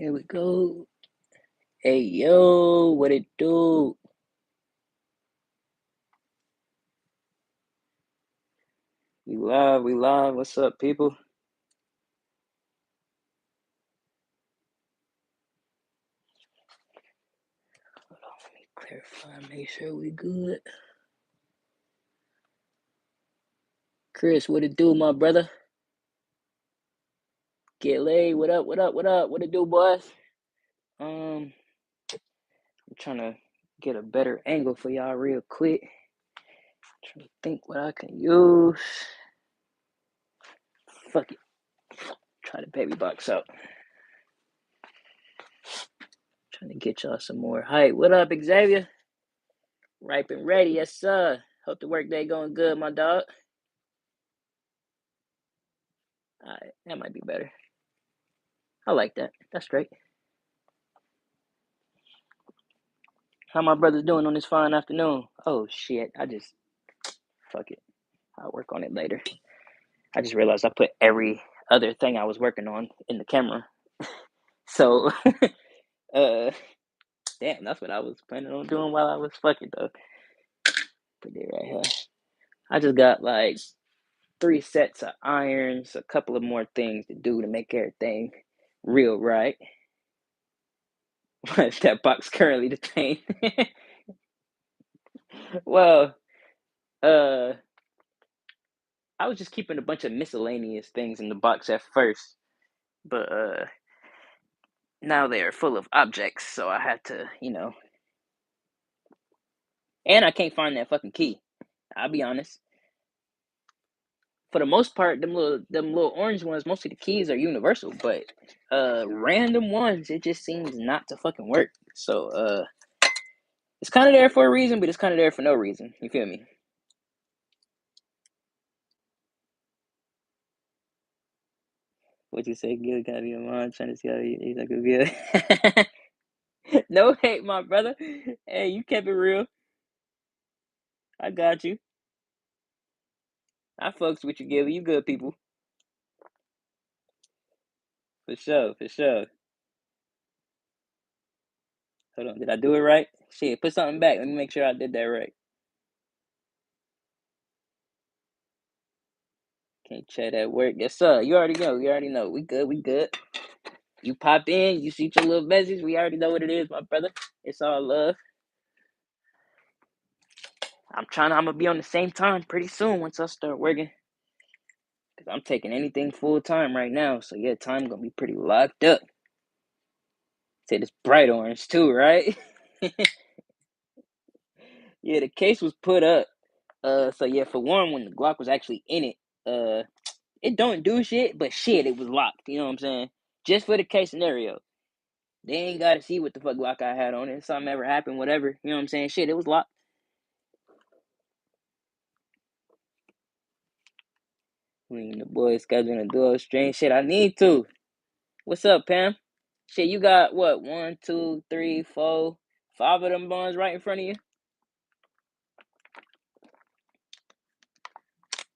Here we go. Hey, yo, what it do? We live. What's up, people? Hold on, let me clarify, make sure we good. Chris, what it do, my brother? Get laid. What up, what up, what up? What it do, boys? I'm trying to get a better angle for y'all real quick. Trying to think what I can use. Fuck it. Try the baby box out. Trying to get y'all some more hype. What up, Xavier? Ripe and ready, yes, sir. Hope the work day going good, my dog. Alright, that might be better. I like that. That's great. How my brother doing on this fine afternoon? Oh shit, fuck it. I'll work on it later. I just realized I put every other thing I was working on in the camera. So uh damn, that's what I was planning on doing while I was fucking though. Put it right here. I just got like 3 sets of irons, a couple of more things to do to make everything real right. That box currently detained. Well, uh I was just keeping a bunch of miscellaneous things in the box at first, but now they are full of objects, so I had to. And I can't find that fucking key. I'll be honest. For the most part, them little orange ones, most of the keys are universal, but random ones, it just seems not to fucking work. So it's kind of there for a reason, but it's kind of there for no reason. You feel me? What you say? Good, gotta be a mom trying to see how he's like a good. No hate, my brother. Hey, you kept it real. I got you. I fucks with you, Gilly. You good people. For sure, for sure. Hold on, did I do it right? Shit, put something back. Let me make sure I did that right. Can't chat at work. Yes, sir. You already know. You already know. We good. We good. You pop in. You see your little message. We already know what it is, my brother. It's all love. I'm gonna be on the same time pretty soon once I start working. Cause I'm taking anything full time right now. So yeah, time gonna be pretty locked up. Say this bright orange too, right? Yeah, the case was put up. So yeah, for one, when the Glock was actually in it, it don't do shit, but shit, it was locked. You know what I'm saying? Just for the case scenario. They ain't gotta see what the fuck Glock I had on it. If something ever happened, whatever. You know what I'm saying? Shit, it was locked. We and the boys scheduling a duo stream. Shit, I need to. What's up, Pam? Shit, you got what? 1, 2, 3, 4, 5 of them bonds right in front of you.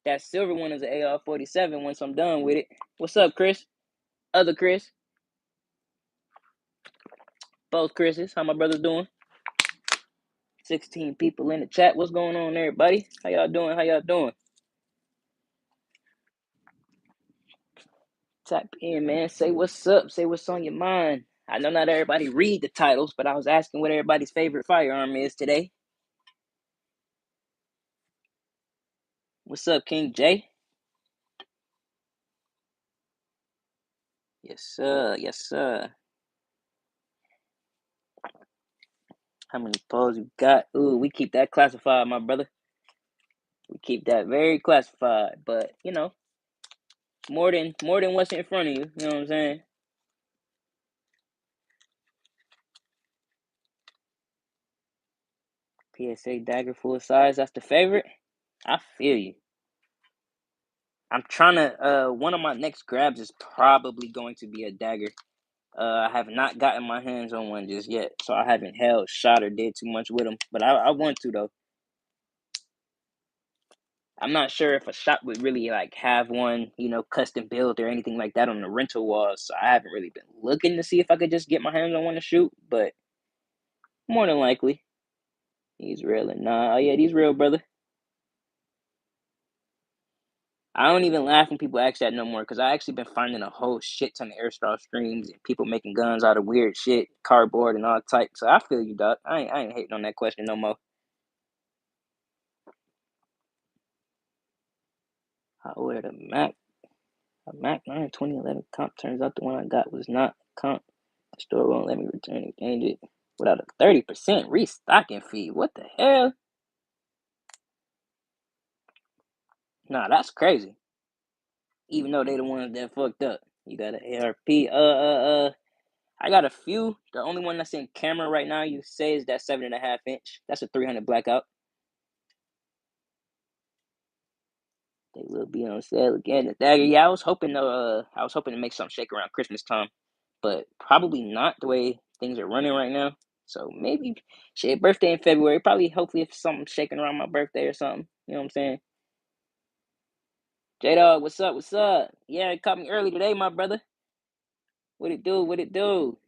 That silver one is an AR-47 once I'm done with it. What's up, Chris? Other Chris. Both Chris's. How my brother's doing? 16 people in the chat. What's going on, everybody? How y'all doing? How y'all doing? Tap in, man. Say what's up. Say what's on your mind. I know not everybody read the titles, but I was asking what everybody's favorite firearm is today. What's up, King J? Yes, sir. Yes, sir. How many polls you got? Ooh, we keep that classified, my brother. We keep that very classified, but more than what's in front of you. You know what I'm saying? PSA dagger full size. That's the favorite. I feel you. I'm trying to. One of my next grabs is probably going to be a dagger. I have not gotten my hands on one just yet, so I haven't held, shot, or did too much with them. But I want to though. I'm not sure if a shop would really like have one, custom built or anything like that on the rental walls. So I haven't really been looking to see if I could just get my hands on one to shoot, but more than likely, he's real and nah. Oh yeah, he's real, brother. I don't even laugh when people ask that no more because I actually been finding a whole shit ton of airsoft streams and people making guns out of weird shit, cardboard and all types. So I feel you, doc. I ain't hating on that question no more. I ordered a Mac 9 2011 comp. Turns out the one I got was not comp. The store won't let me return it. Change it without a 30% restocking fee. What the hell? Nah, that's crazy. Even though they the ones that fucked up. You got an ARP. I got a few. The only one that's in camera right now, you say, is that 7.5 inch. That's a 300 blackout. They will be on sale again. The dagger, yeah, I was hoping to make something shake around Christmas time, but probably not the way things are running right now. So maybe shit, birthday in February. Probably, hopefully, if something's shaking around my birthday or something. You know what I'm saying? J Dog, what's up? What's up? Yeah, it caught me early today, my brother. What it do? What it do?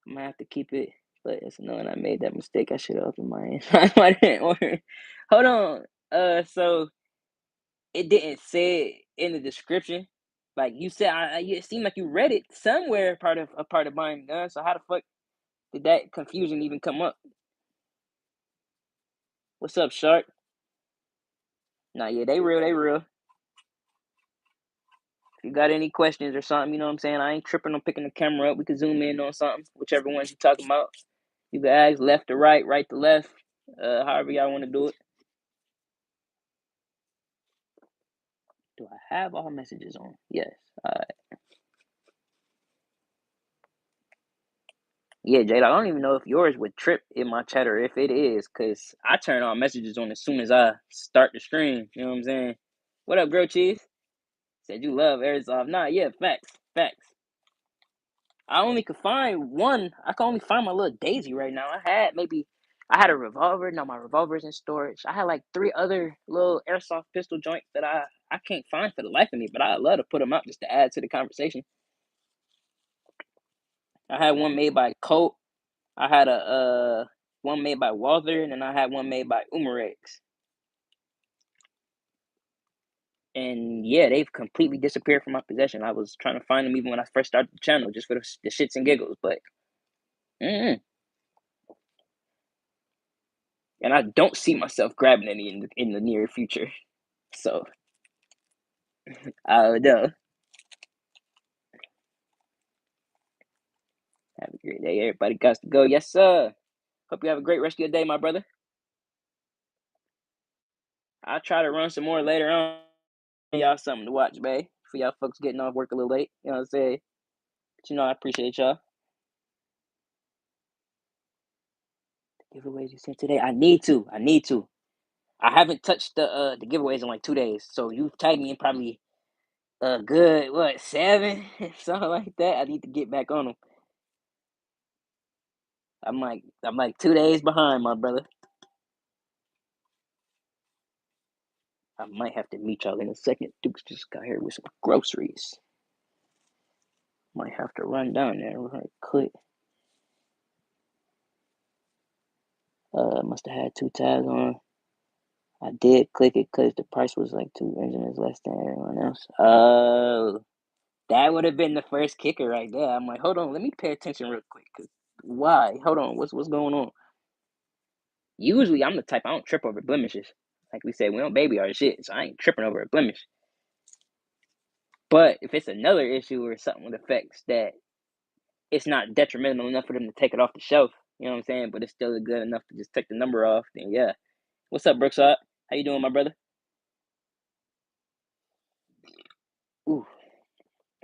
I'm gonna have to keep it. But it's annoying. I made that mistake. I should have opened my hand. I didn't order. Hold on. So it didn't say it in the description. Like you said, it seemed like you read it somewhere. Part of buying guns. So how the fuck did that confusion even come up? What's up, Shark? Nah, yeah, they real. They real. If you got any questions or something, you know what I'm saying? I ain't tripping on picking the camera up. We can zoom in on something, whichever one you talking about. You can ask left to right, right to left, however y'all want to do it. Do I have all messages on? Yes. Yeah, Jade, I don't even know if yours would trip in my chat or if it is, because I turn all messages on as soon as I start the stream. You know what I'm saying? What up, Grilled Cheese? Said you love airsoft. Nah, yeah, facts. Facts. I only could find one. I can only find my little Daisy right now. I had a revolver. No, my revolver's in storage. I had like 3 other little airsoft pistol joints that I can't find for the life of me, but I'd love to put them out just to add to the conversation. I had one made by Colt. I had a one made by Walther, and then I had one made by Umarex. And yeah, they've completely disappeared from my possession. I was trying to find them even when I first started the channel, just for the shits and giggles. But, and I don't see myself grabbing any in the near future. So I don't know. Have a great day. Everybody got to go. Yes, sir. Hope you have a great rest of your day, my brother. I'll try to run some more later on. Y'all something to watch, babe. For y'all folks getting off work a little late. You know what I'm saying? But I appreciate y'all. Giveaways you sent today. I need to. I haven't touched the giveaways in like 2 days. So you tagged me in probably a good 7, something like that. I need to get back on them. I'm like 2 days behind, my brother. I might have to meet y'all in a second. Duke's just got here with some groceries. Might have to run down there right quick. Must have had 2 tabs on. I did click it because the price was like 2 Benjamins less than everyone else. Oh, that would have been the first kicker right there. I'm like, hold on, let me pay attention real quick. Cause why? Hold on, what's going on? Usually, I'm the type I don't trip over blemishes. Like we said, we don't baby our shit, so I ain't tripping over a blemish. But if it's another issue or something with effects that it's not detrimental enough for them to take it off the shelf, you know what I'm saying? But it's still good enough to just take the number off, then yeah. What's up, Brookside? How you doing, my brother? Ooh,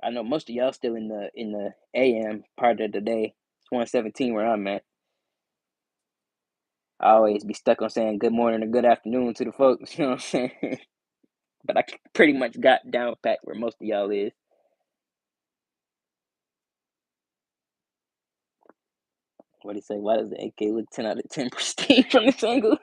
I know most of y'all still in the AM part of the day. It's 1:17 where I'm at. I always be stuck on saying good morning or good afternoon to the folks, you know what I'm saying? But I pretty much got down pat where most of y'all is. What do you say? Why does the AK look 10 out of 10 pristine from this angle?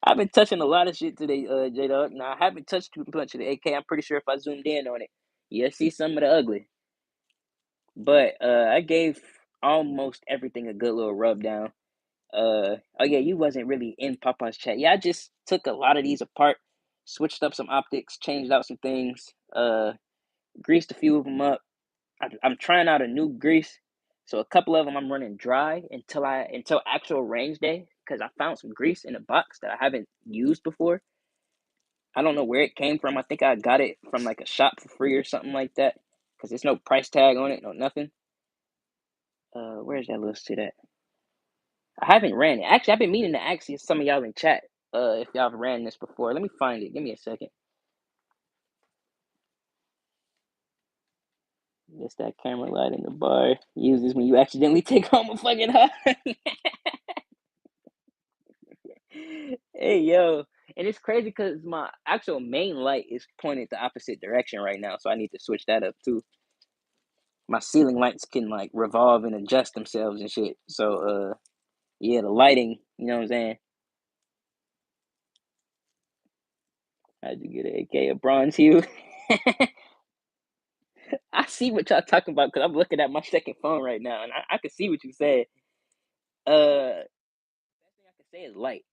I've been touching a lot of shit today, J Dog. Now I haven't touched too much of the AK. I'm pretty sure if I zoomed in on it, you'll see some of the ugly. But I gave almost everything a good little rub down. Oh yeah, you wasn't really in Papa's chat. Yeah, I just took a lot of these apart, switched up some optics, changed out some things, greased a few of them up. I'm trying out a new grease, so a couple of them I'm running dry until actual range day because I found some grease in a box that I haven't used before. I don't know where it came from. I think I got it from like a shop for free or something like that because there's no price tag on it, no nothing. Where's that little shit at? I haven't ran it. Actually, I've been meaning to ask some of y'all in chat if y'all have ran this before. Let me find it. Give me a second. It's that camera light in the bar. Use this when you accidentally take home a fucking high. Hey yo, and it's crazy because my actual main light is pointed the opposite direction right now, so I need to switch that up too. My ceiling lights can like revolve and adjust themselves and shit. So yeah, the lighting, you know what I'm saying? How'd you get an AK, a bronze hue? I see what y'all talking about because I'm looking at my second phone right now, and I can see what you said. Best thing I can say is light.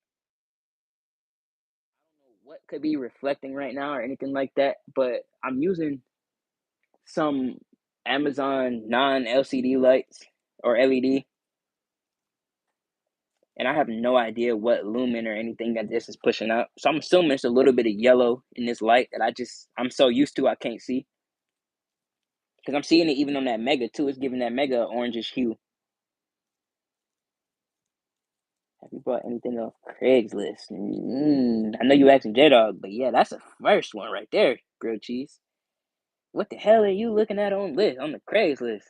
I don't know what could be reflecting right now or anything like that, but I'm using some Amazon non-LCD lights or LED, and I have no idea what lumen or anything that this is pushing out. So I'm assuming it's a little bit of yellow in this light that I'm so used to I can't see. Because I'm seeing it even on that Mega too. It's giving that Mega an orangish hue. Have you bought anything off Craigslist? I know you asking J Dog, but yeah, that's the first one right there, grilled cheese. What the hell are you looking at on the Craigslist?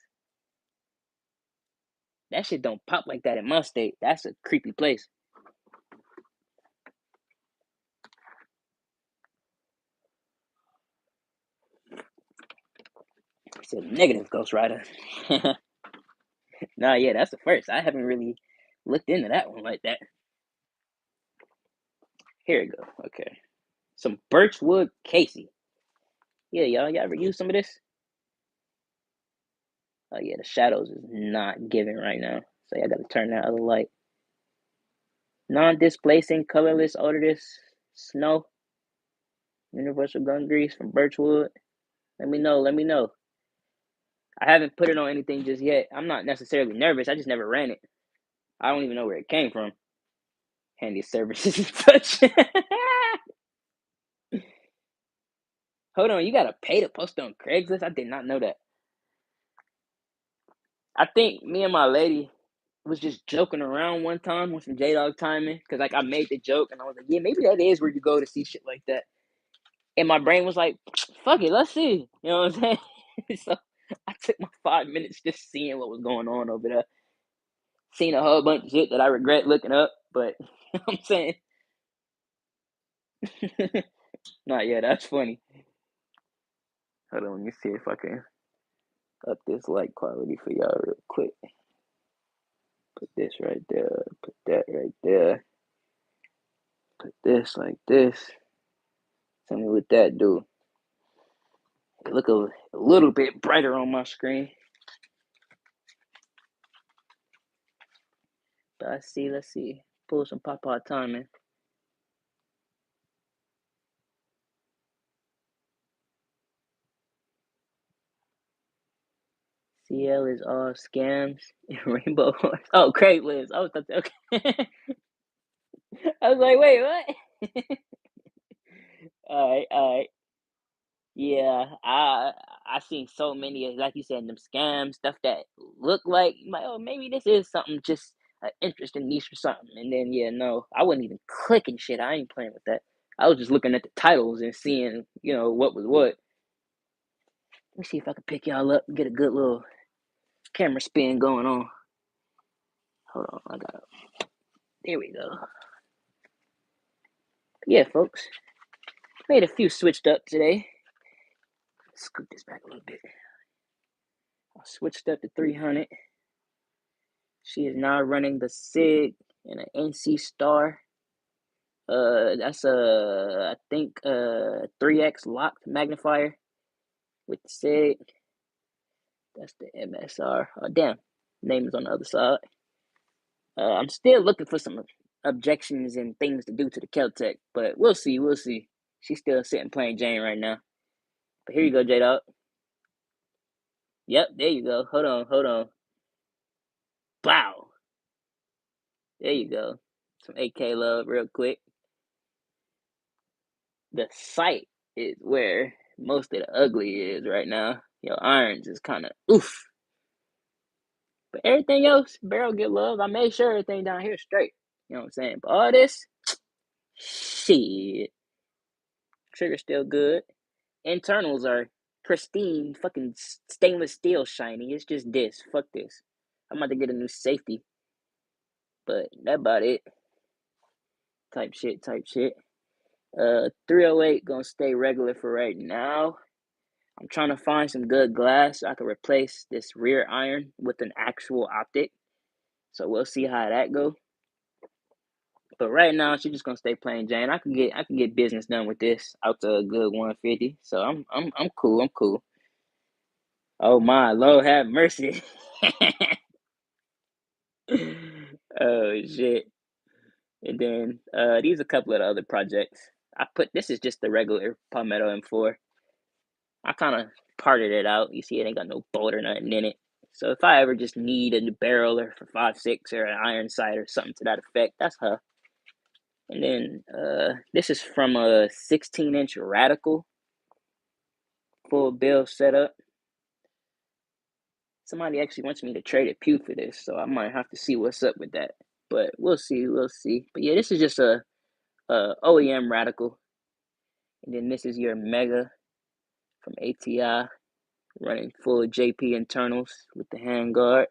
That shit don't pop like that in my state. That's a creepy place. It's a negative Ghost Rider. Nah, yeah, that's the first. I haven't really looked into that one like that. Here we go. Okay. Some Birchwood Casey. Yeah, y'all ever use some of this? Oh yeah, the shadows is not giving right now. So I gotta turn that other light. Non-displacing, colorless, odorless, snow. Universal gun grease from Birchwood. Let me know. Let me know. I haven't put it on anything just yet. I'm not necessarily nervous. I just never ran it. I don't even know where it came from. Handy services and such. Hold on, you gotta pay to post on Craigslist? I did not know that. I think me and my lady was just joking around one time with some J Dog timing because like I made the joke and I was like, yeah, maybe that is where you go to see shit like that. And my brain was like, fuck it, let's see. You know what I'm saying? So I took my 5 minutes just seeing what was going on over there. Seen a whole bunch of shit that I regret looking up, but you know what I'm saying? Not yet, that's funny. Hold on, let me see if I can up this light quality for y'all real quick. Put this right there, put that right there, put this like this. Tell me what that do. It look a little bit brighter on my screen. But let's see. Pull some Papa timing. CL is all scams. Rainbow Horse. Oh, Craigslist. I was okay. I was like, wait, what? All right. Yeah, I seen so many, like you said, them scams stuff that look like oh maybe this is something just an interesting niche or something, and then yeah, no, I wasn't even clicking shit. I ain't playing with that. I was just looking at the titles and seeing what was what. Let me see if I can pick y'all up and get a good little camera spin going on. Hold on, I got it. There we go. Yeah, folks, made a few switched up today. Scoot this back a little bit. I switched up to 300. She is now running the SIG and an NC Star. That's I think 3x locked magnifier with the SIG. That's the MSR. Oh damn, name is on the other side. I'm still looking for some objections and things to do to the Keltec, but we'll see. We'll see. She's still sitting plain Jane right now. But here you go, J Dog. Yep, there you go. Hold on, hold on. Wow. There you go. Some AK love real quick. The sight is where most of the ugly is right now. Your irons is kind of oof. But everything else, barrel get love. I made sure everything down here is straight. You know what I'm saying? But all this, shit. Trigger still good. Internals are pristine, fucking stainless steel shiny. It's just this. Fuck this. I'm about to get a new safety. But that about it. Type shit, type shit. 308 gonna stay regular for right now. I'm trying to find some good glass so I can replace this rear iron with an actual optic. So we'll see how that go. But right now she's just gonna stay plain Jane. I can get business done with this out to a good 150. So I'm cool. I'm cool. Oh my Lord have mercy. Oh shit. And then these are a couple of the other projects. This is just the regular Palmetto M4. I kind of parted it out. You see, it ain't got no bolt or nothing in it. So if I ever just need a new barrel or for 5.6 or an iron sight or something to that effect, that's her. And then this is from a 16-inch Radical full build setup. Somebody actually wants me to trade a Pew for this, so I might have to see what's up with that. But we'll see, we'll see. But yeah, this is just a OEM Radical. And then this is your Mega from ATI, running full JP internals with the handguard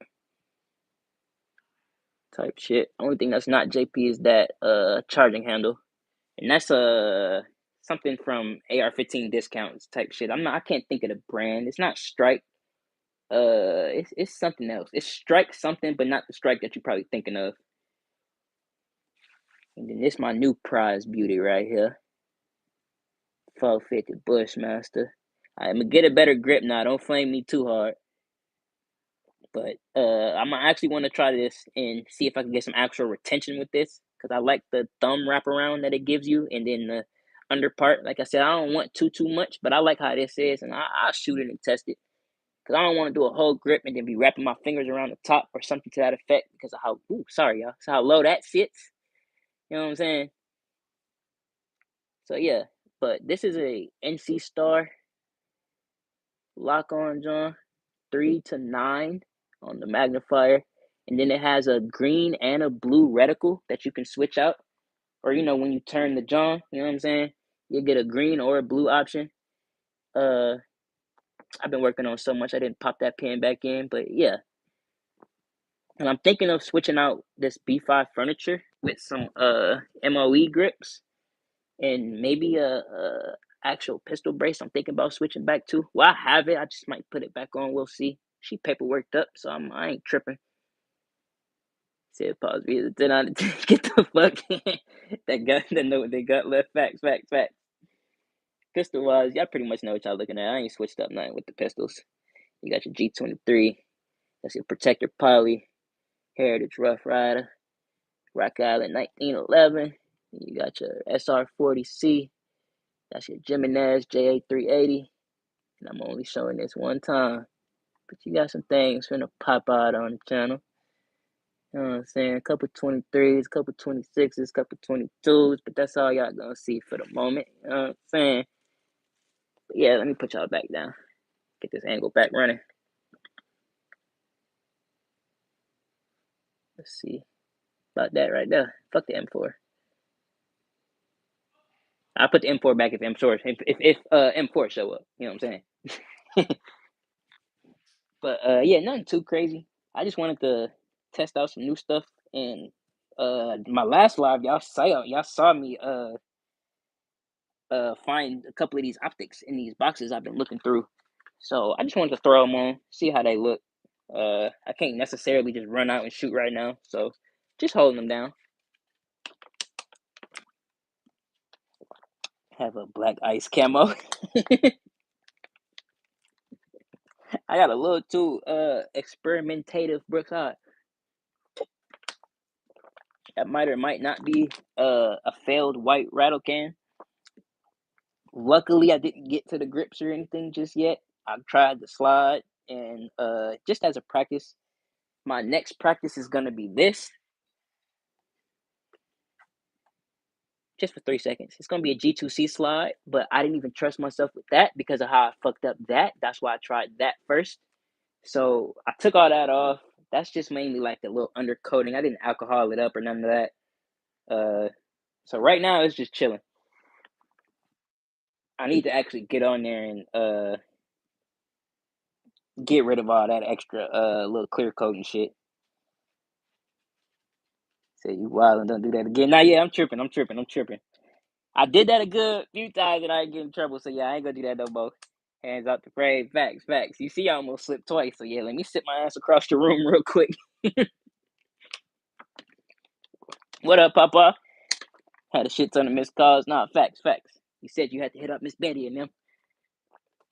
type shit. Only thing that's not JP is that charging handle, and that's something from AR-15 discounts type shit. I can't think of the brand. It's not Strike. It's something else. It's Strike something, but not the Strike that you're probably thinking of. And then this my new prize beauty right here. 450 Bushmaster. I'm gonna get a better grip now. Don't flame me too hard. But I'm actually want to try this and see if I can get some actual retention with this, because I like the thumb wraparound that it gives you, and then the under part. Like I said, I don't want too much, but I like how this is, and I'll shoot it and test it, because I don't want to do a whole grip and then be wrapping my fingers around the top or something to that effect, because of how sorry y'all, so how low that sits. You know what I'm saying? So yeah, but this is a NC Star lock on John, 3 to 9 on the magnifier, and then it has a green and a blue reticle that you can switch out, or when you turn the John, you know what I'm saying, you get a green or a blue option. I've been working on so much I didn't pop that pin back in, but yeah. And I'm thinking of switching out this B5 furniture with some MOE grips and maybe a actual pistol brace. I'm thinking about switching back to. Well, I have it. I just might put it back on. We'll see. She paperworked up, so I ain't tripping. Said pause me. Then I get the fuck that gun. They got left. Facts. Pistol wise, y'all pretty much know what y'all looking at. I ain't switched up nothing with the pistols. You got your G23. That's your Protector Poly, Heritage Rough Rider, Rock Island 1911. You got your SR40C. That's your Jimenez JA380. And I'm only showing this one time. But you got some things finna pop out on the channel. You know what I'm saying? A couple 23s, a couple 26s, a couple 22s. But that's all y'all gonna see for the moment. You know what I'm saying? But yeah, let me put y'all back down. Get this angle back running. Let's see. About that right there. Fuck the M4. I'll put the M4 back if M4 show up. You know what I'm saying? But yeah, nothing too crazy. I just wanted to test out some new stuff. And my last live, y'all saw me find a couple of these optics in these boxes I've been looking through. So I just wanted to throw them on, see how they look. I can't necessarily just run out and shoot right now, so just holding them down. Have a black ice camo. I got a little too experimentative Brooks High. That might or might not be a failed white rattle can. Luckily, I didn't get to the grips or anything just yet. I tried the slide, and just as a practice, my next practice is gonna be this, just for 3 seconds. It's gonna be a G2C slide, but I didn't even trust myself with that because of how I fucked up that. That's why I tried that first. So I took all that off. That's just mainly like the little undercoating. I didn't alcohol it up or none of that. So right now it's just chilling. I need to actually get on there and get rid of all that extra little clear coat and shit. Say you wild and don't do that again. Nah, yeah, I'm tripping. I did that a good few times and I ain't get in trouble. So yeah, I ain't gonna do that no more. Hands out the frame. Facts, facts. You see, I almost slipped twice. So yeah, let me sit my ass across the room real quick. What up, Papa? Had a shit ton of missed calls. Nah, facts, facts. You said you had to hit up Miss Betty and them.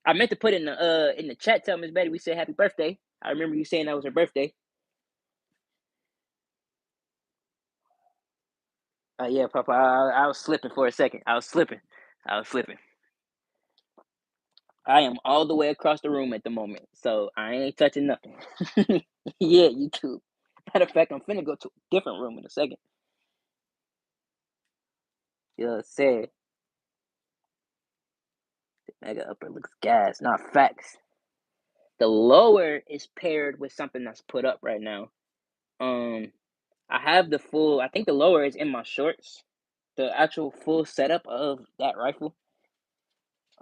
I meant to put in the chat, tell Miss Betty we said happy birthday. I remember you saying that was her birthday. Yeah, Papa, I was slipping for a second. I was slipping. I am all the way across the room at the moment, so I ain't touching nothing. Yeah, you too. Matter of fact, I'm finna go to a different room in a second. Yeah, said the mega upper looks gas, not facts. The lower is paired with something that's put up right now. I have the full. I think the lower is in my shorts. The actual full setup of that rifle.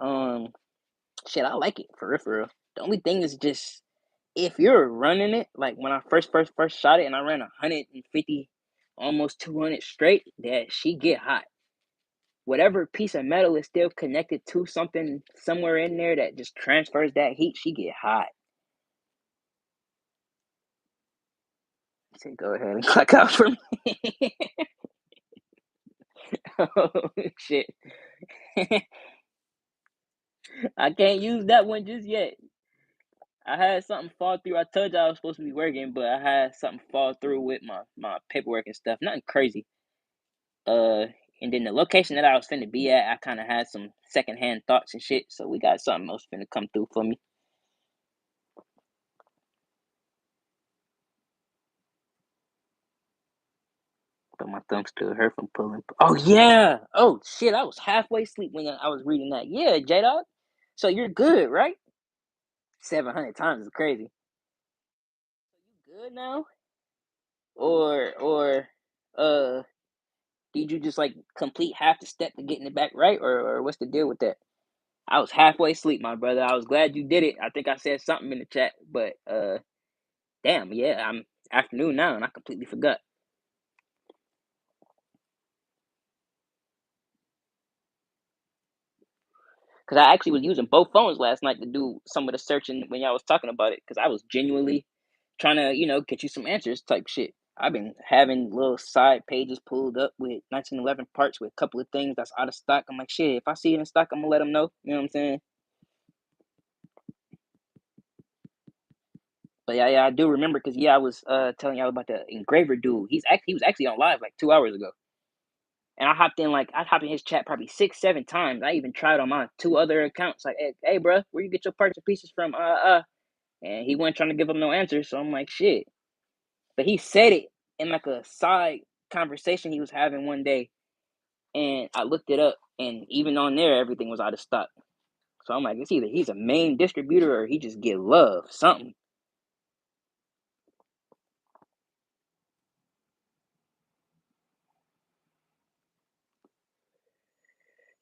Um, Shit, I like it for real, for real. The only thing is just if you're running it, like when I first shot it, and I ran 150, almost 200 straight, that she get hot. Whatever piece of metal is still connected to something somewhere in there that just transfers that heat, she get hot. So go ahead and click out for me. Oh shit. I can't use that one just yet. I had something fall through. I told you I was supposed to be working, but I had something fall through with my paperwork and stuff. Nothing crazy. Uh, and then the location that I was finna be at, I kind of had some secondhand thoughts and shit. So we got something else finna come through for me. But my thumb still hurt from pulling. Oh yeah. Oh shit. I was halfway asleep when I was reading that. Yeah, J Dog. So you're good, right? 700 times is crazy. You good now? Or uh did you just like complete half the step to getting it back right, or what's the deal with that? I was halfway asleep, my brother. I was glad you did it. I think I said something in the chat, but damn, yeah, I'm afternoon now and I completely forgot. Cause I actually was using both phones last night to do some of the searching when y'all was talking about it. Cause I was genuinely trying to, get you some answers type shit. I've been having little side pages pulled up with 1911 parts with a couple of things that's out of stock. I'm like, shit, if I see it in stock, I'm gonna let them know. You know what I'm saying? But yeah, I do remember because I was telling y'all about the engraver dude. He was actually on live like 2 hours ago, and I hopped in his chat probably 6, 7 times. I even tried on my two other accounts like, hey, bro, where you get your parts and pieces from? And he wasn't trying to give him no answers. So I'm like, shit. But he said it in like a side conversation he was having one day, and I looked it up, and even on there, everything was out of stock. So I'm like, it's either he's a main distributor or he just get love, something.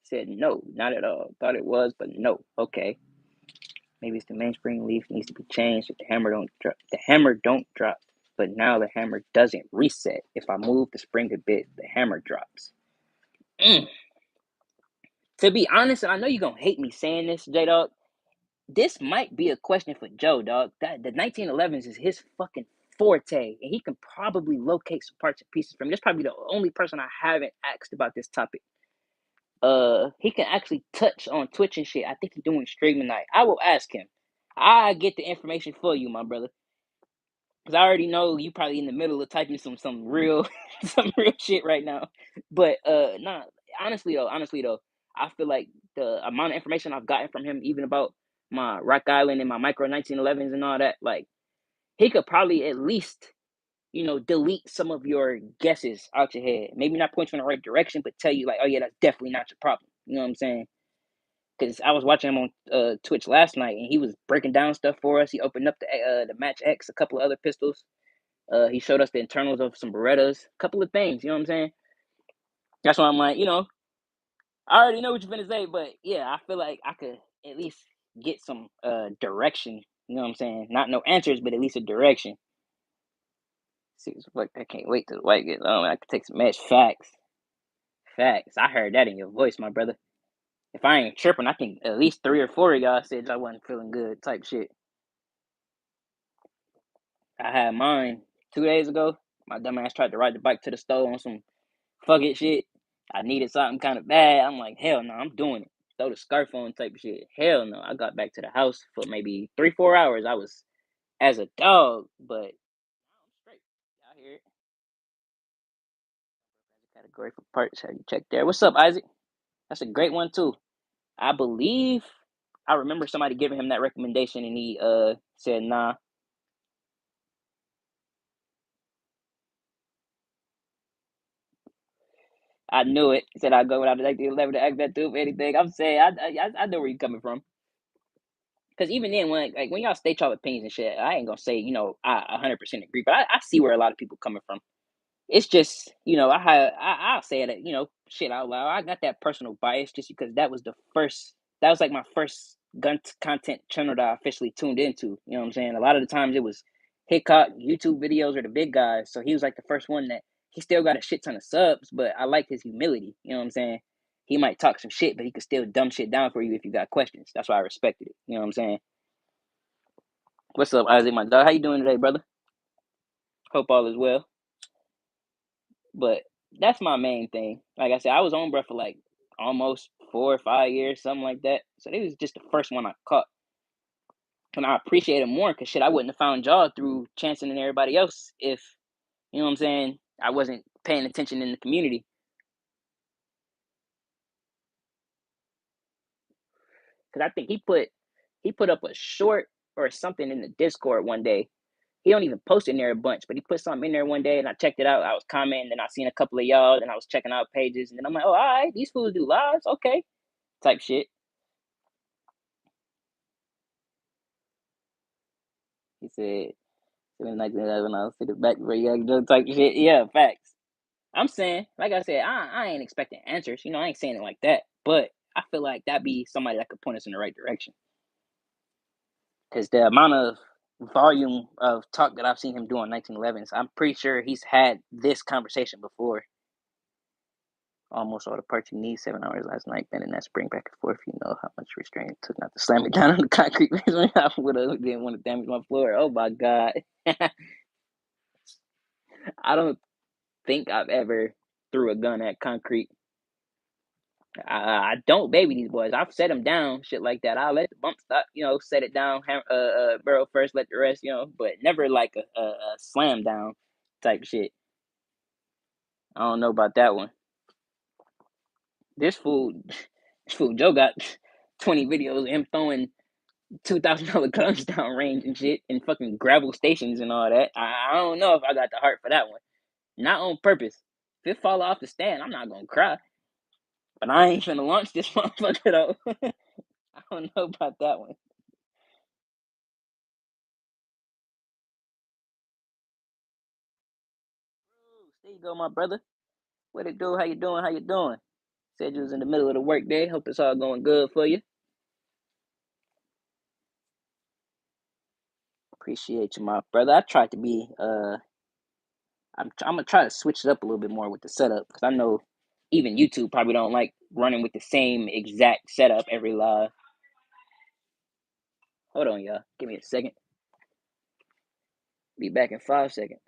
Said no, not at all. Thought it was, but no. Okay, maybe it's the mainspring leaf needs to be changed. If the hammer don't drop, but now the hammer doesn't reset. If I move the spring a bit, the hammer drops. Mm. To be honest, and I know you're gonna hate me saying this, J Dog. This might be a question for Joe, dog. That the 1911s is his fucking forte, and he can probably locate some parts and pieces from me. That's probably the only person I haven't asked about this topic. he can actually touch on Twitch and shit. I think he's doing streaming night. I will ask him. I get the information for you, my brother. Cause I already know you probably in the middle of typing some real some real shit right now. But nah, honestly though, I feel like the amount of information I've gotten from him, even about my Rock Island and my micro 1911s and all that, like he could probably at least, delete some of your guesses out your head. Maybe not point you in the right direction, but tell you like, oh yeah, that's definitely not your problem. You know what I'm saying? Because I was watching him on Twitch last night, and he was breaking down stuff for us. He opened up the Match X, a couple of other pistols. He showed us the internals of some Berettas, a couple of things. You know what I'm saying? That's why I'm like, I already know what you're finna say, but yeah, I feel like I could at least get some direction. You know what I'm saying? Not no answers, but at least a direction. See, fuck, I can't wait till the white gets on. I could take some match facts. Facts. I heard that in your voice, my brother. If I ain't tripping, I think at least 3 or 4 of y'all said I wasn't feeling good type shit. I had mine 2 days ago. My dumb ass tried to ride the bike to the store on some fuck it shit. I needed something kind of bad. I'm like, hell no, I'm doing it. Throw the scarf on type of shit. Hell no. I got back to the house for maybe 3-4 hours. I was as a dog, but I'm straight. Y'all hear it. Category for parts. Have you checked there? What's up, Isaac? That's a great one too. I believe I remember somebody giving him that recommendation, and he said nah. I knew it. He said I'd go without the 11 to act that through anything. I'm saying I know where you're coming from. Because even then, when y'all state y'all opinions and shit, I ain't gonna say I 100% agree, but I see where a lot of people coming from. It's just I'll say it shit out loud. I got that personal bias just because that was like my first gun content channel that I officially tuned into. You know what I'm saying? A lot of the times it was Hickok YouTube videos or the big guys. So he was like the first one that he still got a shit ton of subs, but I like his humility. You know what I'm saying? He might talk some shit, but he could still dumb shit down for you if you got questions. That's why I respected it. You know what I'm saying? What's up, Isaac, my dog? How you doing today, brother? Hope all is well. But that's my main thing. Like I said, I was on bruh for like almost 4 or 5 years, something like that. So it was just the first one I caught. And I appreciate it more because shit, I wouldn't have found y'all through chancing and everybody else if, you know what I'm saying, I wasn't paying attention in the community. Because I think he put up a short or something in the Discord one day. He don't even post in there a bunch, but he put something in there one day and I checked it out. I was commenting, and I seen a couple of y'all, and I was checking out pages, and then I'm like, oh, all right, these fools do lives, okay, type shit. He said, "In 1911, I'll sit it back for young joke type shit." Yeah, facts. I'm saying, like I said, I ain't expecting answers. I ain't saying it like that, but I feel like that'd be somebody that could point us in the right direction. Because the amount of volume of talk that I've seen him do on 1911s, I'm pretty sure he's had this conversation before. Almost all the parts you need. 7 hours last night, bending that spring back and forth. You know how much restraint it took not to slam it down on the concrete. I would have didn't want to damage my floor. Oh my god. I don't think I've ever threw a gun at concrete. I don't baby these boys. I've set them down, shit like that. I'll let the bump stop, set it down, barrel first, let the rest, but never like a slam down type shit. I don't know about that one. This fool, this fool Joe got 20 videos of him throwing $2,000 guns down range and shit, and fucking gravel stations and all that. I don't know if I got the heart for that one. Not on purpose. If it fall off the stand, I'm not gonna cry. But I ain't finna launch this motherfucker though. I don't know about that one. There you go, my brother. What it do? How you doing? How you doing? Said you was in the middle of the work day. Hope it's all going good for you. Appreciate you, my brother. I tried to be I'm gonna try to switch it up a little bit more with the setup because I know even YouTube probably don't like running with the same exact setup every live. Hold on, y'all. Give me a second. Be back in 5 seconds.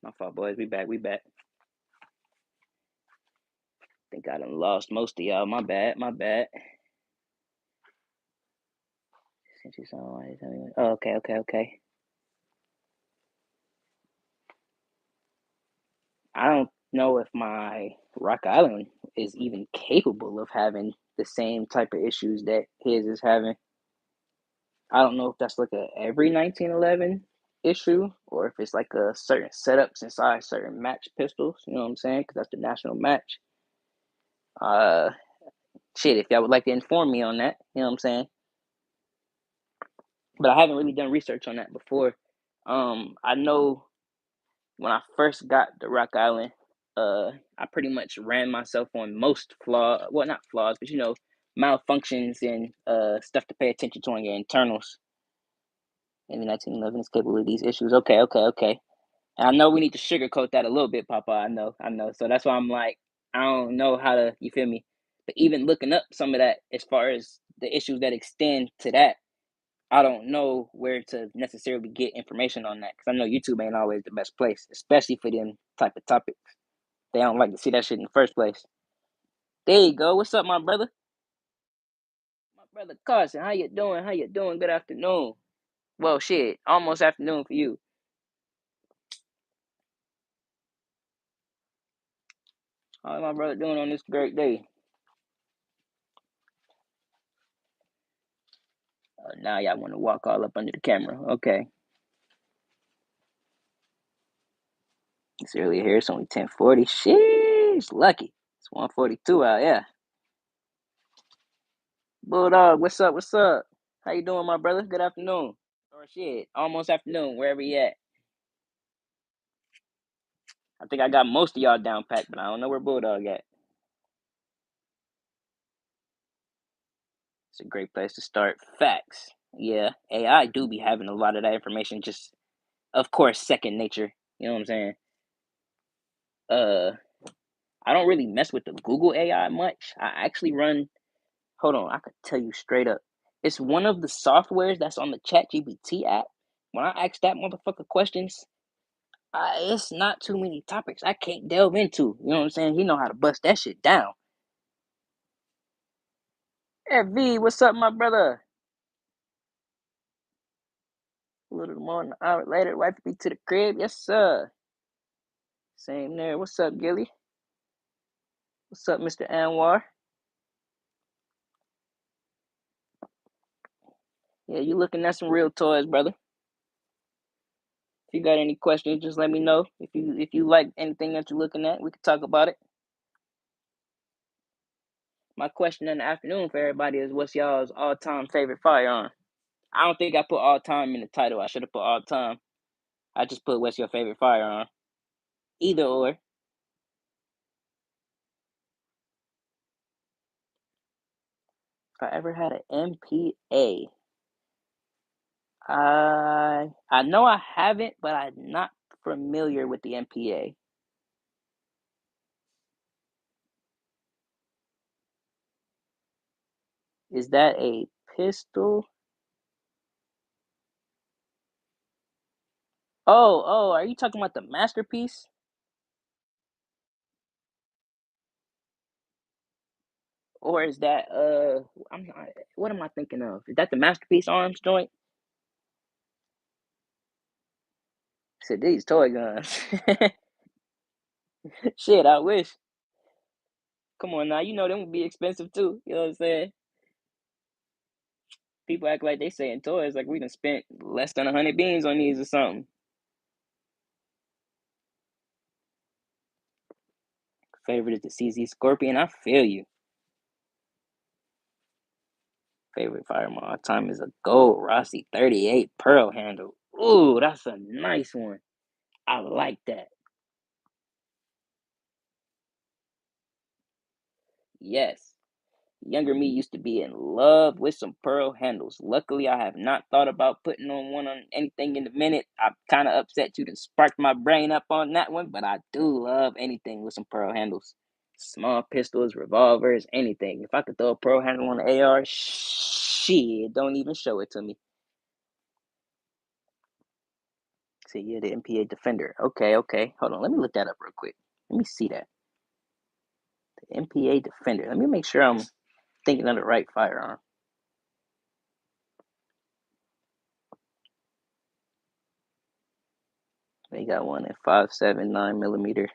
My fault, boys. We back. Think I done lost most of y'all. My bad. Since you saw why oh, okay. I don't know if my Rock Island is even capable of having the same type of issues that his is having. I don't know if that's like a every 1911 issue or if it's like a certain setups inside certain match pistols. You know what I'm saying? Because that's the national match. Uh, shit. If y'all would like to inform me on that, you know what I'm saying? But I haven't really done research on that before. I know when I first got the Rock Island, I pretty much ran myself on most flaw, well, not flaws, but malfunctions and stuff to pay attention to on your internals. And the 1911 is capable of these issues. Okay. And I know we need to sugarcoat that a little bit, Papa. I know. So that's why I'm like, I don't know how to, you feel me? But even looking up some of that as far as the issues that extend to that, I don't know where to necessarily get information on that because I know YouTube ain't always the best place, especially for them type of topics. They don't like to see that shit in the first place. There you go. What's up, my brother? My brother Carson. How you doing? Good afternoon. Well, shit, almost afternoon for you. How's my brother doing on this great day? Now y'all want to walk all up under the camera. Okay. It's early here. It's only 10:40. Sheesh, lucky. It's 1:42 out. Yeah. Bulldog, what's up? How you doing, my brother? Good afternoon. Or shit, almost afternoon, wherever you at. I think I got most of y'all down packed, but I don't know where Bulldog at. It's a great place to start. Facts. Yeah, AI do be having a lot of that information, just of course, second nature. You know what I'm saying? Uh, I don't really mess with the Google AI much. I actually run. Hold on, I could tell you straight up. It's one of the softwares that's on the ChatGPT app. When I ask that motherfucker questions, it's not too many topics I can't delve into. You know what I'm saying? He know how to bust that shit down. Hey V, what's up, my brother? A little more than an hour later, wife be to the crib. Yes, sir. Same there. What's up, Gilly? What's up, Mr. Anwar? Yeah, you looking at some real toys, brother. If you got any questions, just let me know. If you like anything that you're looking at, we can talk about it. My question in the afternoon for everybody is what's y'all's all-time favorite firearm? I don't think I put all time in the title. I should have put all time. I just put what's your favorite firearm? Either or. If I ever had an MPA, I know I haven't, but I'm not familiar with the MPA. Is that a pistol? Oh, are you talking about the masterpiece? Or is that I'm not, what am I thinking of? Is that the masterpiece arms joint? Said these toy guns. Shit, I wish. Come on now, you know them would be expensive too. You know what I'm saying? People act like they saying toys like we done spent less than 100 beans on these or something. Favorite is the CZ Scorpion. I feel you. Favorite firearm of all time is a gold Rossi 38 pearl handle. Ooh, that's a nice one. I like that. Yes. Younger me used to be in love with some pearl handles. Luckily, I have not thought about putting on one on anything in a minute. I'm kind of upset you to spark my brain up on that one, but I do love anything with some pearl handles. Small pistols, revolvers, anything. If I could throw a pearl handle on the AR, shit, don't even show it to me. See, yeah, the MPA Defender. Okay, okay. Hold on. Let me look that up real quick. Let me see that. The MPA Defender. Let me make sure I'm thinking of the right firearm. They got one at 5.7, 9mm.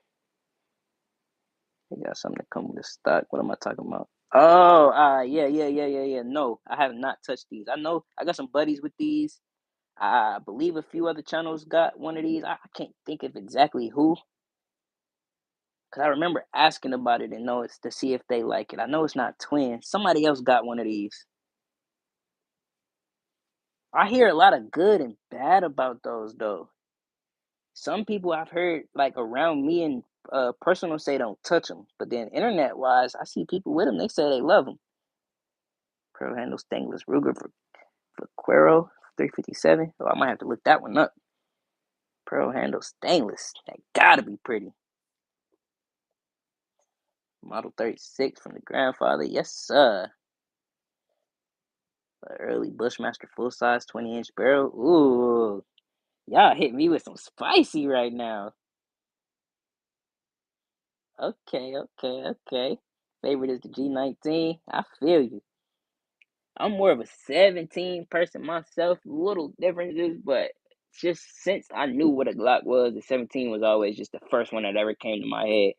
They got something that come with the stock. What am I talking about? Oh, yeah. No, I have not touched these. I know I got some buddies with these. I believe a few other channels got one of these. I can't think of exactly who, because I remember asking about it and know it's to see if they like it. I know it's not twins. Somebody else got one of these. I hear a lot of good and bad about those though. Some people I've heard like around me and personal say don't touch them, but then internet wise, I see people with them. They say they love them. Pearl handle stainless Ruger for Quero 357. Oh, I might have to look that one up. Pearl handle stainless. That gotta be pretty. Model 36 from the grandfather. Yes, sir. Early Bushmaster full size 20-inch barrel. Ooh, y'all hit me with some spicy right now. Okay. Favorite is the G19. I feel you. I'm more of a 17 person myself. Little differences, but just since I knew what a Glock was, the 17 was always just the first one that ever came to my head.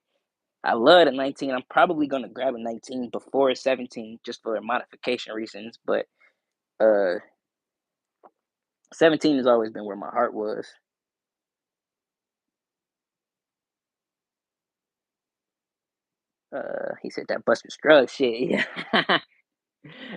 I love the 19. I'm probably gonna grab a 19 before a 17 just for modification reasons, but uh 17 has always been where my heart was. He said that Buster Scruggs shit. Yeah.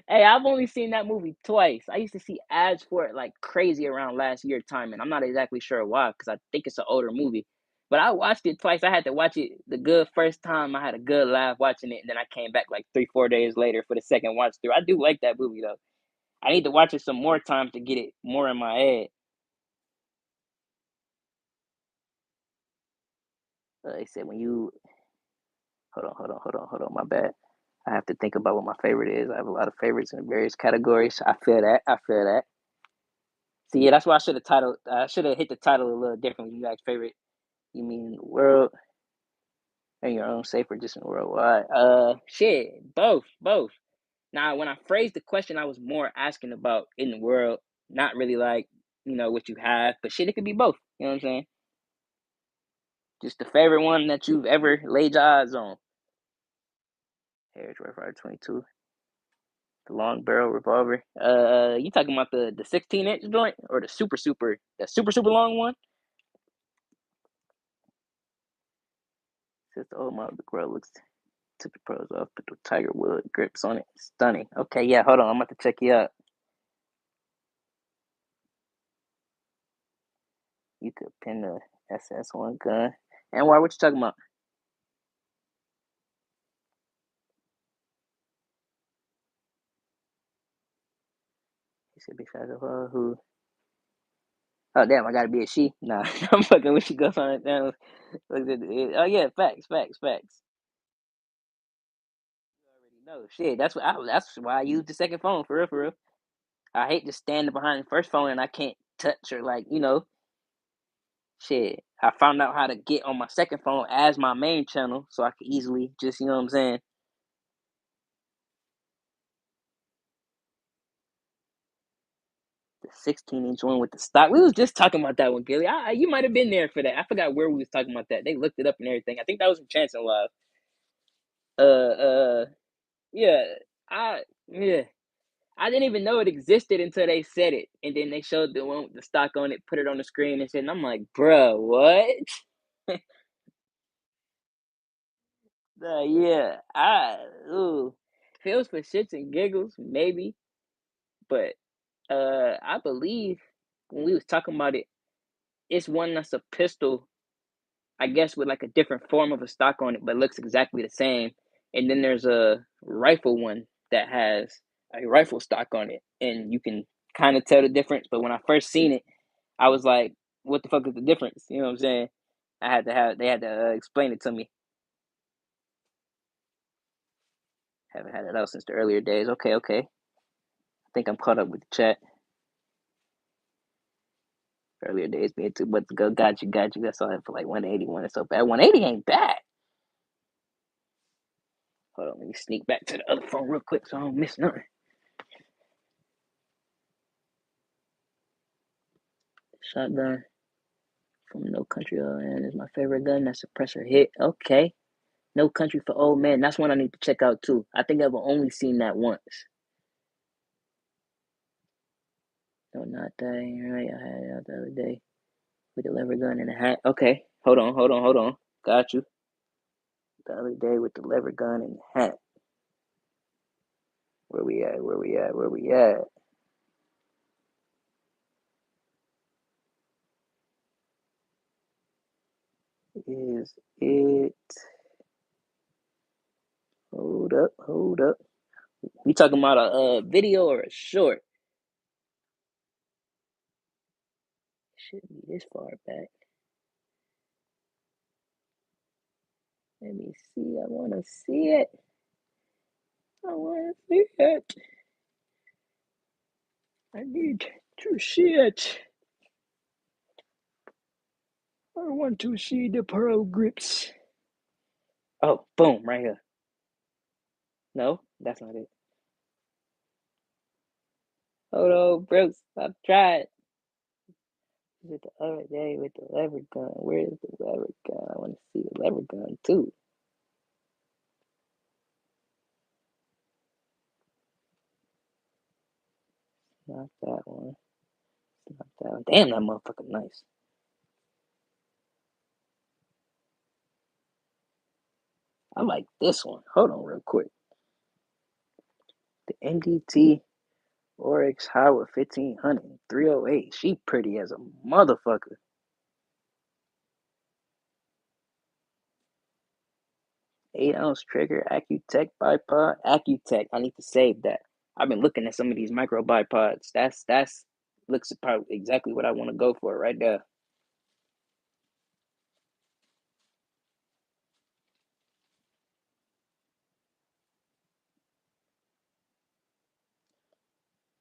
Hey, I've only seen that movie twice. I used to see ads for it like crazy around last year time, and I'm not exactly sure why, because I think it's an older movie. But I watched it twice. I had to watch it the good first time. I had a good laugh watching it, and then I came back like 3, 4 days later for the second watch through. I do like that movie though. I need to watch it some more times to get it more in my head. They said when you hold on, my bad. I have to think about what my favorite is. I have a lot of favorites in various categories. I feel that. I feel that. See, yeah, that's why I should have titled. I should have hit the title a little different. You guys' favorite? You mean the world and your own safe or just in the worldwide? Shit, both. Now, when I phrased the question, I was more asking about in the world, not really like what you have, but shit, it could be both. You know what I'm saying? Just the favorite one that you've ever laid your eyes on. Harris Rough Rider 22, the long barrel revolver. You talking about the 16-inch joint or the super long one? Says the old model, the grill looks took the pros off, put the Tiger Wood grips on it. Stunning. Okay, yeah, hold on. I'm about to check you out. You could pin the SS1 gun. And why? What you talking about? He said, "Be fast of her who." Oh damn! I gotta be a she. Nah, I'm fucking with you. Goes on it down. Oh yeah, facts. You already know. Shit, that's why I use the second phone for real, for real. I hate just standing behind the first phone and I can't touch or shit. I found out how to get on my second phone as my main channel, so I could easily just what I'm saying. The 16-inch one with the stock. We was just talking about that one, Gilly. You might have been there for that. I forgot where we was talking about that. They looked it up and everything. I think that was in Chance and Live. Uh, yeah. I yeah. I didn't even know it existed until they said it, and then they showed the one with the stock on it, put it on the screen, and said, and I'm like, bruh, what? Yeah. Ooh. If it was for shits and giggles, maybe, but I believe when we was talking about it, it's one that's a pistol, I guess, with like a different form of a stock on it, but looks exactly the same. And then there's a rifle one that has a rifle stock on it, and you can kind of tell the difference. But when I first seen it, I was like, "What the fuck is the difference?" You know what I'm saying? They had to explain it to me. Haven't had it out since the earlier days. Okay. I think I'm caught up with the chat. Earlier days being 2 months ago. Got you. I saw it for like 181. It's so bad. 180 ain't bad. Hold on, let me sneak back to the other phone real quick so I don't miss nothing. Shotgun from No Country for Old Man is my favorite gun. That suppressor hit. Okay. No Country for Old Man. That's one I need to check out too. I think I've only seen that once. No, not that. Ain't right. I had it out the other day with the lever gun and a hat. Okay. Hold on. Got you. The other day with the lever gun and the hat. Where we at? Is it? Hold up. We talking about a video or a short? Shouldn't be this far back. Let me see. I want to see it. I need to see it. I want to see the pearl grips. Oh, boom, right here. No, that's not it. Hold on, Brooks. I've tried. Is it the other day with the lever gun? Where is the lever gun? I want to see the lever gun too. Not that one. Not that one. Damn, that motherfucker nice. I like this one. Hold on real quick. The MDT Oryx Howard 1500 308. She pretty as a motherfucker. 8-ounce trigger, Accutech bipod. Accutech. I need to save that. I've been looking at some of these micro bipods. That's looks probably exactly what I want to go for right there.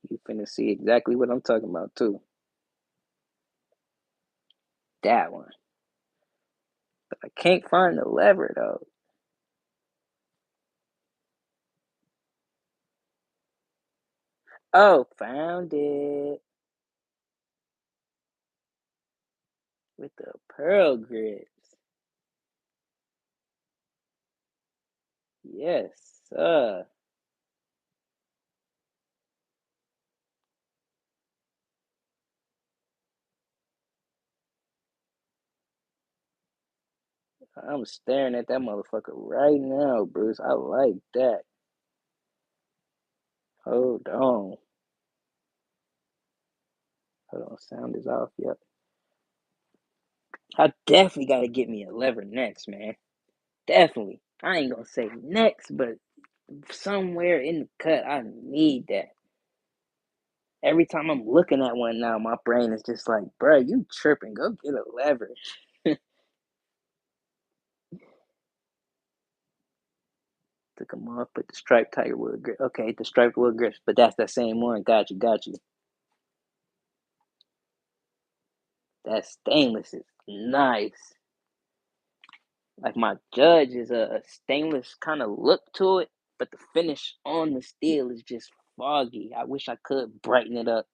You finna see exactly what I'm talking about too. That one. But I can't find the lever though. Oh, found it. With the pearl grips. Yes, sir. I'm staring at that motherfucker right now, Bruce. I like that. Hold on. Sound is off. Yep. I definitely got to get me a lever next, man. Definitely. I ain't gonna say next, but somewhere in the cut, I need that. Every time I'm looking at one now, my brain is just like, bro, you tripping. Go get a lever. Took them off, put the striped tiger wood grip. Okay, the striped wood grips, but that's the same one. Got you. That stainless is nice. Like my judge is a stainless kind of look to it, but the finish on the steel is just foggy. I wish I could brighten it up.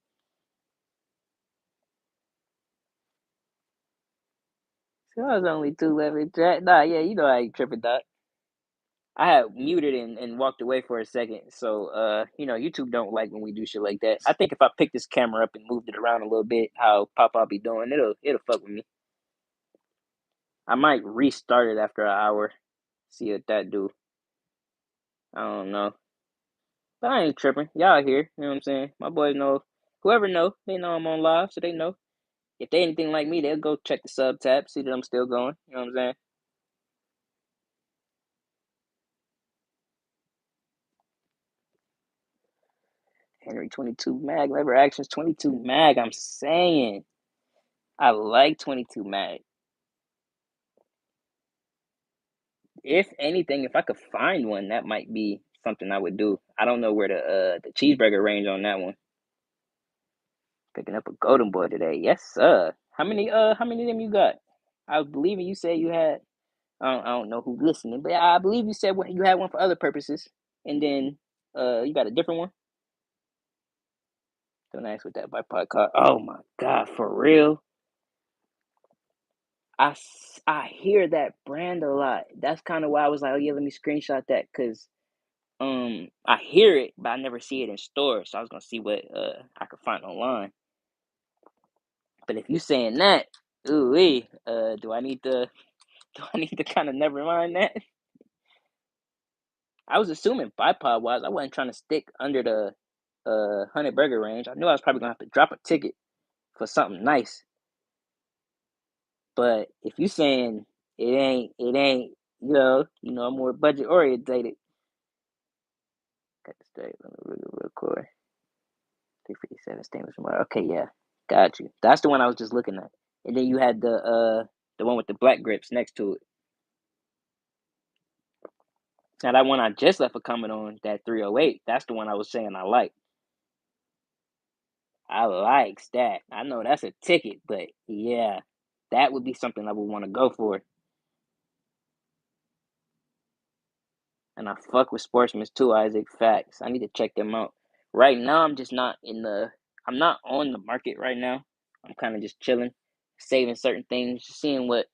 So I was only 2 levels. Nah, yeah, you know I ain't tripping, Doc. I had muted and walked away for a second. So YouTube don't like when we do shit like that. I think if I pick this camera up and moved it around a little bit, how Papa be doing, it'll fuck with me. I might restart it after an hour. See what that do. I don't know. But I ain't tripping. Y'all here. You know what I'm saying? My boys know. Whoever know, they know I'm on live, so they know. If they anything like me, they'll go check the sub tab, see that I'm still going. You know what I'm saying? Henry 22 mag, lever actions 22 mag. I'm saying I like 22 mag. If anything, if I could find one, that might be something I would do. I don't know where the cheeseburger range on that one. Picking up a golden boy today. Yes, sir. How many of them you got? I believe you said you had. I don't know who's listening, but I believe you said you had one for other purposes, and then you got a different one. Don't ask what that bipod card. Oh my god, for real. I hear that brand a lot. That's kind of why I was like, oh yeah, let me screenshot that because I hear it, but I never see it in stores. So I was gonna see what I could find online. But if you saying that, ooh do I need to kind of never mind that? I was assuming bipod wise, I wasn't trying to stick under the 100 burger range. I knew I was probably gonna have to drop a ticket for something nice. But if you saying it ain't, I'm more budget orientated. Got the straight on the real core. 357 stainless wire. Okay, yeah, got you. That's the one I was just looking at. And then you had the one with the black grips next to it. Now that one I just left a comment on, that 308. That's the one I was saying I like. I likes that. I know that's a ticket, but yeah, that would be something I would want to go for. And I fuck with Sportsman's too, Isaac. Facts. I need to check them out. Right now, I'm not on the market right now. I'm kind of just chilling, saving certain things, seeing what,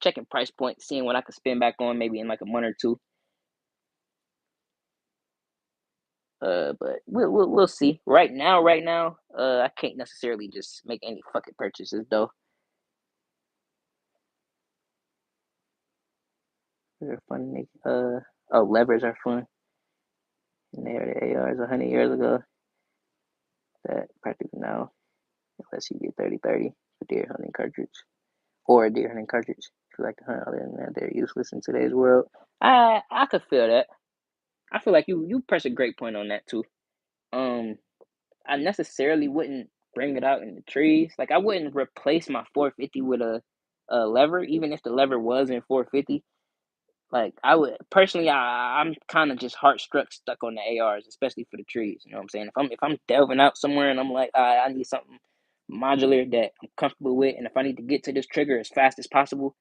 checking price point, seeing what I could spend back on maybe in like a month or two. But we'll see. Right now, I can't necessarily just make any fucking purchases though. They're fun. Levers are fun. And they are the ARs 100 years ago. That practically now, unless you get 30-30 for deer hunting cartridge or a deer hunting cartridge. If you like to hunt, other than that, they're useless in today's world. I could feel that. I feel like you press a great point on that too. I necessarily wouldn't bring it out in the trees. Like I wouldn't replace my 450 with a lever, even if the lever was in 450. Like I would personally, I'm kind of just heart stuck on the ARs, especially for the trees. You know what I'm saying? If I'm delving out somewhere and I'm like, I need something modular that I'm comfortable with, and if I need to get to this trigger as fast as possible,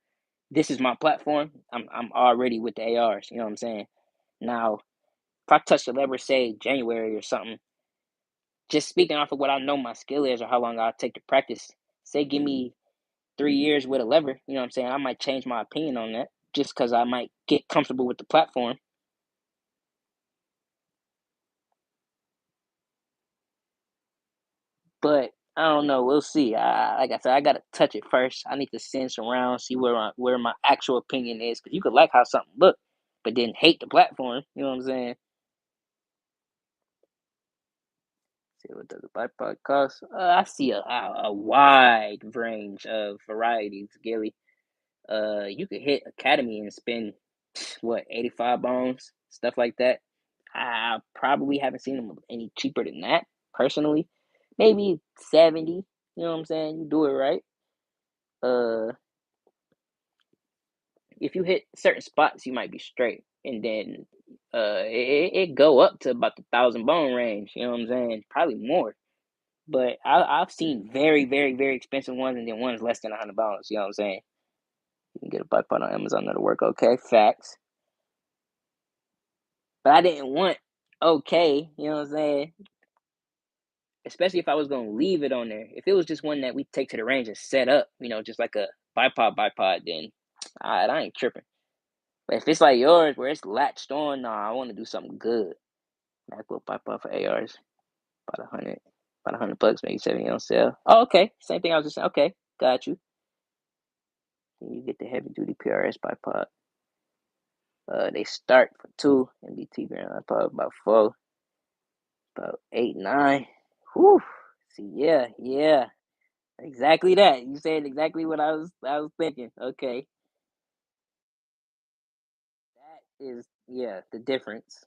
this is my platform. I'm already with the ARs. You know what I'm saying? Now, if I touch the lever, say January or something, just speaking off of what I know my skill is or how long I'll take to practice, say give me 3 years with a lever, you know what I'm saying? I might change my opinion on that just because I might get comfortable with the platform. But I don't know. We'll see. Like I said, I gotta touch it first. I need to sense around, see where my actual opinion is. Because you could like how something look, but then hate the platform. You know what I'm saying? See what does a bipod cost? I see a wide range of varieties, Gilly. You could hit Academy and spend what 85 bones, stuff like that. I probably haven't seen them any cheaper than that personally. Maybe 70. You know what I'm saying? You do it right. Uh, if you hit certain spots, you might be straight, and then it go up to about the 1,000 bone range. You know what I'm saying? Probably more. But I've seen very, very, very expensive ones, and then ones less than 100 bones. You know what I'm saying? You can get a bipod on Amazon that'll work. Okay, facts. But I didn't want okay. You know what I'm saying? Especially if I was gonna leave it on there. If it was just one that we take to the range and set up, just like a bipod, then I ain't tripping. But if it's like yours where it's latched on, nah, I want to do something good. MacBook bipod for ARs, about 100 bucks, maybe 70 on sale. Oh, okay, same thing I was just saying. Okay, got you. Then you get the heavy duty PRS bipod. They start for 2 MDT grand bipod about 4, about 8, 9. Whew. See, yeah. Exactly that. You said exactly what I was thinking. Okay. That is the difference.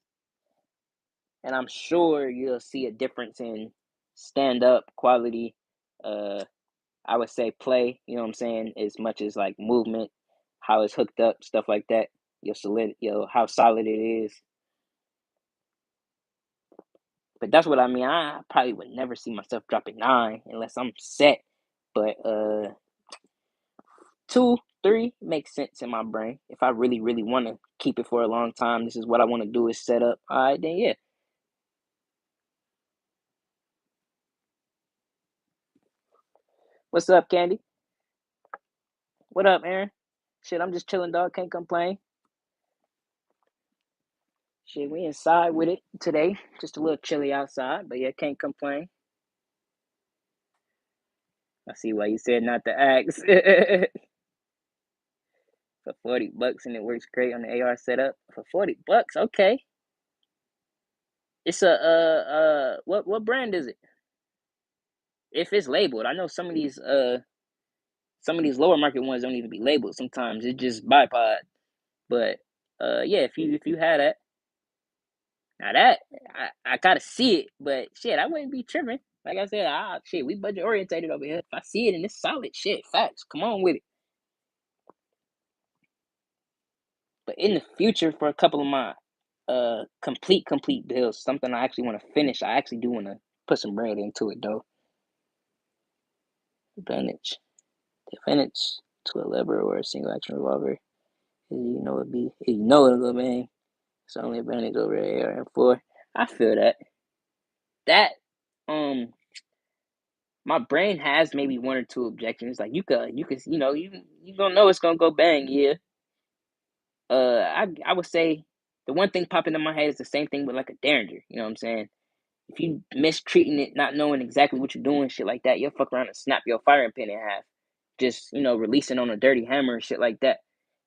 And I'm sure you'll see a difference in stand up quality, uh I would say play, you know what I'm saying, as much as like movement, how it's hooked up, stuff like that. How solid it is. But that's what I mean. I probably would never see myself dropping 9 unless I'm set. But 2, 3 makes sense in my brain. If I really, really want to keep it for a long time, this is what I want to do is set up. All right, then yeah. What's up, Candy? What up, Aaron? Shit, I'm just chilling, dog. Can't complain. Shit, we inside with it today. Just a little chilly outside, but yeah, can't complain. I see why you said not to ask. For $40 and it works great on the AR setup. For $40, okay. It's a what brand is it? If it's labeled, I know some of these lower market ones don't even be labeled. Sometimes it's just bipod. But yeah, if you had that, now that I gotta see it, but shit, I wouldn't be tripping. Like I said, shit, we budget orientated over here. If I see it and it's solid, shit, facts, come on with it. But in the future, for a couple of my complete bills, something I actually want to finish, I actually do want to put some bread into it though. Advantage, the advantage to a lever or a single action revolver, it'll go bang. It's only advantage over AR-M4. I feel that. That my brain has maybe one or two objections. Like you could you gonna know it's gonna go bang, yeah. I would say the one thing popping in my head is the same thing with like a Derringer. You know what I'm saying? If you mistreating it, not knowing exactly what you're doing, shit like that, you'll fuck around and snap your firing pin in half. Just releasing on a dirty hammer and shit like that.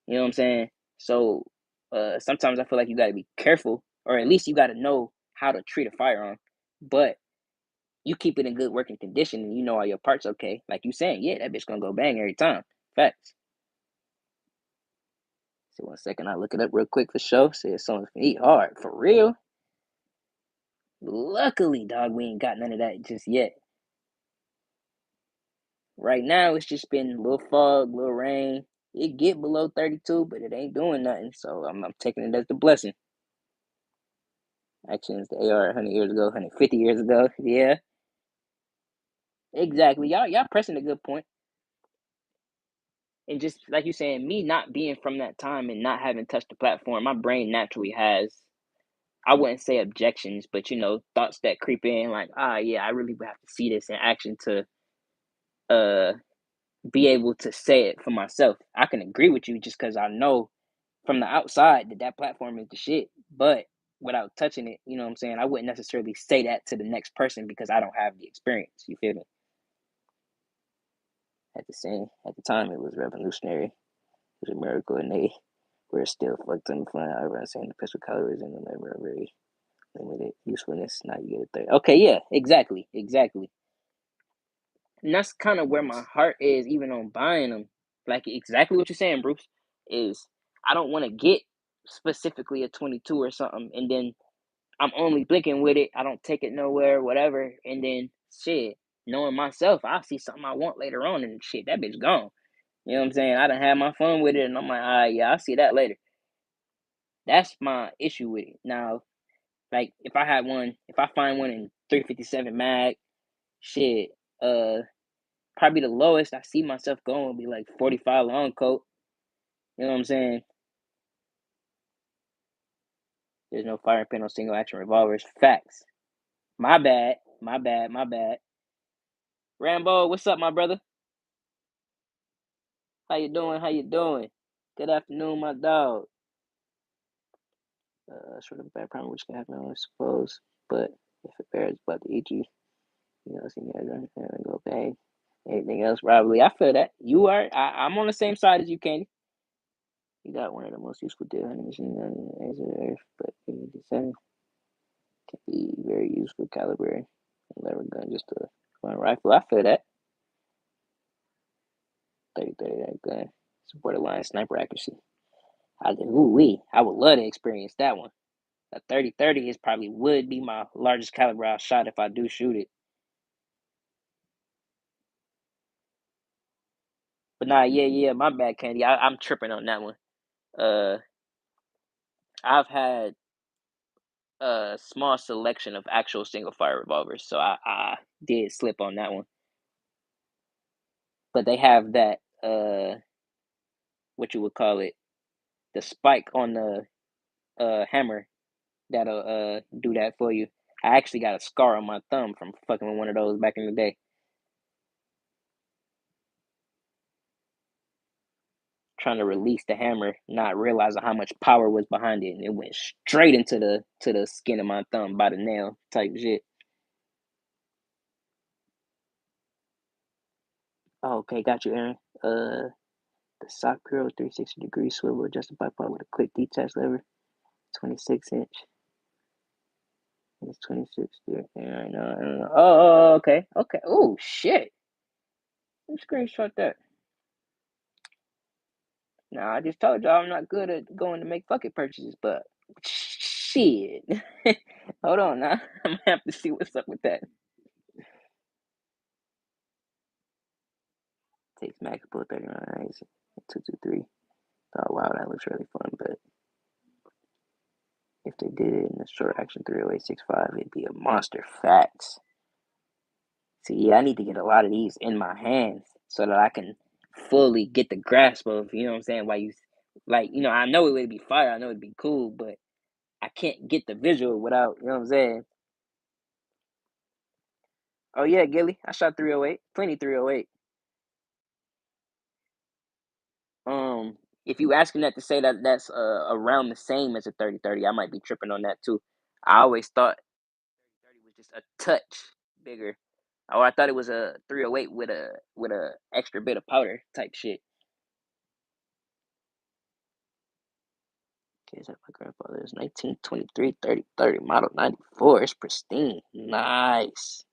You know what I'm saying? So sometimes I feel like you gotta be careful, or at least you gotta know how to treat a firearm. But you keep it in good working condition and you know all your parts okay. Like you saying, yeah, that bitch gonna go bang every time. Facts. So 1 second, I look it up real quick for show. Say someone's gonna eat hard. For real? Luckily, dog, we ain't got none of that just yet. Right now, it's just been a little fog, little rain. It get below 32, but it ain't doing nothing. So I'm taking it as the blessing. Actions, the AR 100 years ago, 150 years ago. Yeah, exactly. Y'all pressing a good point. And just like you saying, me not being from that time and not having touched the platform, my brain naturally has, I wouldn't say objections, but thoughts that creep in like, yeah, I really would have to see this in action to uh be able to say it for myself. I can agree with you just because I know from the outside that platform is the shit, but without touching it, you know what I'm saying? I wouldn't necessarily say that to the next person because I don't have the experience. You feel me? At the time, it was revolutionary. It was a miracle, and we're still fucked in the front. Everyone's saying the pistol calibers and the lever are very limited usefulness. Now you get a third. Okay, yeah, exactly. And that's kind of where my heart is, even on buying them. Like exactly what you're saying, Bruce. Is I don't want to get specifically a 22 or something, and then I'm only blinking with it. I don't take it nowhere, whatever. And then shit, knowing myself, I'll see something I want later on, and shit, that bitch gone. You know what I'm saying? I done had my fun with it, and I'm like, all right, yeah, I'll see that later. That's my issue with it. Now, like if I find one in 357 mag, shit, probably the lowest I see myself going would be like 45 long coat. You know what I'm saying? There's no firing pin on single action revolvers. Facts. My bad. My bad. Rambo, what's up, my brother? How you doing? How you doing? Good afternoon, my dog. Sort of bad problem which can happen, I suppose. But if a bear is about to eat you, see me and go bang. Anything else, probably. I feel that. You are. I'm on the same side as you, Candy. You got one of the most useful deer hunting machines on the edge of the earth, but 87 can be very useful caliber and lever gun just a one rifle. I feel that. 30 that gun. It's borderline sniper accuracy. I would love to experience that one. A 30 is probably would be my largest caliber I've shot if I do shoot it. But nah, yeah, my bad, Candy. I'm tripping on that one. Uh, I've had a small selection of actual single fire revolvers, so I did slip on that one. But they have that what you would call it, the spike on the hammer that'll do that for you. I actually got a scar on my thumb from fucking with one of those back in the day. Trying to release the hammer, not realizing how much power was behind it, and it went straight into the skin of my thumb by the nail type shit. Oh, okay, got you, Aaron. The sock Puro 360-degree swivel adjusted bipod with a quick detach lever, 26 inch. It's 26. Yeah, I know. Oh, okay, okay. Oh shit. Let me screenshot that. Now I just told y'all I'm not good at going to make fucking purchases, but shit. Hold on now. I'm gonna have to see what's up with that. Takes Max Pull 39 223. Oh wow, that looks really fun, but if they did it in the short action 30865, it'd be a monster. Facts. See, yeah, I need to get a lot of these in my hands so that I can fully get the grasp of, you know what I'm saying? Why you like, I know it would be fire, I know it'd be cool, but I can't get the visual without, you know what I'm saying? Oh yeah, Gilly, I shot 308, plenty 308. Um, if you asking that to say that that's around the same as a 30-30, I might be tripping on that too. I always thought 30 was just a touch bigger. Or I thought it was a 308 with a extra bit of powder type shit. Okay, is that my grandfather's 1923 30-30 model 94? It's pristine. Nice.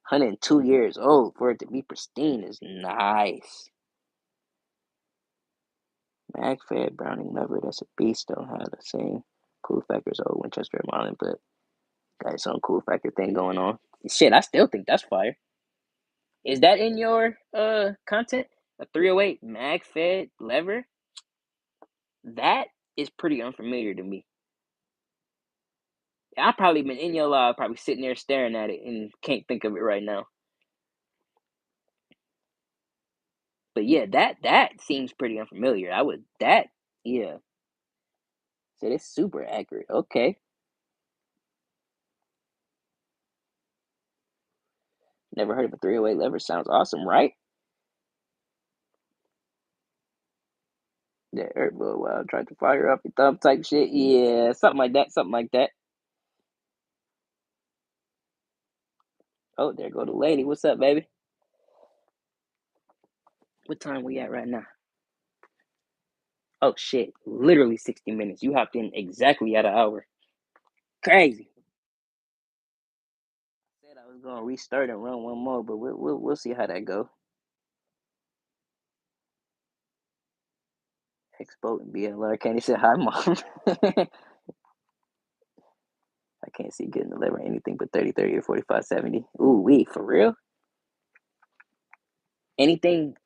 102 years old for it to be pristine is nice. Magfed Browning lever, that's a beast. Don't have the same cool factors old Winchester and Marlin, but got its own cool factor thing going on. Shit, I still think that's fire. Is that in your content? A 308 Magfed lever? That is pretty unfamiliar to me. I probably been in your live, probably sitting there staring at it and can't think of it right now. But yeah, that seems pretty unfamiliar. Yeah. So it's super accurate. Okay. Never heard of a 308 lever. Sounds awesome, right? Yeah, Earthboy Wild tried to fire up your thumb type shit. Yeah, something like that. Something like that. Oh, there go the lady. What's up, baby? What time we at right now? Oh shit, literally 60 minutes. You hopped in exactly at an hour. Crazy. I said I was gonna restart and run one more, but we'll see how that go. Expo and BLR. Can't he say hi, mom? I can't see getting delivered anything but 30-30 or 45-70. Ooh, wee, for real? Anything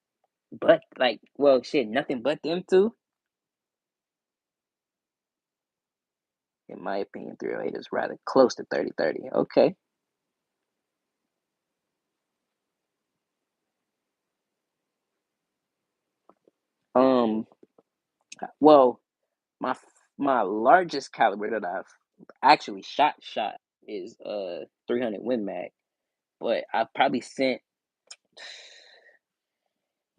but like, well, shit, nothing but them two. In my opinion, 308 is rather close to 30-30. Okay. Um. Well, my my largest caliber that I've actually shot is 300 Win Mag, but I've probably sent.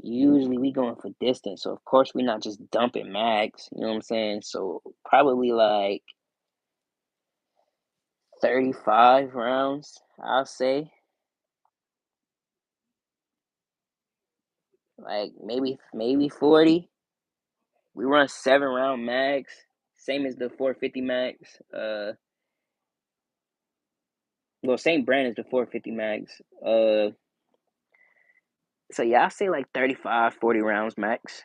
Usually we going for distance, so of course we're not just dumping mags. You know what I'm saying? So probably like 35 rounds, I'll say. Like maybe 40. We run 7-round mags, same as the 450 mags. Well, same brand as the 450 mags. So yeah, I'll say like 35, 40 rounds max.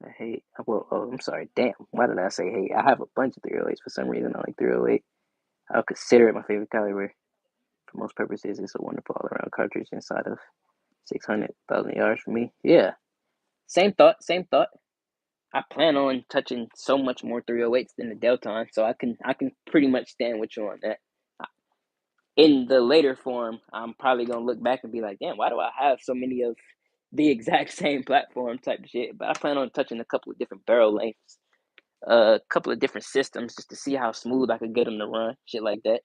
I hate. Well, oh, I'm sorry. Damn. Why did I say hate? I have a bunch of 308s for some reason. I like 308. I'll consider it my favorite caliber. For most purposes, it's a wonderful all-around cartridge inside of 600,000 yards for me. Yeah. Same thought, same thought. I plan on touching so much more 308s than the Delton, so I can pretty much stand with you on that. In the later form, I'm probably gonna look back and be like, damn, why do I have so many of the exact same platform type of shit? But I plan on touching a couple of different barrel lengths, a couple of different systems just to see how smooth I could get them to run, shit like that.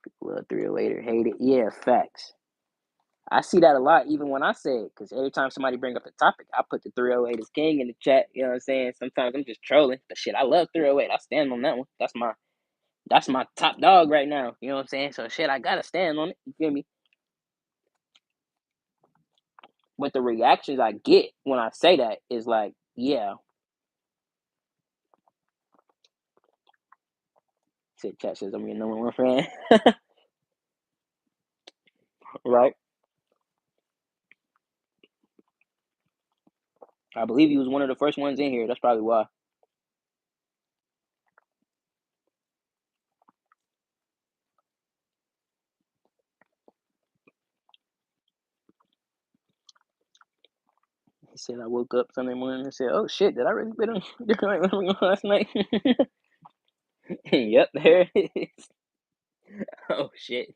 People love 308 or hate it. Yeah, facts. I see that a lot, even when I say it, because every time somebody bring up the topic, I put the 308 as king in the chat. You know what I'm saying? Sometimes I'm just trolling, but shit, I love 308. I stand on that one. That's my top dog right now. You know what I'm saying? So shit, I gotta stand on it. You feel me? But the reactions I get when I say that is like, yeah, shit, chat says I'm your number one fan, right? I believe he was one of the first ones in here. That's probably why. He said I woke up Sunday morning and said, "Oh shit, did I really been on last night?" Yep, there it is. Oh shit,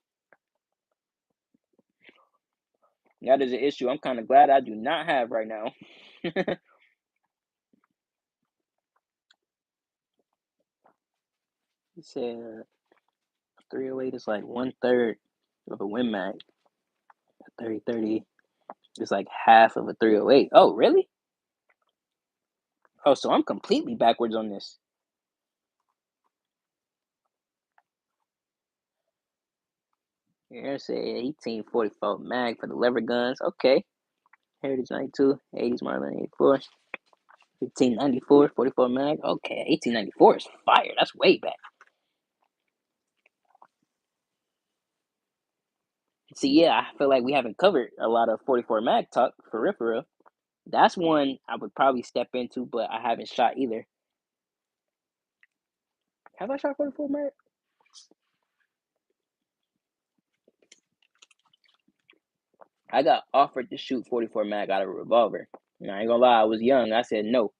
that is an issue I'm kind of glad I do not have right now. He said 308 is like 1/3 of a Win Mag. 3030 is like half of a 308. Oh, really? Oh, so I'm completely backwards on this. Here say 1844 mag for the lever guns. Okay. Heritage 92, 80s Marlin 84, 1594, 44 mag. Okay, 1894 is fire. That's way back. See, yeah, I feel like we haven't covered a lot of 44 mag talk for real, for real. That's one I would probably step into, but I haven't shot either. Have I shot 44 mag? I got offered to shoot 44 mag out of a revolver. And I ain't gonna lie, I was young. I said no.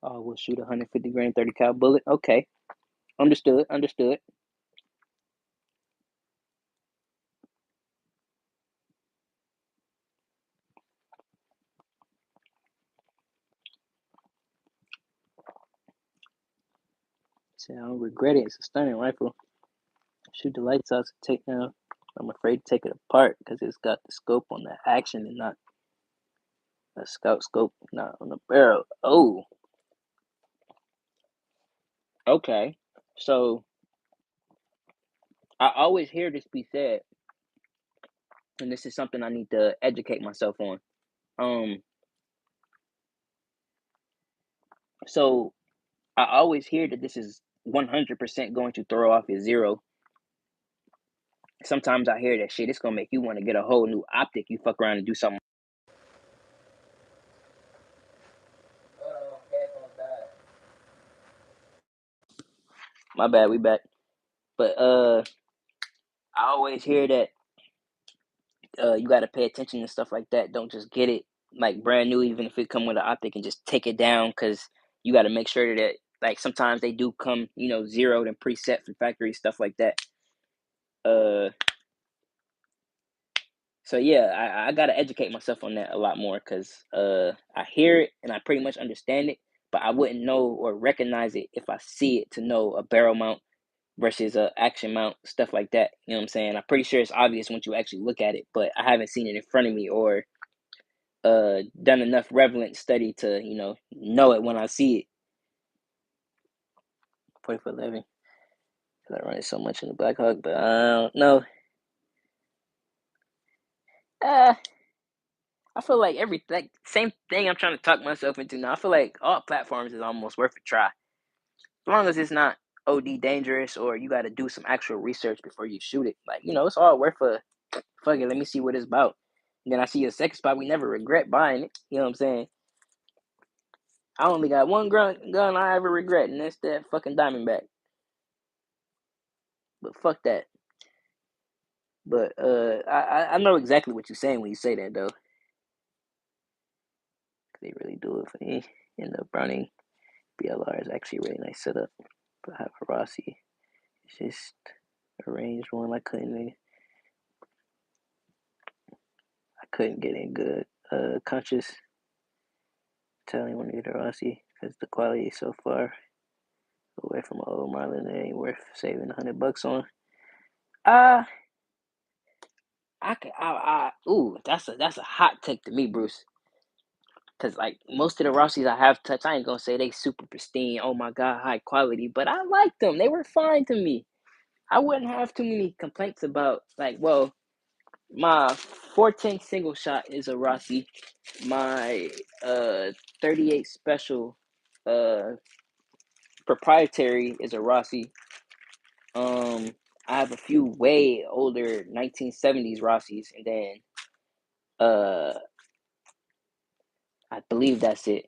Oh, we'll shoot a 150 grain 30 cal bullet. Okay, understood, understood. See, I don't regret it. It's a stunning rifle. Shoot the lights out to take down. I'm afraid to take it apart because it's got the scope on the action and not a scout scope, not on the barrel. Oh, okay. So I always hear this be said, and this is something I need to educate myself on. Um, so I always hear that this is 100% going to throw off your zero. Sometimes I hear that shit. It's gonna make you want to get a whole new optic. You fuck around and do something. My bad, we back. But I always hear that you got to pay attention to stuff like that. Don't just get it like brand new, even if it come with an optic, and just take it down because you got to make sure that like sometimes they do come, zeroed and preset from factory stuff like that. Uh, so yeah, I got to educate myself on that a lot more because I hear it and I pretty much understand it, but I wouldn't know or recognize it if I see it to know a barrel mount versus a action mount, stuff like that. You know what I'm saying? I'm pretty sure it's obvious once you actually look at it, but I haven't seen it in front of me or done enough relevant study to know it when I see it. 40 for 11. I run it so much in the Black Hawk, but I don't know. Uh, I feel like like same thing I'm trying to talk myself into now. I feel like all platforms is almost worth a try, as long as it's not OD dangerous or you got to do some actual research before you shoot it. Like it's all worth a fuck it. Let me see what it's about. And then I see a second spot. We never regret buying it. You know what I'm saying? I only got one gun I ever regret, and that's that fucking Diamondback. But fuck that. But I know exactly what you're saying when you say that though. They really do it for me. And the Browning BLR is actually a really nice setup. But I have a Rossi. It's just a range one. I couldn't get in good conscious telling when to get a Rossi because the quality is so far away from an old Marlin. It ain't worth saving $100 on. Ooh, that's a hot take to me, Bruce. Cause like most of the Rossis I have touched, I ain't gonna say they super pristine. Oh my god, high quality, but I liked them. They were fine to me. I wouldn't have too many complaints about like, well, my 410 single shot is a Rossi. My 38 special uh proprietary is a Rossi. I have a few way older 1970s Rossis, and then I believe that's it.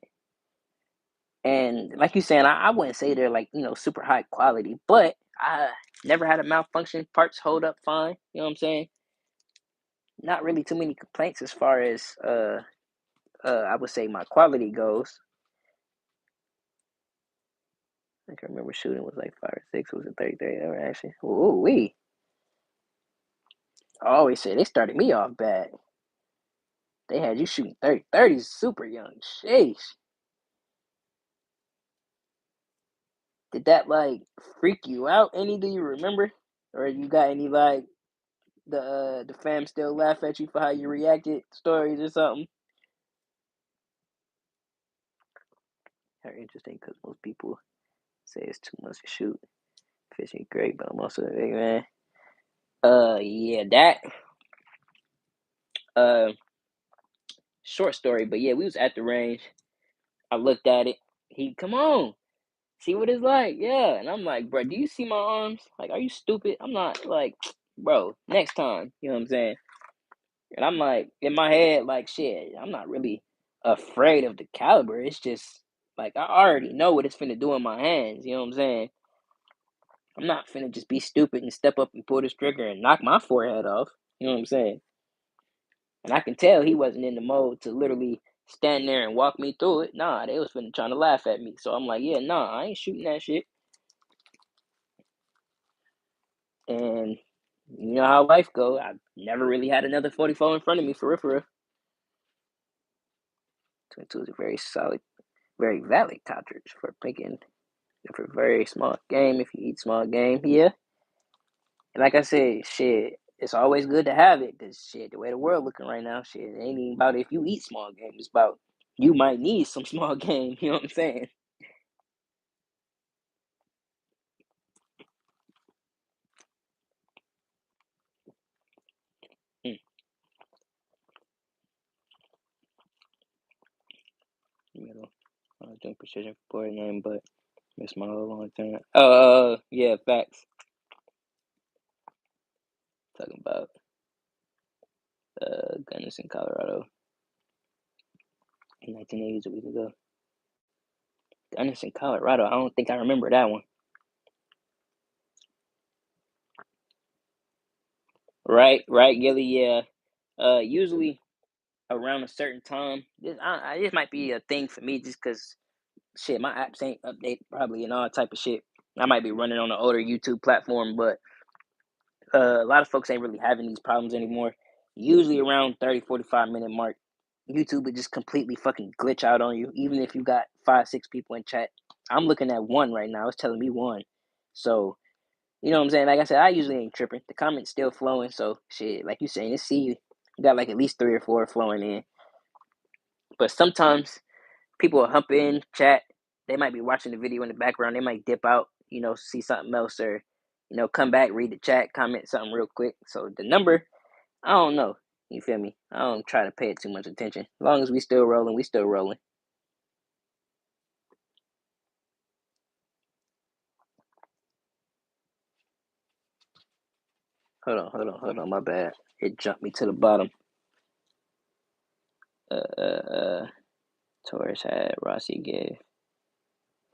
And like you saying, I wouldn't say they're like, super high quality, but I never had a malfunction. Parts hold up fine. You know what I'm saying? Not really too many complaints as far as I would say my quality goes. I can remember shooting was like 5 or 6. It was a 33 ever actually. Ooh wee. I always say they started me off bad. They had you shooting 30s super young. Sheesh. Did that like freak you out any? Do you remember? Or you got any like the fam still laugh at you for how you reacted stories or something? Very interesting because most people say it's too much to shoot. Fishing great, but I'm also a big man. Yeah, that uh short story, but yeah, we was at the range. I looked at it. He come on, see what it's like, yeah. And I'm like, bro, do you see my arms? Like, are you stupid? I'm not like, bro. Next time, you know what I'm saying? And I'm like, in my head, like, shit, I'm not really afraid of the caliber. It's just like I already know what it's finna do in my hands. You know what I'm saying? I'm not finna just be stupid and step up and pull this trigger and knock my forehead off. You know what I'm saying? And I can tell he wasn't in the mode to literally stand there and walk me through it. Nah, they was finna trying to laugh at me. So I'm like, yeah, nah, I ain't shooting that shit. And you know how life go. I never really had another 44 in front of me for real, for real. 22 is a very solid, very valid cartridge for picking for a very small game. If you eat small game, yeah. And like I said, shit, it's always good to have it because shit, the way the world looking right now, shit, it ain't even about if you eat small game. It's about you might need some small game. You know what I'm saying? Hmm. You know, I was doing precision for name, but missed my whole long term. Yeah, facts. Talking about gunners in Colorado in 1980s a week ago. Gunners in Colorado. I don't think I remember that one. Right, Gilly. Yeah. Usually around a certain time. This might be a thing for me just because shit, my apps ain't updated probably and all type of shit. I might be running on an older YouTube platform, but a lot of folks ain't really having these problems anymore. Usually around 30-45 minute mark, YouTube would just completely fucking glitch out on you, even if you got 5-6 people in chat. I'm looking at one right now. It's telling me one. So, you know what I'm saying? Like I said, I usually ain't tripping. The comments still flowing. So, shit, like you saying, it's see you got like at least 3 or 4 flowing in. But sometimes people will hump in, chat. They might be watching the video in the background. They might dip out, see something else or, come back, read the chat, comment something real quick. So the number, I don't know. You feel me? I don't try to pay it too much attention. As long as we still rolling, we still rolling. Hold on. My bad. It jumped me to the bottom. Taurus had Rossi gave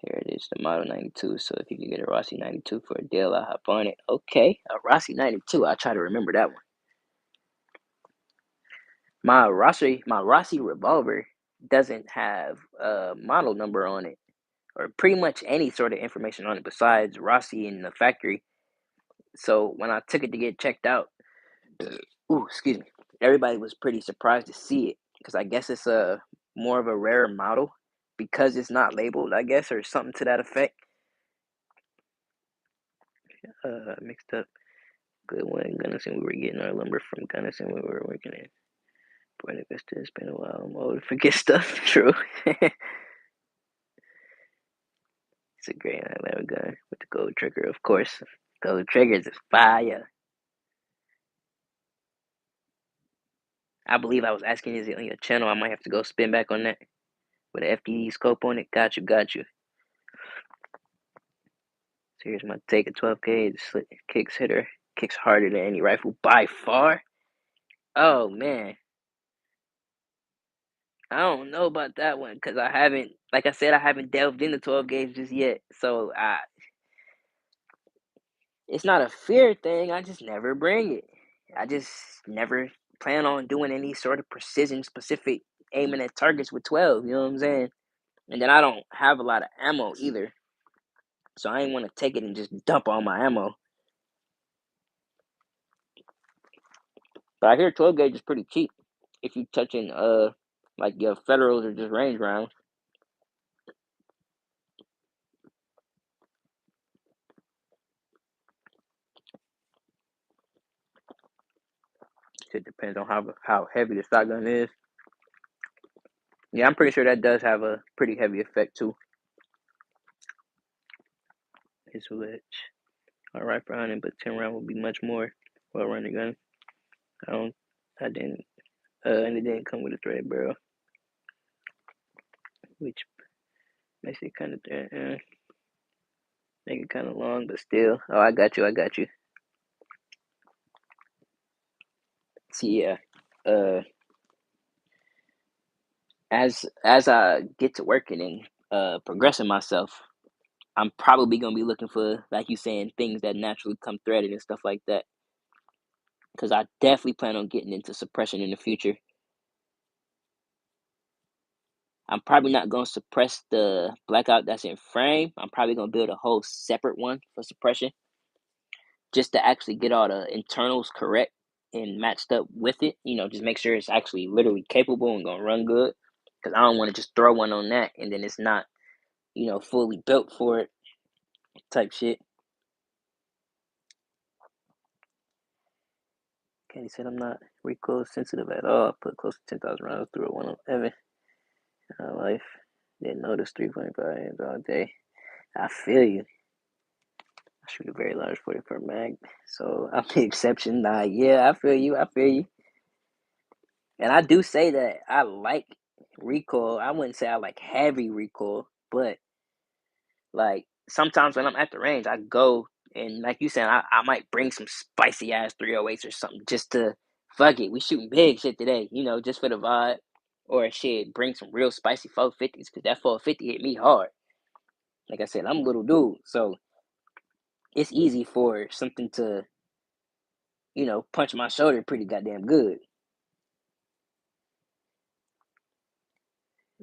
Here it is, the Model 92. So if you can get a Rossi 92 for a deal, I'll hop on it. Okay, a Rossi 92. I'll try to remember that one. My Rossi revolver doesn't have a model number on it, or pretty much any sort of information on it besides Rossi in the factory. So when I took it to get checked out, excuse me, everybody was pretty surprised to see it because I guess it's a more of a rare model because it's not labeled, I guess, or something to that effect. Mixed up. Good one, Gunnison. We were getting our lumber from Gunnison. We were working in Buena Vista. It's been a while. I'm old to forget stuff. True. It's a great level gun with the gold trigger, of course. Gold triggers is fire. I believe I was asking, is it on your channel? I might have to go spin back on that with an FDD scope on it. Got you. So here's my take a 12 gauge kicks hitter. Kicks harder than any rifle by far. Oh man, I don't know about that one because I haven't, like I said, I haven't delved into 12 gauge just yet. So it's not a fear thing. I just never bring it. I just never plan on doing any sort of precision specific aiming at targets with 12. You know what I'm saying? And then I don't have a lot of ammo either. So I ain't want to take it and just dump all my ammo. But I hear 12 gauge is pretty cheap if you touching like your federals or just range rounds. It depends on how heavy the shotgun is. Yeah, I'm pretty sure that does have a pretty heavy effect too. His switch. Alright for hunting, but 10 round would be much more well running gun. I didn't and it didn't come with a thread barrel. Which makes it kinda make it kinda long, but still. Oh, I got you. See, yeah. As I get to working and progressing myself, I'm probably gonna be looking for, like you saying, things that naturally come threaded and stuff like that. Because I definitely plan on getting into suppression in the future. I'm probably not gonna suppress the blackout that's in frame. I'm probably gonna build a whole separate one for suppression, just to actually get all the internals correct and matched up with it. You know, just make sure it's actually literally capable and gonna run good. Because I don't want to just throw one on that and then it's not, fully built for it type shit. Okay, he said I'm not recoil sensitive at all. I put close to 10,000 rounds through a 111 in my life. Didn't notice 3.5 hands all day. I feel you. I shoot a very large 44 mag, so I'm the exception. Nah, yeah, I feel you. And I do say that I like recoil. I wouldn't say I like heavy recoil, but like sometimes when I'm at the range, I go and like you said, I might bring some spicy ass 308s or something just to fuck it. We shooting big shit today, just for the vibe. Or shit, bring some real spicy 450s because that 450 hit me hard. Like I said, I'm a little dude, so it's easy for something to, punch my shoulder pretty goddamn good.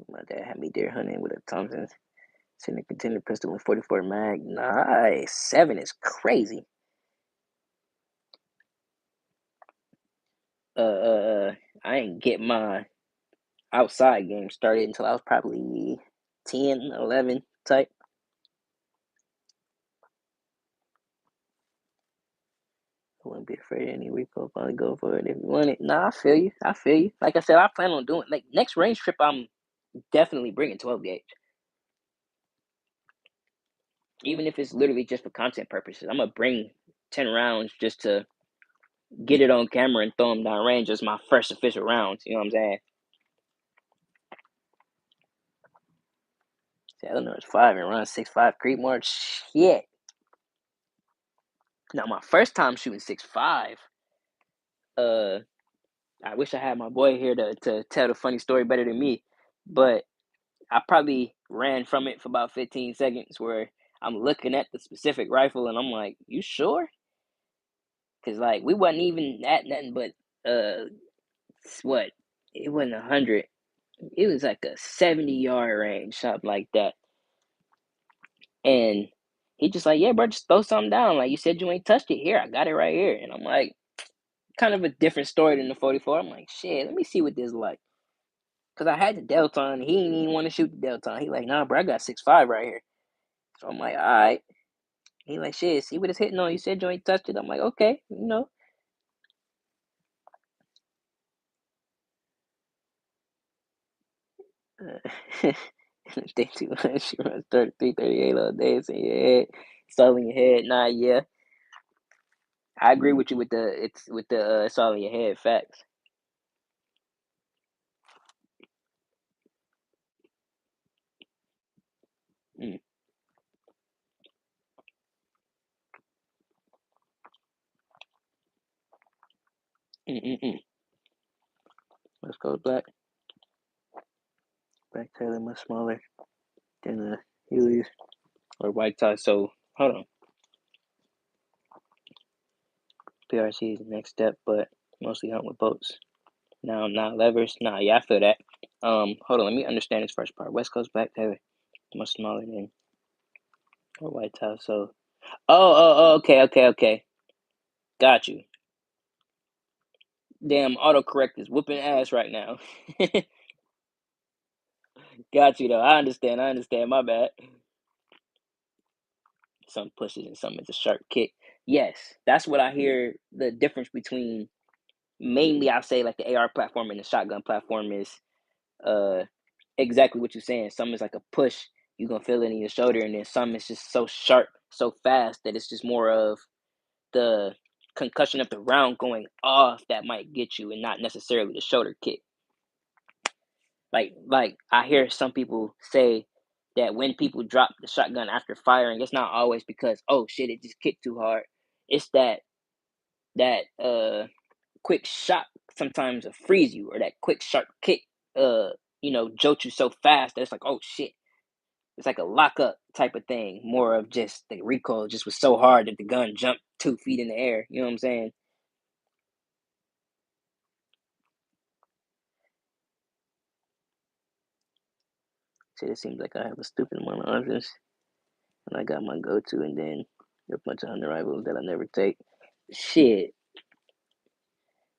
My dad had me deer hunting with a Thompson, sitting a contender pistol and 44 mag. Nice. 7 is crazy. I ain't get my outside game started until I was probably 10, 11 type. I wouldn't be afraid of any recoil. Probably go for it if you want it. Nah, I feel you. Like I said, I plan on doing, like, next range trip, I'm definitely bringing 12 gauge. Even if it's literally just for content purposes, I'm gonna bring 10 rounds just to get it on camera and throw them down range as my first official rounds. You know what I'm saying? Eleanor's 5 and run 6.5 Creedmoor. Shit. Now my first time shooting 6.5. I wish I had my boy here to tell the funny story better than me, but I probably ran from it for about 15 seconds where I'm looking at the specific rifle and I'm like, you sure? Because, like, we wasn't even at nothing but, what? It wasn't 100. It was like a 70-yard range, something like that. And he just like, yeah, bro, just throw something down. Like, you said you ain't touched it. Here, I got it right here. And I'm like, kind of a different story than the 44. I'm like, shit, let me see what this is like. Because I had the Delton. He didn't even want to shoot the Delton. He like, nah, bro, I got 6.5 right here. So I'm like, all right. He like, shit, see what it's hitting on. You said you ain't touched it. I'm like, okay, you know. Think too much. You run 33, 38 all day. It's in your head. It's all in your head. Nah, yeah. I agree with you with the it's all in your head facts. Mm, mm. Let's go black. Black Taylor much smaller than the Heelys or white tie. So hold on. PRC is the next step, but mostly hunt with boats. Now levers. Nah, yeah, I feel that. Hold on, let me understand this first part. West Coast Black Taylor much smaller than or white tie. So okay. Got you. Damn, autocorrect is whooping ass right now. Got you though. I understand. My bad. Some pushes and some is a sharp kick. Yes, that's what I hear. The difference between mainly, I say, like the AR platform and the shotgun platform is uh exactly what you're saying. Some is like a push, you gonna feel it in your shoulder, and then some is just so sharp, so fast that it's just more of the concussion of the round going off that might get you, and not necessarily the shoulder kick. Like I hear some people say that when people drop the shotgun after firing, it's not always because, oh shit, it just kicked too hard. It's that quick shot sometimes freeze you, or that quick sharp kick jolt you so fast that it's like, oh shit. It's like a lockup type of thing. More of just the recoil just was so hard that the gun jumped 2 feet in the air. You know what I'm saying? Shit, it seems like I have a stupid amount of options. And I got my go-to, and then a bunch of hunter rifles that I never take. Shit,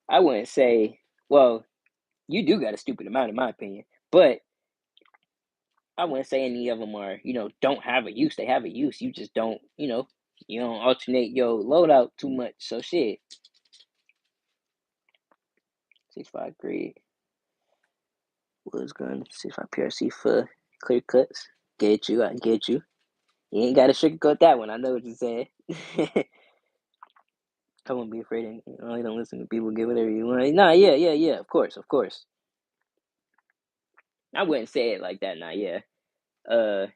I wouldn't say. Well, you do got a stupid amount, in my opinion, but I wouldn't say any of them are, don't have a use. They have a use. You just don't, you don't alternate your loadout too much. So shit, 6.5 grade Woods gun, 6.5 PRC for clear cuts. Get you, I get you. You ain't got to sugarcoat that one. I know what you're saying. I won't be afraid. You don't listen to people. Get whatever you want. Nah, yeah. Of course. I wouldn't say it like that. Nah, yeah. Uh,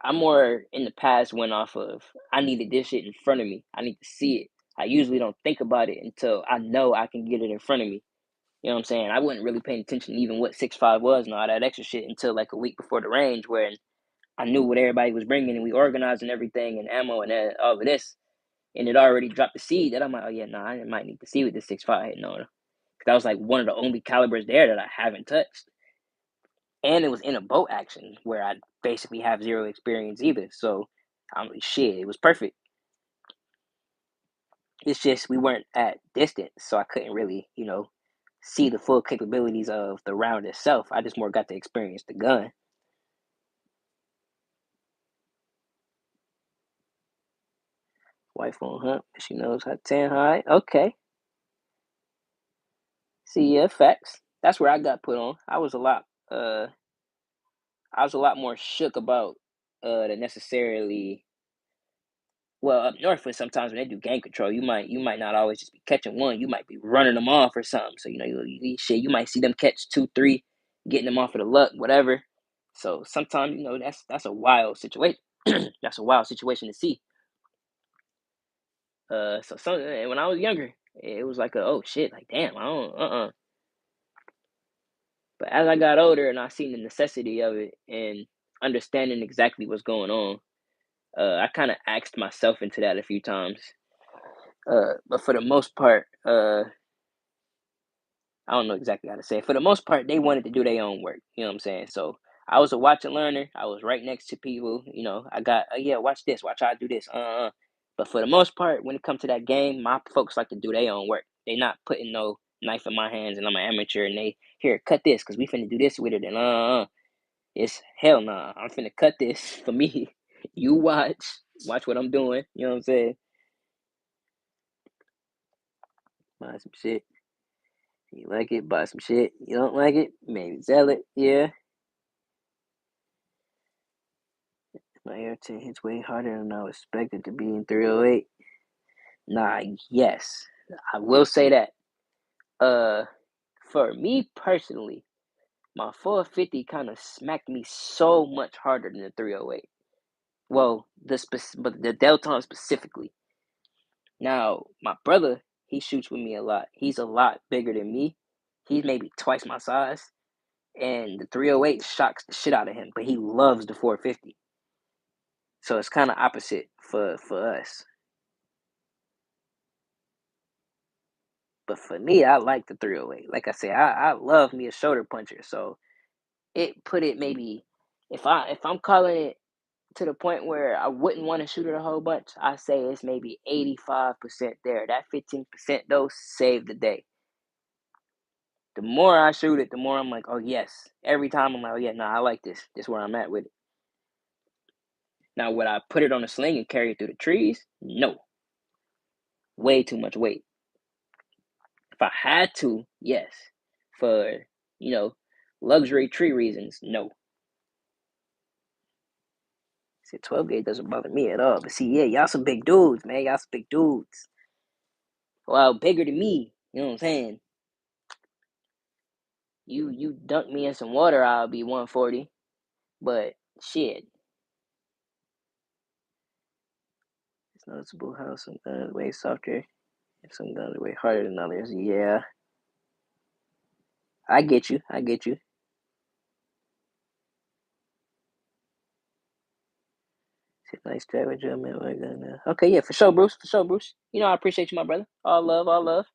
I'm more in the past went off of I needed this shit in front of me. I need to see it. I usually don't think about it until I know I can get it in front of me. You know what I'm saying? I wasn't really paying attention to even what 6.5 was and all that extra shit until like a week before the range, where I knew what everybody was bringing and we organized and everything and ammo and all of this. And it already dropped the seed that I'm like, oh yeah, nah, I might need to see what this 6.5 hitting on. Because that was like one of the only calibers there that I haven't touched. And it was in a boat action where I basically have zero experience either. So I'm like, shit, it was perfect. It's just we weren't at distance, so I couldn't really, see the full capabilities of the round itself. I just more got to experience the gun. Wife on hunt, she knows how to 10 high. Okay. See, yeah, facts. That's where I got put on. I was a lot more shook about the necessarily. Well, up north, with sometimes when they do game control, you might not always just be catching one. You might be running them off or something. So shit. You might see them catch 2, 3, getting them off of the luck, whatever. So sometimes that's a wild situation. That's a wild situation to see. When I was younger, it was like oh shit, like damn, I don't But as I got older and I seen the necessity of it and understanding exactly what's going on, I kind of asked myself into that a few times. But for the most part, I don't know exactly how to say it. For the most part, they wanted to do their own work. You know what I'm saying? So I was a watch and learner. I was right next to people. You know, I got, yeah, watch this, watch how I do this. But for the most part, when it comes to that game, my folks like to do their own work. They not putting no knife in my hands, and I'm an amateur. And they here cut this because we finna do this with it. And it's hell nah. I'm finna cut this for me. You watch what I'm doing. You know what I'm saying? Buy some shit. You like it, buy some shit. You don't like it, maybe sell it. Yeah. My air 10 hits way harder than I was expected to be in 308. Nah, yes. I will say that. Uh for me personally, my 450 kind of smacked me so much harder than the 308. Well, but the Delton specifically. Now, my brother, he shoots with me a lot. He's a lot bigger than me. He's maybe twice my size. And the 308 shocks the shit out of him, but he loves the 450. So it's kind of opposite for us. But for me, I like the 308. Like I said, I love me a shoulder puncher. So it put it maybe if I'm calling it to the point where I wouldn't want to shoot it a whole bunch, I say it's maybe 85% there. That 15% though saved the day. The more I shoot it, the more I'm like, oh yes. Every time I'm like, oh yeah, nah, I like this. This is where I'm at with it. Now, would I put it on a sling and carry it through the trees? No. Way too much weight. If I had to, yes. For, you know, luxury tree reasons, no. See, 12 gauge doesn't bother me at all. But see, yeah, y'all some big dudes, man. Y'all some big dudes. Well, bigger than me. You know what I'm saying? You dunk me in some water, I'll be 140. But shit. It's noticeable how some guns way softer and some guns are way harder than others. Yeah. I get you. I get you. Nice chat with you, man. Okay, yeah, for sure, Bruce. For sure, Bruce. You know, I appreciate you, my brother. All love, all love.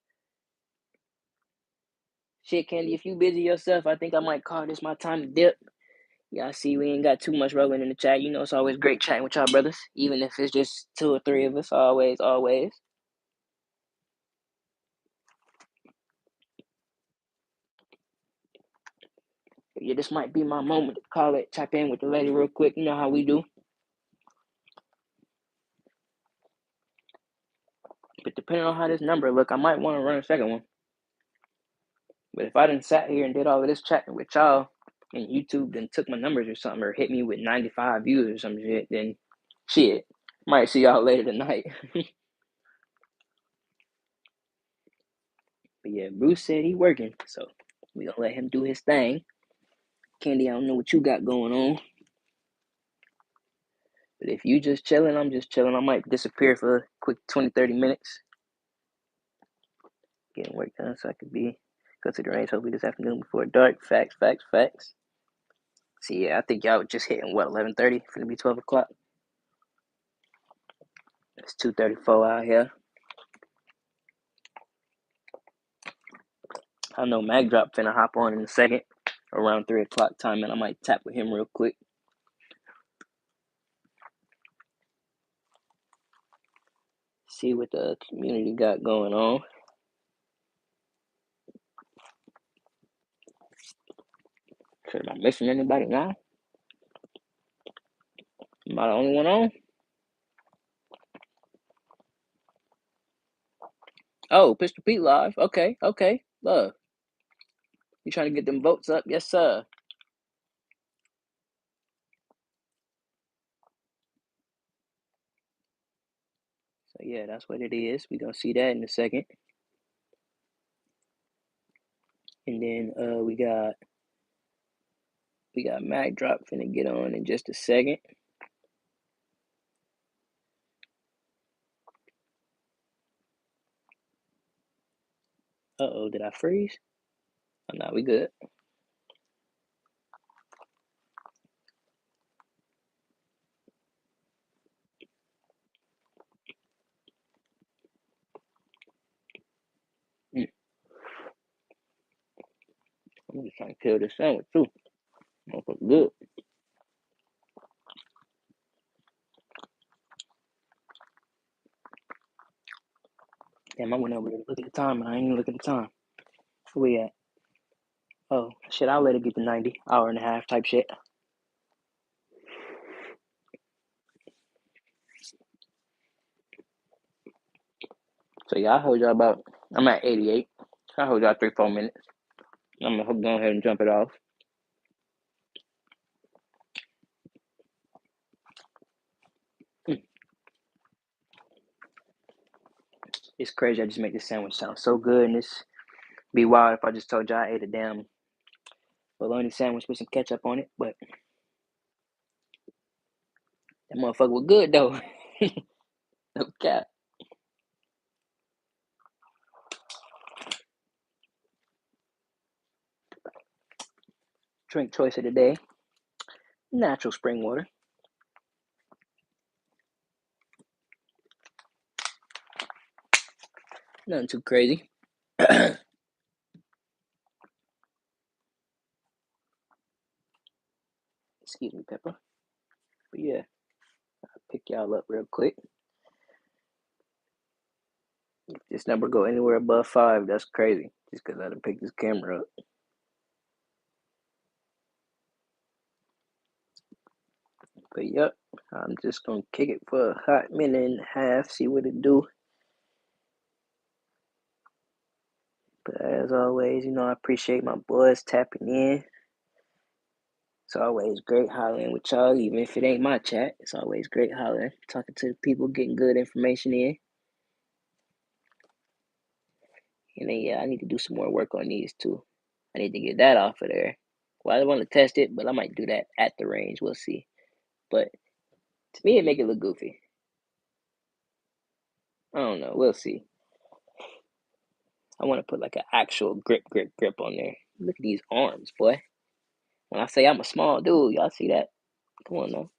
Shit, Candy, if you busy yourself, I think I might call this my time to dip. Yeah, I see we ain't got too much rolling in the chat. You know, it's always great chatting with y'all brothers, even if it's just 2 or 3 of us. Always, always. Yeah, this might be my moment to call it, tap in with the lady real quick. You know how we do. But depending on how this number look, I might want to run a second one. But if I didn't sat here and did all of this chatting with y'all, and YouTube then took my numbers or something, or hit me with 95 views or some shit, then shit, might see y'all later tonight. But yeah, Bruce said he working, so we gonna let him do his thing. Candy, I don't know what you got going on. But if you just chilling, I'm just chilling. I might disappear for a quick 20, 30 minutes. Getting work done so I could go to the range hopefully this afternoon before dark. Facts, facts, facts. See, yeah, I think y'all were just hitting, what, 11:30? Finna be 12 o'clock. It's 2:34 out here. I know Mag Drop finna hop on in a second. Around 3 o'clock time, and I might tap with him real quick. See what the community got going on. Am I missing anybody now? Am I the only one on? Oh, Pistol Pete live. Okay, okay. Love. You trying to get them votes up? Yes, sir. So yeah, that's what it is. We gonna see that in a second. And then we got Mac Drop finna get on in just a second. Uh-oh, did I freeze? Oh no, we good. trying to kill this sandwich too. Motherfucker good. Damn, I went over there to look at the time and I ain't even looking at the time. Where we at? Oh, shit, I'll let it get to 90. Hour and a half type shit. So yeah, I hold y'all about, I'm at 88. I hold y'all 3-4 minutes. I'm gonna go ahead and jump it off. It's crazy. I just make this sandwich sound so good, and it's be wild if I just told y'all I ate a damn bologna sandwich with some ketchup on it. But that motherfucker was good though. No cap. Drink choice of the day: natural spring water. Nothing too crazy. Excuse me, Pepper. But yeah, I'll pick y'all up real quick. If this number go anywhere above 5, that's crazy. Just because I done picked this camera up. But yep, I'm just gonna kick it for a hot minute and a half, see what it do. But as always, I appreciate my boys tapping in. It's always great hollering with y'all, even if it ain't my chat. It's always great hollering, talking to the people, getting good information in. And then, yeah, I need to do some more work on these too. I need to get that off of there. Well, I want to test it, but I might do that at the range. We'll see. But to me, it make it look goofy. I don't know. We'll see. I want to put like an actual grip on there. Look at these arms, boy. When I say I'm a small dude, y'all see that? Come on now.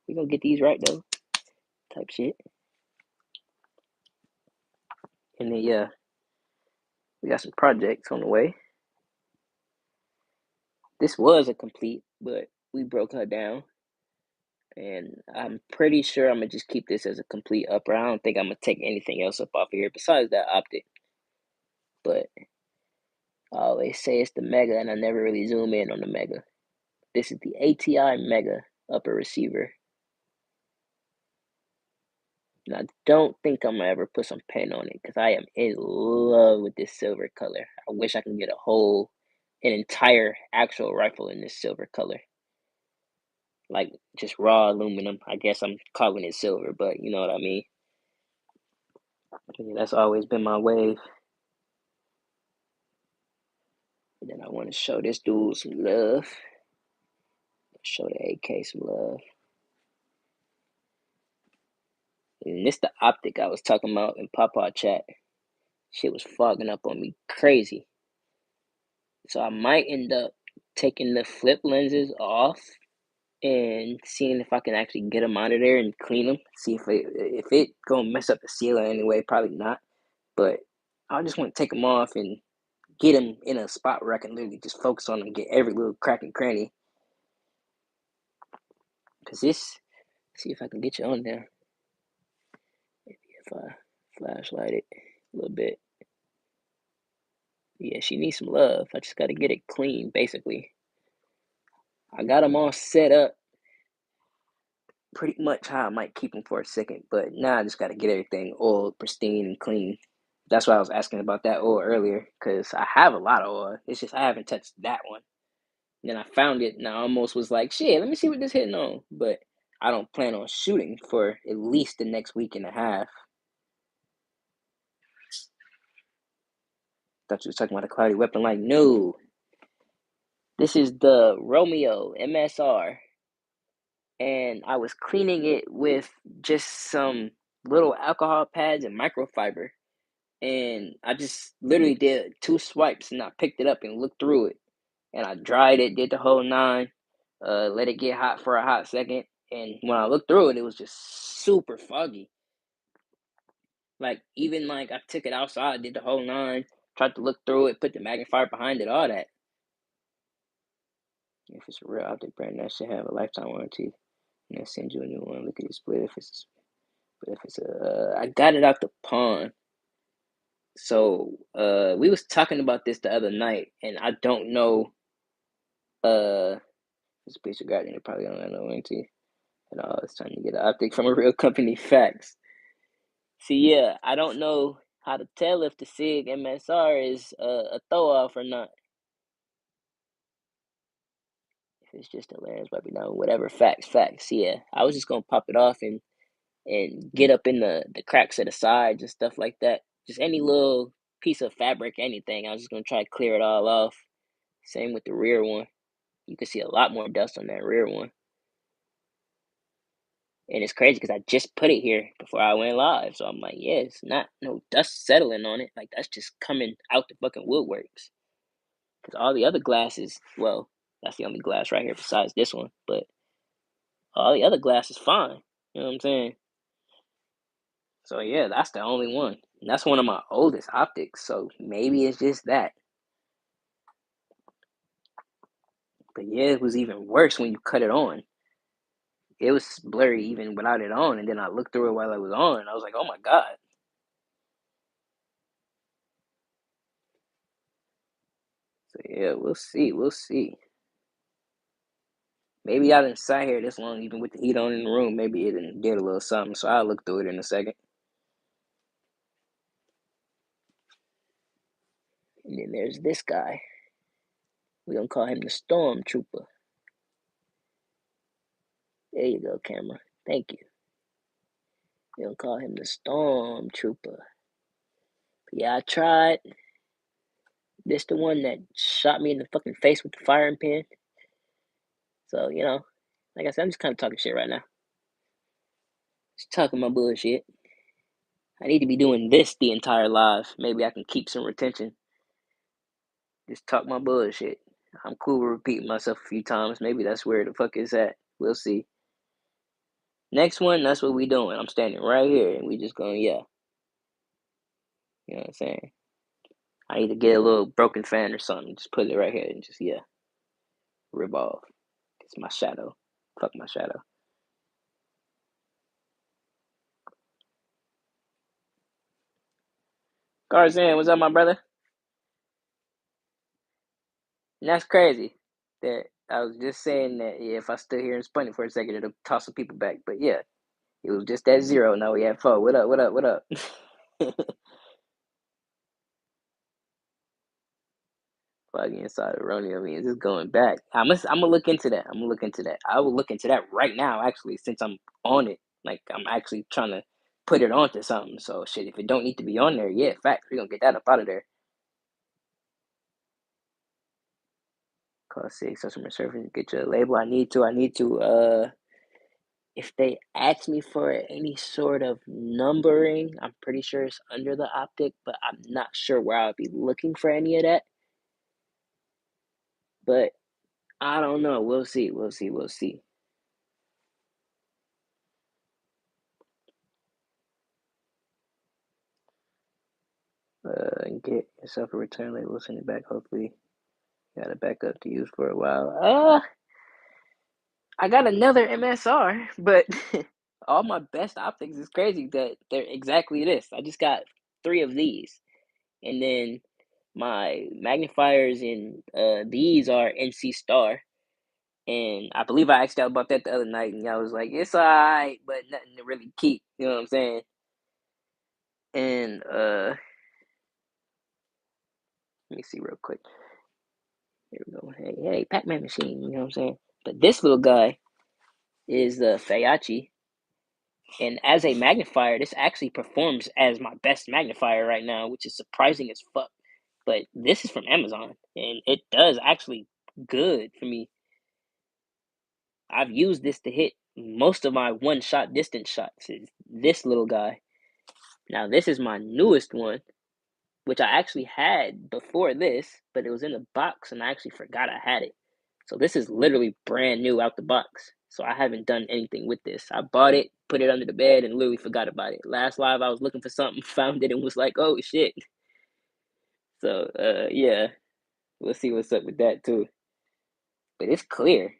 We gonna get these right though. Type shit. And then yeah, we got some projects on the way. This was a complete, but we broke her down. And I'm pretty sure I'm gonna just keep this as a complete upper. I don't think I'm gonna take anything else up off of here besides that optic. But I always say it's the Mega, and I never really zoom in on the Mega. This is the ATI Mega upper receiver. And I don't think I'm gonna ever put some paint on it because I am in love with this silver color. I wish I could get an entire actual rifle in this silver color. Like just raw aluminum. I guess I'm calling it silver, but you know what I mean. Yeah, that's always been my wave. And then I want to show this dude some love. Show the AK some love. And this the optic I was talking about in Papa chat. Shit was fogging up on me crazy. So I might end up taking the flip lenses off and seeing if I can actually get them out of there and clean them. See if it gonna mess up the sealer anyway. Probably not. But I just want to take them off and get them in a spot where I can literally just focus on them and get every little crack and cranny. Cause this, see if I can get you on there. Maybe if I flashlight it a little bit. Yeah, she needs some love. I just gotta get it clean, basically. I got them all set up pretty much how I might keep them for a second, but now I just gotta get everything oiled, pristine, and clean. That's why I was asking about that oil earlier, because I have a lot of oil. It's just I haven't touched that one. And then I found it, and I almost was like, shit, let me see what this hitting on. But I don't plan on shooting for at least the next week and a half. Thought you was talking about a cloudy weapon. Like, no. This is the Romeo MSR. And I was cleaning it with just some little alcohol pads and microfiber. And I just literally did 2 swipes and I picked it up and looked through it. And I dried it, did the whole 9, let it get hot for a hot second. And when I looked through it, it was just super foggy. Like, even like I took it outside, did the whole 9, tried to look through it, put the magnifier behind it, all that. If it's a real optic brand, that should have a lifetime warranty. And then send you a new one. Look at the split. If it's I got it out the pawn. So we was talking about this the other night, and I don't know. This piece of guardian, it probably don't have no warranty. And it's time to get an optic from a real company. Facts. See, yeah, I don't know how to tell if the SIG MSR is a throw off or not. If it's just a lens, but no, whatever. Facts. Yeah, I was just gonna pop it off and get up in the cracks of the sides and stuff like that. Just any little piece of fabric, anything. I was just gonna try to clear it all off. Same with the rear one. You can see a lot more dust on that rear one. And it's crazy because I just put it here before I went live. So I'm like, yeah, it's not no dust settling on it. Like, that's just coming out the fucking woodworks. Because all the other glasses, well, that's the only glass right here besides this one. But all the other glass is fine. You know what I'm saying? So yeah, that's the only one. And that's one of my oldest optics. So maybe it's just that. But yeah, it was even worse when you cut it on. It was blurry even without it on. And then I looked through it while it was on. And I was like, oh my God. So yeah, we'll see. We'll see. Maybe I didn't sat here this long, even with the heat on in the room. Maybe it did a little something. So I'll look through it in a second. And then there's this guy. We're going to call him the Stormtrooper. There you go, camera. Thank you. We're going to call him the Stormtrooper. Yeah, I tried. This the one that shot me in the fucking face with the firing pin. So, you know, like I said, I'm just kind of talking shit right now. Just talking my bullshit. I need to be doing this the entire live. Maybe I can keep some retention. Just talk my bullshit. I'm cool with repeating myself a few times. Maybe that's where the fuck it's at. We'll see. Next one, that's what we doing. I'm standing right here and we just going, yeah. You know what I'm saying? I need to get a little broken fan or something. Just put it right here and just, yeah. Revolve. It's my shadow. Fuck my shadow. Garzan, what's up, my brother? And that's crazy. That I was just saying that yeah, if I stood here and spun it for a second, it'll toss some people back. But yeah, it was just that zero. Now we have 4. What up? What up? What up? Fucking inside of Romeo means it's going back. I'm gonna look into that. I'm gonna look into that. I will look into that right now, actually, since I'm on it. Like I'm actually trying to put it onto something. So shit, if it don't need to be on there, yeah, facts. We're gonna get that up out of there. Call 6 customer service, get you a label. I need to if they ask me for any sort of numbering, I'm pretty sure it's under the optic, but I'm not sure where I'll be looking for any of that. But I don't know. We'll see. We'll see. We'll see. Get yourself a return label, send it back. Hopefully, you got a backup to use for a while. I got another MSR, but all my best optics is crazy that they're exactly this. I just got 3 of these, and then my magnifiers in these are NC Star. And I believe I asked y'all about that the other night, and y'all was like, it's alright, but nothing to really keep. You know what I'm saying? And let me see real quick. Here we go. Hey, Pac-Man machine. You know what I'm saying? But this little guy is the Faiachi, and as a magnifier, this actually performs as my best magnifier right now, which is surprising as fuck. But this is from Amazon, and it does actually good for me. I've used this to hit most of my one-shot distance shots. Is this little guy. Now this is my newest one, which I actually had before this, but it was in the box and I actually forgot I had it. So this is literally brand new out the box. So I haven't done anything with this. I bought it, put it under the bed, and literally forgot about it. Last live I was looking for something, found it, and was like, oh shit. So yeah, we'll see what's up with that too. but it's clear.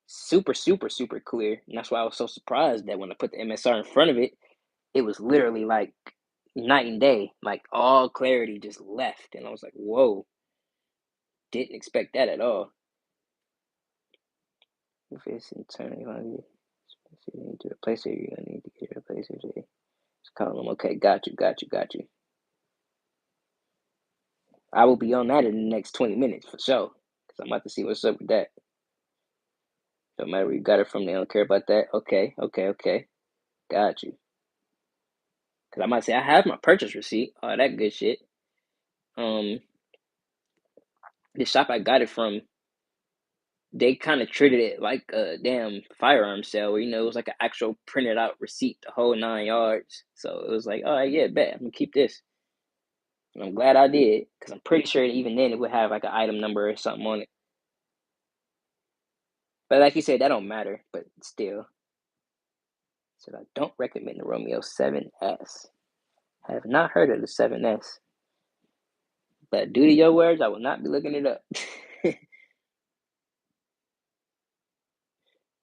Super, super, super clear. And that's why I was so surprised that when I put the MSR in front of it, it was literally like night and day. Like all clarity just left. And I was like, whoa, didn't expect that at all. If it's internally going to need to replace it, you're gonna need to get it replaced. Just call them. Okay, got you, got you, got you. I will be on that in the next 20 minutes for sure. Cause I'm about to see what's up with that. No matter where you got it from, they don't care about that. Okay, okay, okay. Got you. Cause I might say I have my purchase receipt, all that good shit. The shop I got it from, they kind of treated it like a damn firearm sale where, it was like an actual printed out receipt, the whole 9 yards. So it was like, all right, yeah, bet, I'm gonna keep this. And I'm glad I did, because I'm pretty sure even then it would have like an item number or something on it. But like you said, that don't matter, but still. So I don't recommend the Romeo 7S. I have not heard of the 7S. But due to your words, I will not be looking it up.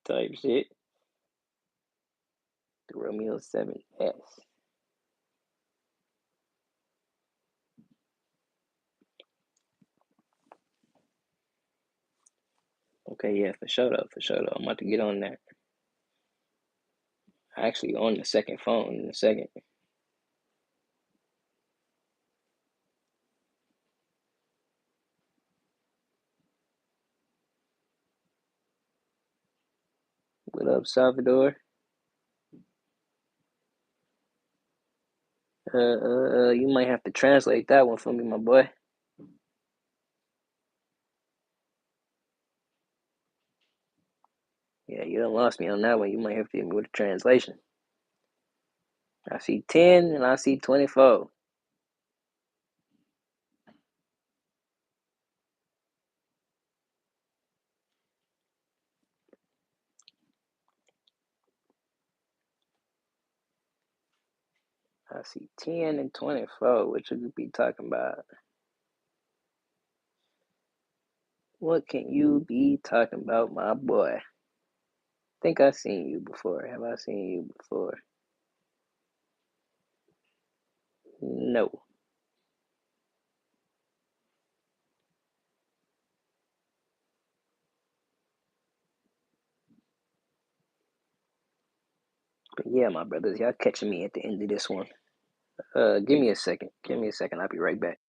Type shit. The Romeo 7S. Okay, yeah, for sure though, for sure though. I'm about to get on that. I actually on the second phone in a second. What up, Salvador? You might have to translate that one for me, my boy. Yeah, you done lost me on that one. You might have to hit me with a translation. I see 10 and I see 24. I see 10 and 24. What should we be talking about? What can you be talking about, my boy? I think I've seen you before. Have I seen you before? No. But yeah, my brothers, y'all catching me at the end of this one. Give me a second. Give me a second. I'll be right back.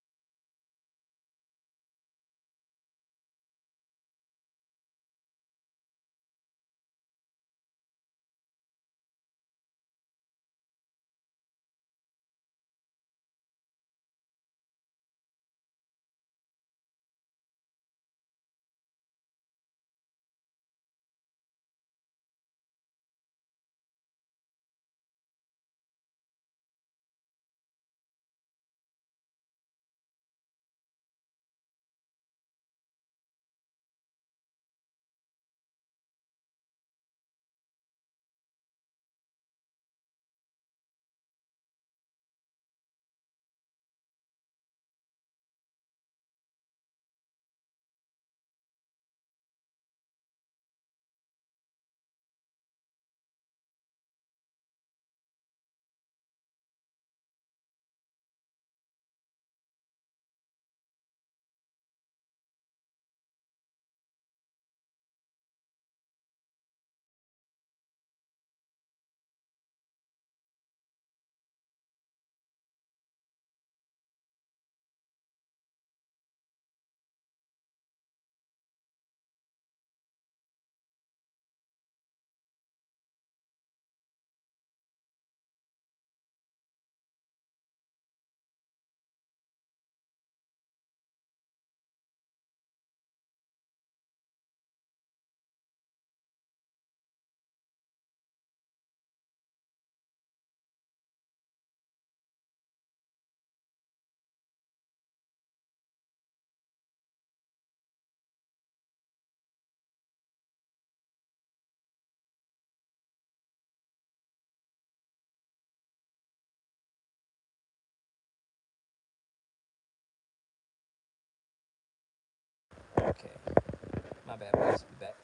My bad, boys. Be back.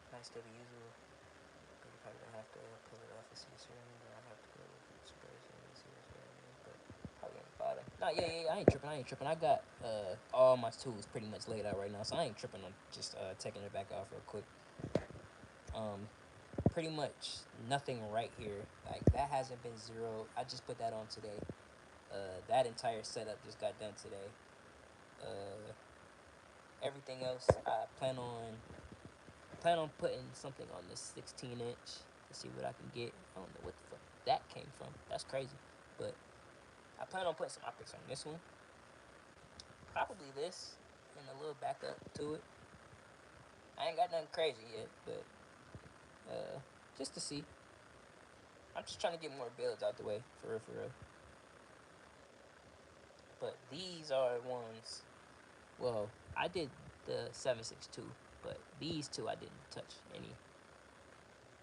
Might still be usable. But you're probably gonna have to pull it off and see a certain. Then I have to go with the expression and see a certain. But probably on the bottom. Nah, yeah. I ain't tripping. I got all my tools pretty much laid out right now, so I ain't tripping on just taking it back off real quick. Um, Pretty much nothing right here. Like that hasn't been zeroed. I just put that on today. That entire setup just got done today. Uh, Everything else I plan on putting something on this 16-inch to see what I can get. I don't know what the fuck that came from. That's crazy. But I plan on putting some optics on this one. Probably this and a little backup to it. I ain't got nothing crazy yet, but just to see. I'm just trying to get more builds out the way, for real, for real. But these are ones. Well, I did the 762, but these two I didn't touch any.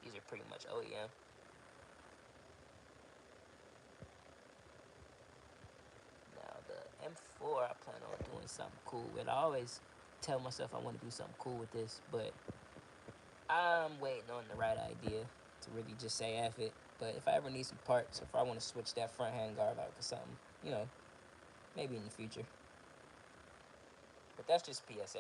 These are pretty much OEM. Now the M4 I plan on doing something cool with. I always tell myself I want to do something cool with this, but I'm waiting on the right idea to really just say F it. But if I ever need some parts, if I want to switch that front handguard out or something, you know, maybe in the future. But that's just PSA.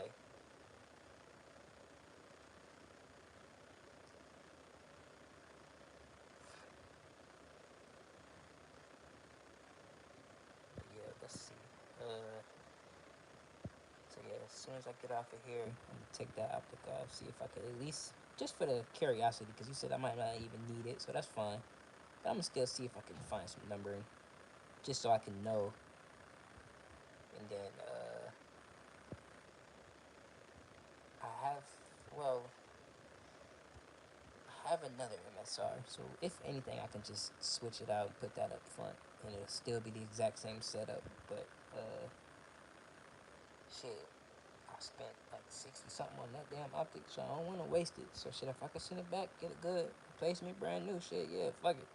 But yeah, let's see. So yeah, as soon as I get off of here, I'm gonna take that optic off, see if I could at least, just for the curiosity, because you said I might not even need it, so that's fine. But I'm gonna still see if I can find some numbering, just so I can know. And then I have, well, I have another MSR, so if anything, I can just switch it out, put that up front, and it'll still be the exact same setup. But shit, I spent like 60 something on that damn optic, so I don't want to waste it. So shit, if I can send it back, get it good, replacement, brand new, shit, yeah, fuck it.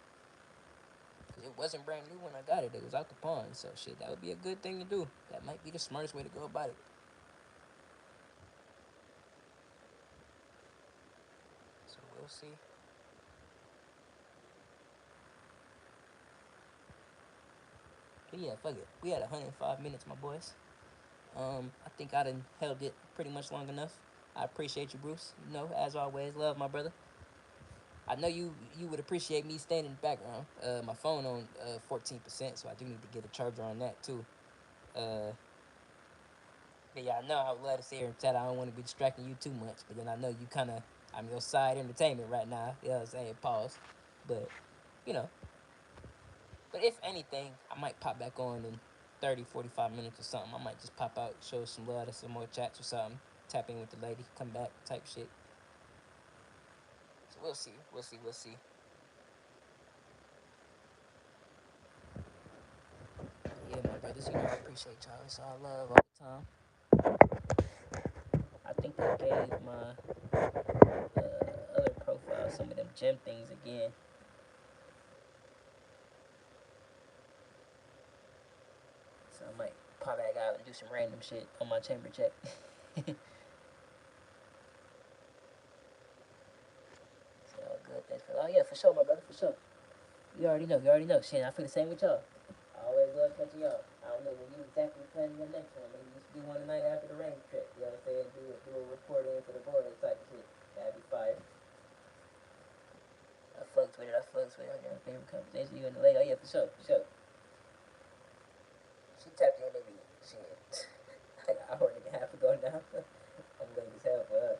Cause it wasn't brand new when I got it; it was out the pawn. So shit, that would be a good thing to do. That might be the smartest way to go about it. So we'll see. But yeah, fuck it. We had 105 minutes, my boys. I think I done held it pretty much long enough. I appreciate you, Bruce. You know, as always, love my brother. I know you would appreciate me staying in the background. My phone on 14%, so I do need to get a charger on that too. Uh, but yeah, I know I would love to sit here and chat. I don't want to be distracting you too much, but then I know you kind of, I'm your side entertainment right now. You know what I'm saying? Pause. But you know, but if anything, I might pop back on in 30, 45 minutes or something. I might just pop out, show some love to some more chats or something. Tap in with the lady, come back, type shit. So we'll see. We'll see. We'll see. Yeah, my brothers, you know I appreciate y'all. It's all love all the time. I think they gave my other profile some of them gem things again. So I might pop back out and do some random shit on my chamber check. So good. Thanks for. Oh yeah, for sure, my brother, for sure. You already know. You already know. Shit, I feel the same with y'all. I always love catching y'all. I don't know when you exactly planning your next one. Maybe just do one tonight after the rain trip. You know what I'm saying? Do a report in for the boys type of shit. That'd be fire. I fucks with it. I fucks with it. Your favorite conversation. You and the lady. Oh yeah, for sure. For sure. She tapped in maybe shit like an hour and a half ago now. I'm late as hell for her.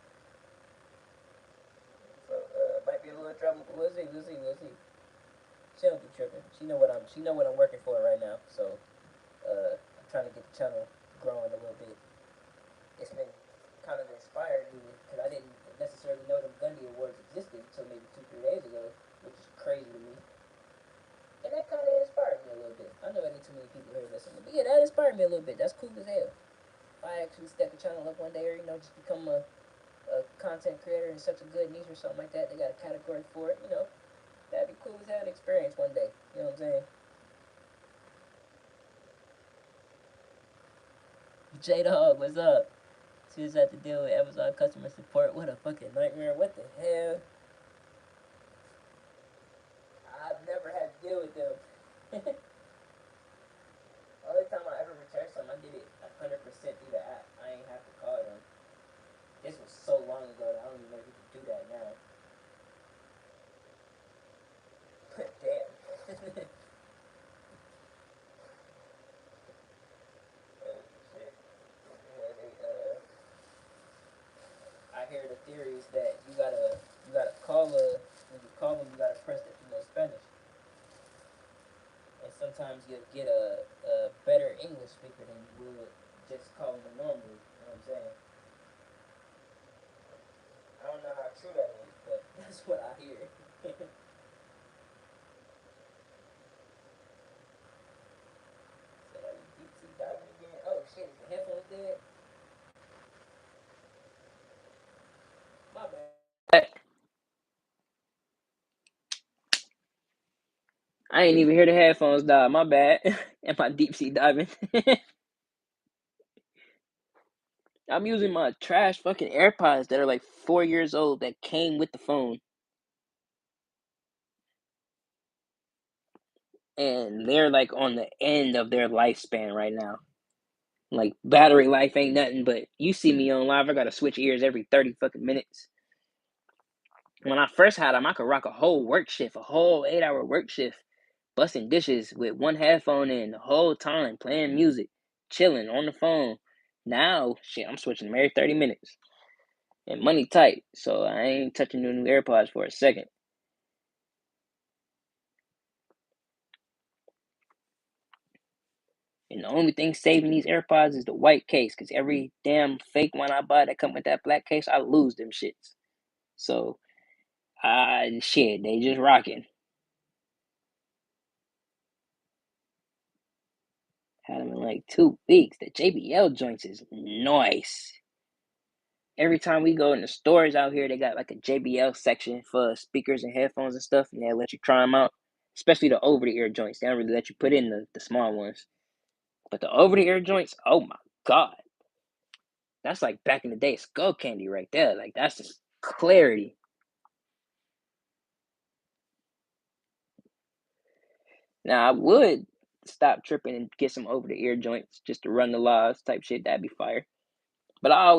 So might be a little trouble, but we'll see. We'll see. We'll see. She don't be tripping. She know what I'm working for right now. So I'm trying to get the channel growing a little bit. It's been kind of inspired me because I didn't necessarily know the Gundy Awards existed until maybe 2, 3 days ago, which is crazy to me. And that kind of inspired me a little bit. I know there ain't too many people here listening, but yeah, that inspired me a little bit. That's cool as hell. If I actually step the channel up one day, or just become a content creator in such a good niche or something like that, they got a category for it. That'd be cool as hell to experience one day. You know what I'm saying? J Dog, what's up? She just had to deal with Amazon customer support. What a fucking nightmare. What the hell? I've never had to deal with them. Only time I ever returned something, I did it 100% through the app. I ain't have to call them. This was so long ago that I don't even know if you can do that now. Damn. I hear the theories that you gotta call when you call them you gotta press that you know Spanish, and sometimes you'll get a better English speaker than you would just calling them normally. You know what I'm saying? I don't know how true that is, but that's what I hear. Said, are you deep sea diving again? Oh shit, is the headphones dead? My bad. I ain't even hear the headphones die. My bad. Am I deep sea diving? I'm using my trash fucking AirPods that are like 4 years old that came with the phone, and they're like on the end of their lifespan right now. Like battery life ain't nothing, but you see me on live, I gotta switch ears every 30 fucking minutes. When I first had them, I could rock a whole work shift, a whole 8 hour work shift, busting dishes with one headphone in the whole time, playing music, chilling on the phone. Now, shit, I'm switching them every 30 minutes. And money tight, so I ain't touching the new AirPods for a second. And the only thing saving these AirPods is the white case, because every damn fake one I buy that come with that black case, I lose them shits. So, shit, they just rocking. Had them in like 2 weeks. The JBL joints is nice. Every time we go in the stores out here, they got like a JBL section for speakers and headphones and stuff, and they'll let you try them out. Especially the over the ear joints. They don't really let you put in the small ones. But the over the ear joints, oh my god. That's like back in the day, skull candy right there. Like that's just clarity. Now I would stop tripping and get some over the ear joints just to run the laws type shit. That'd be fire. But I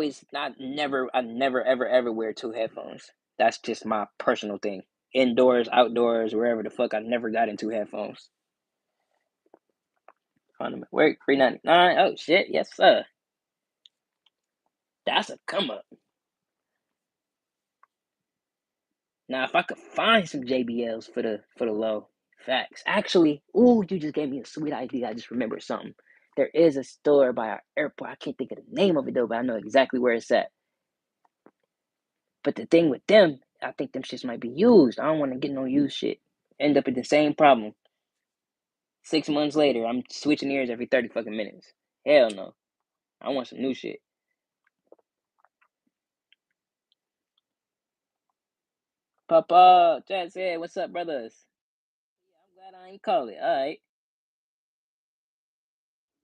never, ever, ever wear two headphones. That's just my personal thing. Indoors, outdoors, wherever the fuck, I never got into headphones. Found them at work, $3.99. Oh shit, yes sir. That's a come up. Now if I could find some JBLs for the low, facts. Actually, ooh, you just gave me a sweet idea. I just remembered something. There is a store by our airport. I can't think of the name of it though, but I know exactly where it's at. But the thing with them, I think them shits might be used. I don't want to get no used shit. End up in the same problem. 6 months later, I'm switching ears every 30 fucking minutes. Hell no. I want some new shit. Papa, Chad said, what's up, brothers? Yeah, I'm glad I ain't call it. Alright.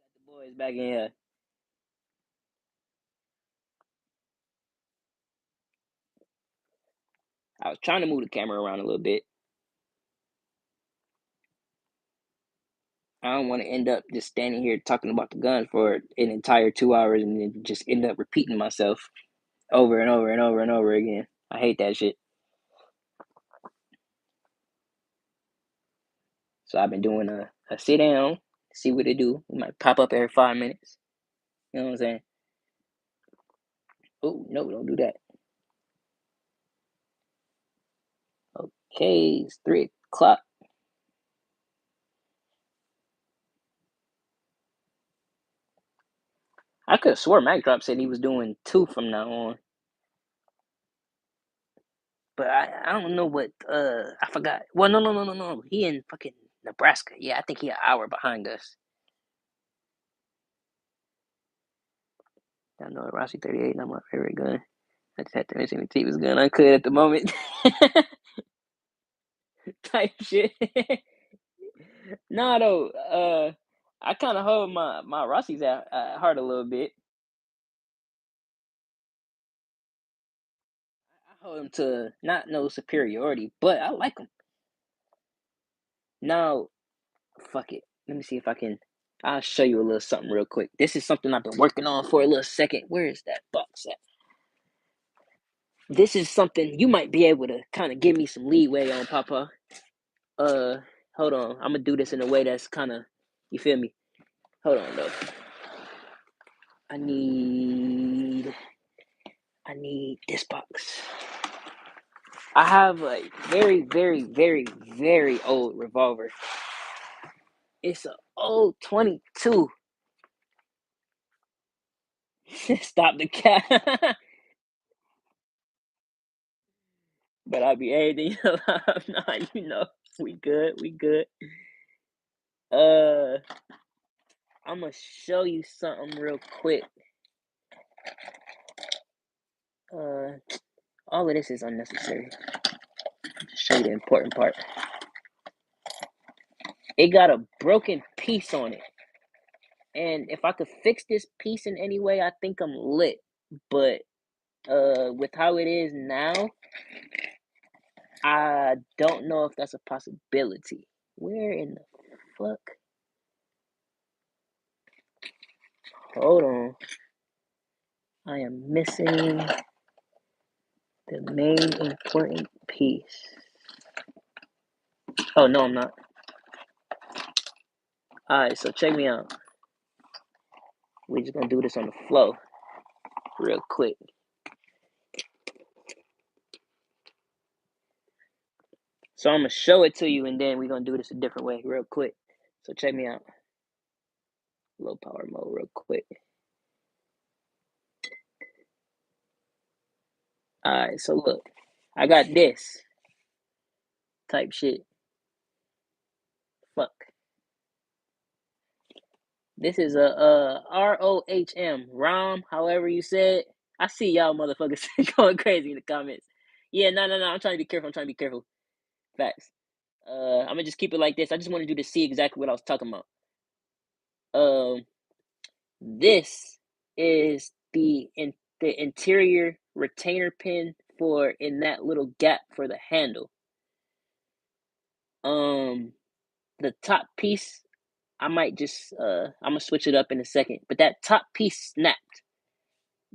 Got the boys back in here. I was trying to move the camera around a little bit. I don't want to end up just standing here talking about the gun for an entire 2 hours and then just end up repeating myself over and over and over and over again. I hate that shit. So I've been doing a sit down, see what they do. We might pop up every 5 minutes. You know what I'm saying? Oh, no, don't do that. Okay, it's 3 o'clock. I could have swore Mac Drop said he was doing two from now on. But I don't know what I forgot. Well no. He in fucking Nebraska. Yeah, I think he an hour behind us. I know Rossi 38 not my favorite gun. I just had to mention the cheapest gun I could at the moment. Type shit. Nah though, I kinda hold my Rossi's at heart a little bit. hold him to not no superiority, but I like him. Now, fuck it. Let me see if I can. I'll show you a little something real quick. This is something I've been working on for a little second. Where is that box at? This is something you might be able to kind of give me some leeway on, Papa. Uh, Hold on. I'm gonna do this in a way that's kind of, you feel me? Hold on though. I need this box. I have a very, very, very, very old revolver. It's an old 22. Stop the cat. But I'll be anything alive. Nah, you know, we good, we good. Uh, I'm gonna show you something real quick. Uh, all of this is unnecessary. Just show you the important part. It got a broken piece on it, and if I could fix this piece in any way, I think I'm lit. But with how it is now, I don't know if that's a possibility. Where in the fuck? Hold on. I am missing the main important piece. Oh, no, I'm not. Alright, so check me out. We're just gonna do this on the flow real quick. So I'm gonna show it to you and then we're gonna do this a different way real quick. So check me out. Low power mode real quick. Alright, so look. I got this type shit. Fuck. This is a ROHM, however you said. I see y'all motherfuckers going crazy in the comments. Yeah, no. I'm trying to be careful. Facts. I'm gonna just keep it like this. I just wanted you to see exactly what I was talking about. Um, this is the interior retainer pin for in that little gap for the handle. The top piece, I might just I'm gonna switch it up in a second, but that top piece snapped.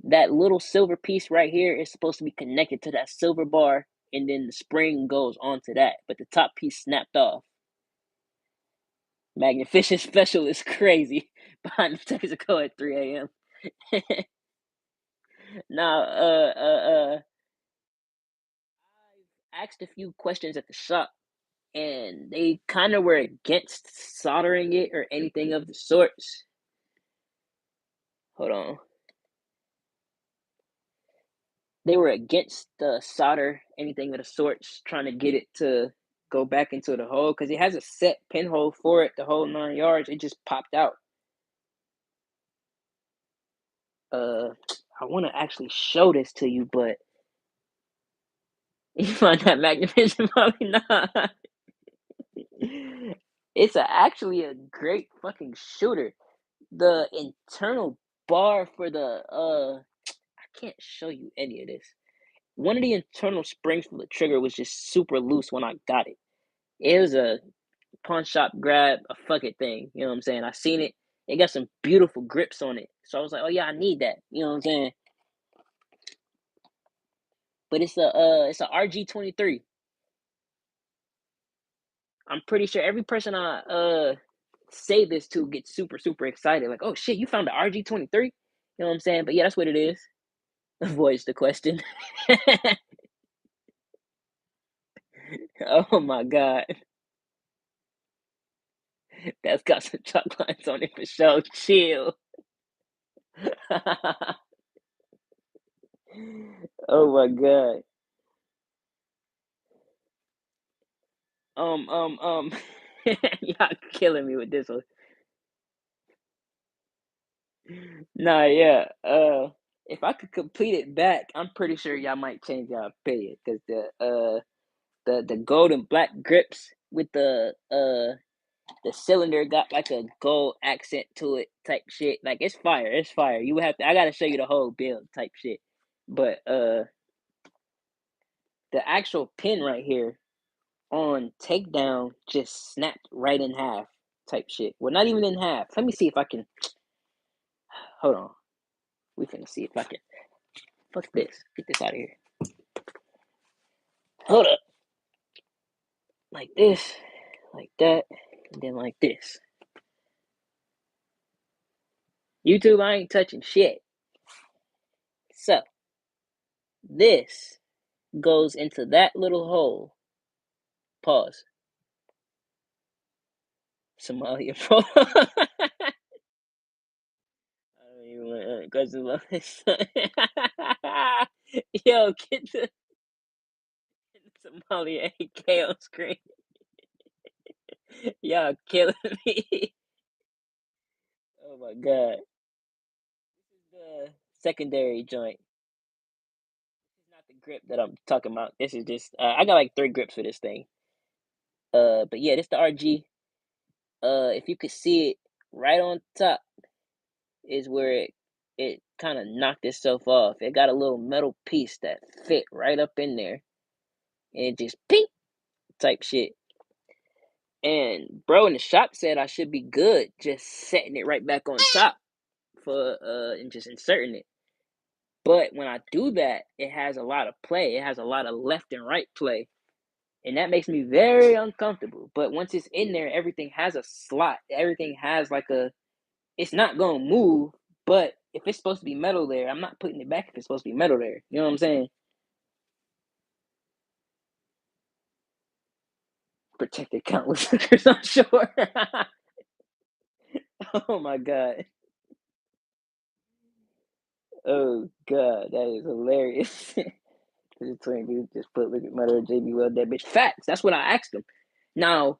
That little silver piece right here is supposed to be connected to that silver bar, and then the spring goes onto that, but the top piece snapped off. Magnificent special is crazy. Behind the Texaco at 3 a.m. Now, I asked a few questions at the shop, and they kind of were against soldering it or anything of the sorts. Hold on. They were against the solder, anything of the sorts, trying to get it to go back into the hole because it has a set pinhole for it, the whole 9 yards. It just popped out. I want to actually show this to you, but you find that magnificent probably not. It's actually a great fucking shooter. The internal bar for the I can't show you any of this. One of the internal springs for the trigger was just super loose when I got it. It was a pawn shop grab, a fuck it thing. You know what I'm saying? I seen it. It got some beautiful grips on it. So I was like, oh yeah, I need that. You know what I'm saying? But it's a RG23. I'm pretty sure every person I say this to gets super excited. Like, oh shit, you found the RG23? You know what I'm saying? But yeah, that's what it is. Avoids the question. Oh my god. That's got some chalk lines on it for sure. Chill. Oh my god. Um, um, um, y'all killing me with this one. Nah, yeah. If I could complete it back, I'm pretty sure y'all might change y'all opinion because the gold and black grips with the cylinder got like a gold accent to it type shit. Like it's fire. It's fire. You would have to. I gotta show you the whole build type shit. But the actual pin right here on takedown just snapped right in half type shit. Well, not even in half. Let me see if I can. Hold on. We finna see if I can. Fuck this. Get this out of here. Hold up. Like this, like that, and then like this. YouTube, I ain't touching shit. So, this goes into that little hole. Pause. Somalia, bro. I don't even want questions about this. Yo, get the Somalia AK on screen. Y'all killing me. Oh my god. This is the secondary joint. This is not the grip that I'm talking about. This is just I got like 3 grips for this thing. But yeah, this the RG. If you could see it right on top is where it kind of knocked itself off. It got a little metal piece that fit right up in there, and it just pink type shit. And bro in the shop said I should be good just setting it right back on top for and just inserting it. But when I do that, it has a lot of play. It has a lot of left and right play. And that makes me very uncomfortable. But once it's in there, everything has a slot. Everything has like a, it's not gonna move, but if it's supposed to be metal there, I'm not putting it back if it's supposed to be metal there. You know what I'm saying? Protected countless listeners, I'm sure. Oh my god. Oh god, that is hilarious. The twin dude just put liquid metal JB Weld that bitch. Facts. That's what I asked him. Now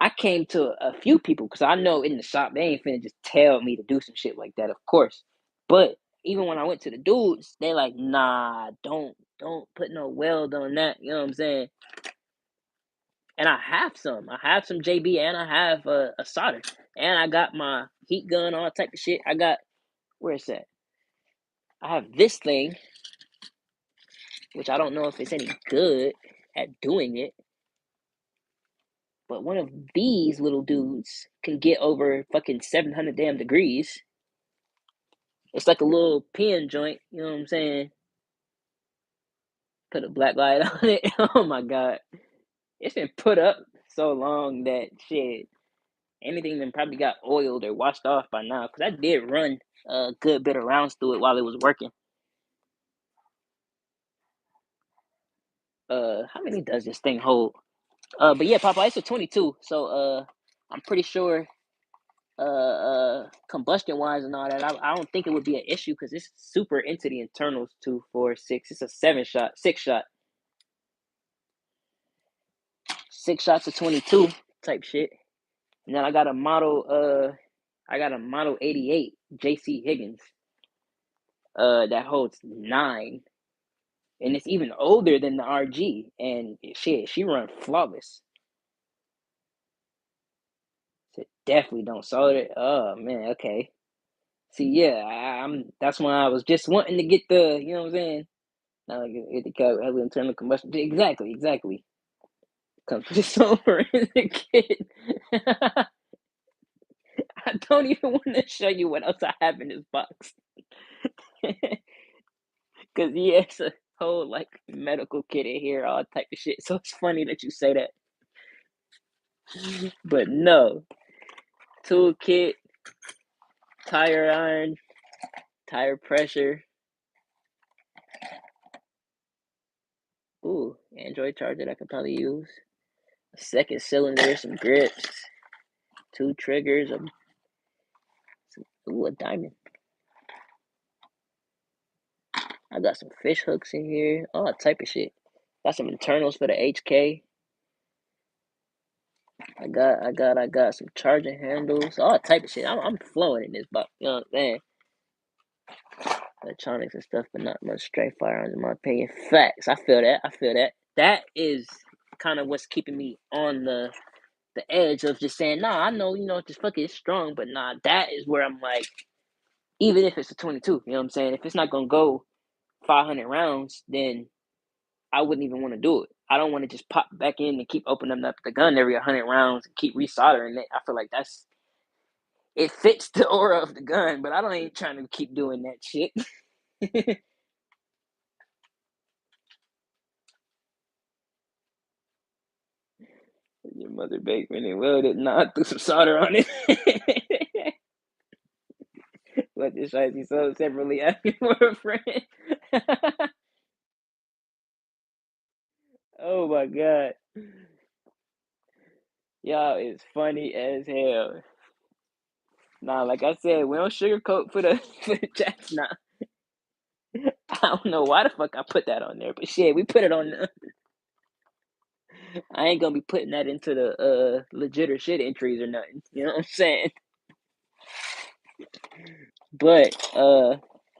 I came to a few people because I know in the shop they ain't finna just tell me to do some shit like that, of course. But even when I went to the dudes, they like, nah, don't put no weld on that. You know what I'm saying? And I have some. I have some JB and I have a solder. And I got my heat gun, all type of shit. I got, where's that? I have this thing, which I don't know if it's any good at doing it. But one of these little dudes can get over fucking 700 damn degrees. It's like a little pin joint, you know what I'm saying? Put a black light on it. Oh my god. It's been put up so long that shit, anything that probably got oiled or washed off by now. Because I did run a good bit of rounds through it while it was working. How many does this thing hold? But yeah, Papa, it's a 22. So I'm pretty sure combustion wise and all that, I don't think it would be an issue because it's super into the internals. 2, 4, 6. It's a 7-shot, 6-shot, 6 shots of 22 type shit. And then I got a model 88 JC Higgins that holds 9, and it's even older than the RG, and shit, she run flawless. So definitely don't solder it. Oh man, okay. See, yeah, I'm. That's why I was just wanting to get the, you know what I'm saying. Not like get the heavy internal combustion. Exactly. Comes just over in the kit. I don't even want to show you what else I have in this box. Cause yeah, it's a whole like medical kit in here, all type of shit. So it's funny that you say that. But no. Tool kit, tire iron, tire pressure. Ooh, Android charger I could probably use. A second cylinder, some grips, 2 triggers, a diamond. I got some fish hooks in here, all type of shit. Got some internals for the HK. I got some charging handles, all type of shit. I'm flowing in this box, you know what I'm saying? Electronics and stuff, but not much straight firearms in my opinion. Facts. I feel that. That is kind of what's keeping me on the edge of just saying, nah, I know, just fuck it, it's strong, but nah, that is where I'm like, even if it's a 22, you know what I'm saying? If it's not gonna go 500 rounds, then I wouldn't even want to do it. I don't want to just pop back in and keep opening up the gun every 100 rounds and keep resoldering it. I feel like it fits the aura of the gun, but I don't ain't trying to keep doing that shit. Your mother baked when it welded. Nah, I threw some solder on it. Let this shit be sold separately asking for a friend. Oh my god. Y'all is funny as hell. Nah, like I said, we don't sugarcoat for the for the chats now. I don't know why the fuck I put that on there, but shit, we put it on I ain't gonna be putting that into the legit or shit entries or nothing. You know what I'm saying? But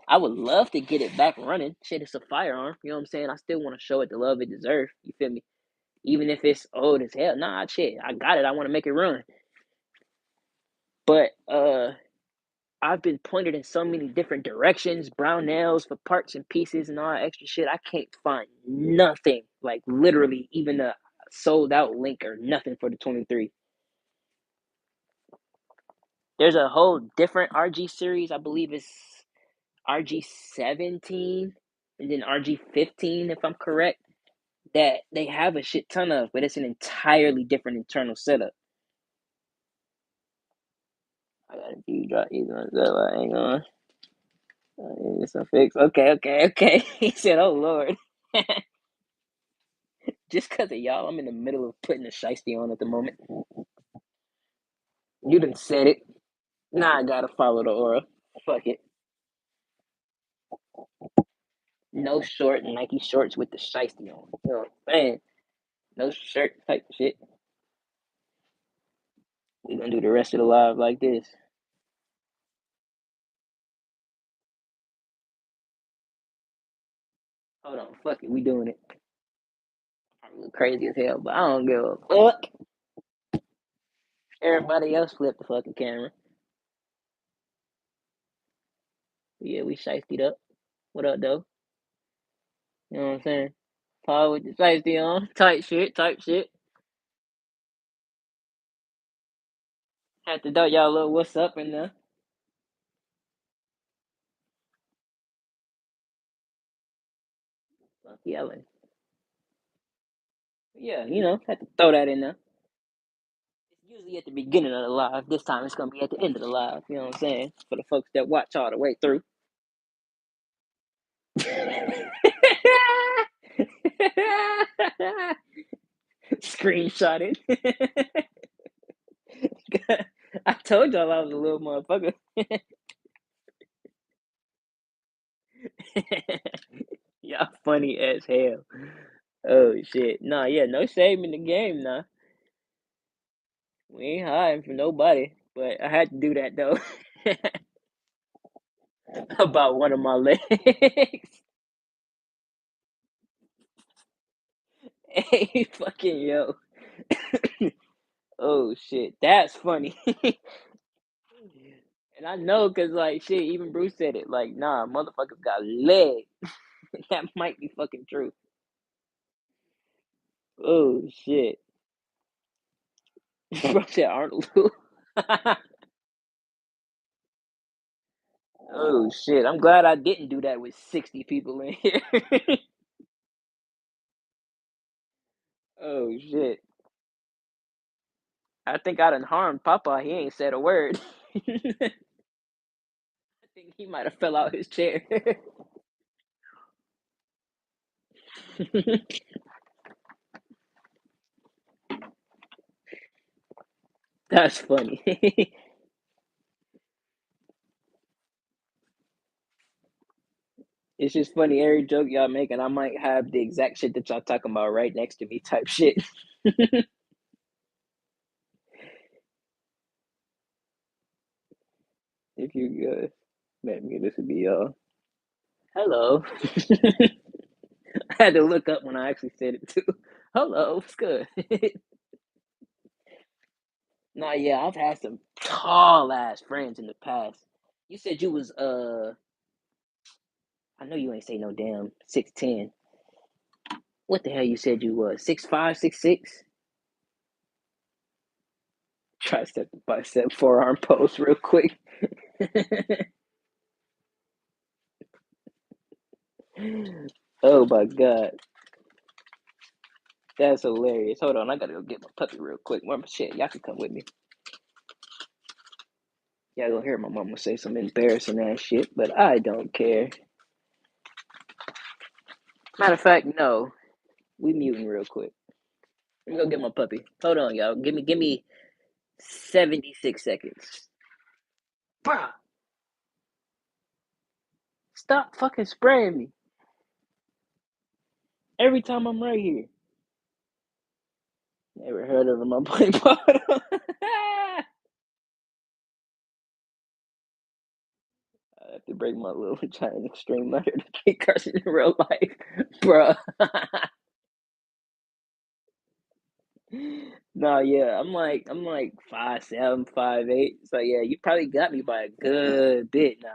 I would love to get it back running. Shit, it's a firearm. You know what I'm saying? I still want to show it the love it deserves. You feel me? Even if it's old as hell. Nah, shit. I got it. I want to make it run. But I've been pointed in so many different directions, brown nails for parts and pieces and all that extra shit. I can't find nothing. Like literally even a sold out link or nothing for the 23. There's a whole different RG series. I believe it's RG 17 and then RG 15, if I'm correct, that they have a shit ton of, but it's an entirely different internal setup. I got a few drop these ones up. I ain't gonna. It's a fix. Okay. He said, "Oh Lord." Just cause of y'all, I'm in the middle of putting the shiesty on at the moment. You done said it. Nah, I gotta follow the aura. Fuck it. No short Nike shorts with the shiesty on. You know what I'm saying? No shirt type shit. We gonna do the rest of the live like this. Hold on, fuck it, we doing it. I'm crazy as hell, but I don't give a fuck. Everybody else flip the fucking camera. Yeah, we shiestied up. What up, though? You know what I'm saying? Paul with the shiesty on. Type shit. Had to throw y'all a little what's up in there. Fuck yelling. Yeah, had to throw that in there. It's usually at the beginning of the live. This time it's gonna be at the end of the live. You know what I'm saying? For the folks that watch all the way through. Screenshot it. I told y'all I was a little motherfucker. Y'all funny as hell. Oh shit. Nah, yeah, no shame in the game nah. We ain't hiding from nobody. But I had to do that though. About one of my legs. Hey, fucking yo. Oh shit. That's funny. And I know cause like shit, even Bruce said it. Like, nah, motherfuckers got legs. That might be fucking true. Oh shit. Bro said Arnold. Oh shit! I'm glad I didn't do that with 60 people in here. Oh shit! I think I done harmed Papa. He ain't said a word. I think he might have fell out his chair. That's funny. It's just funny. Every joke y'all making, I might have the exact shit that y'all talking about right next to me, type shit. If you good, maybe this would be y'all. Hello. I had to look up when I actually said it too. Hello, what's good? Nah, yeah, I've had some tall ass friends in the past. You said you was I know you ain't say no damn 6'10". What the hell you said you was? 6'5", 6'6"? Tricep to bicep forearm pose real quick. Oh my god. That's hilarious. Hold on, I gotta go get my puppy real quick. Mama, shit, y'all can come with me. Y'all gonna hear my mama say some embarrassing ass shit, but I don't care. Matter of fact, no. We muting real quick. Let me go get my puppy. Hold on, y'all. Give me 76 seconds. Bruh, stop fucking spraying me. Every time I'm right here. Never heard of my boy bottle. I have to break my little giant extreme letter to keep cursing in real life. Bruh. No, yeah, I'm like 5'7", 5'8". So yeah, you probably got me by a good bit now.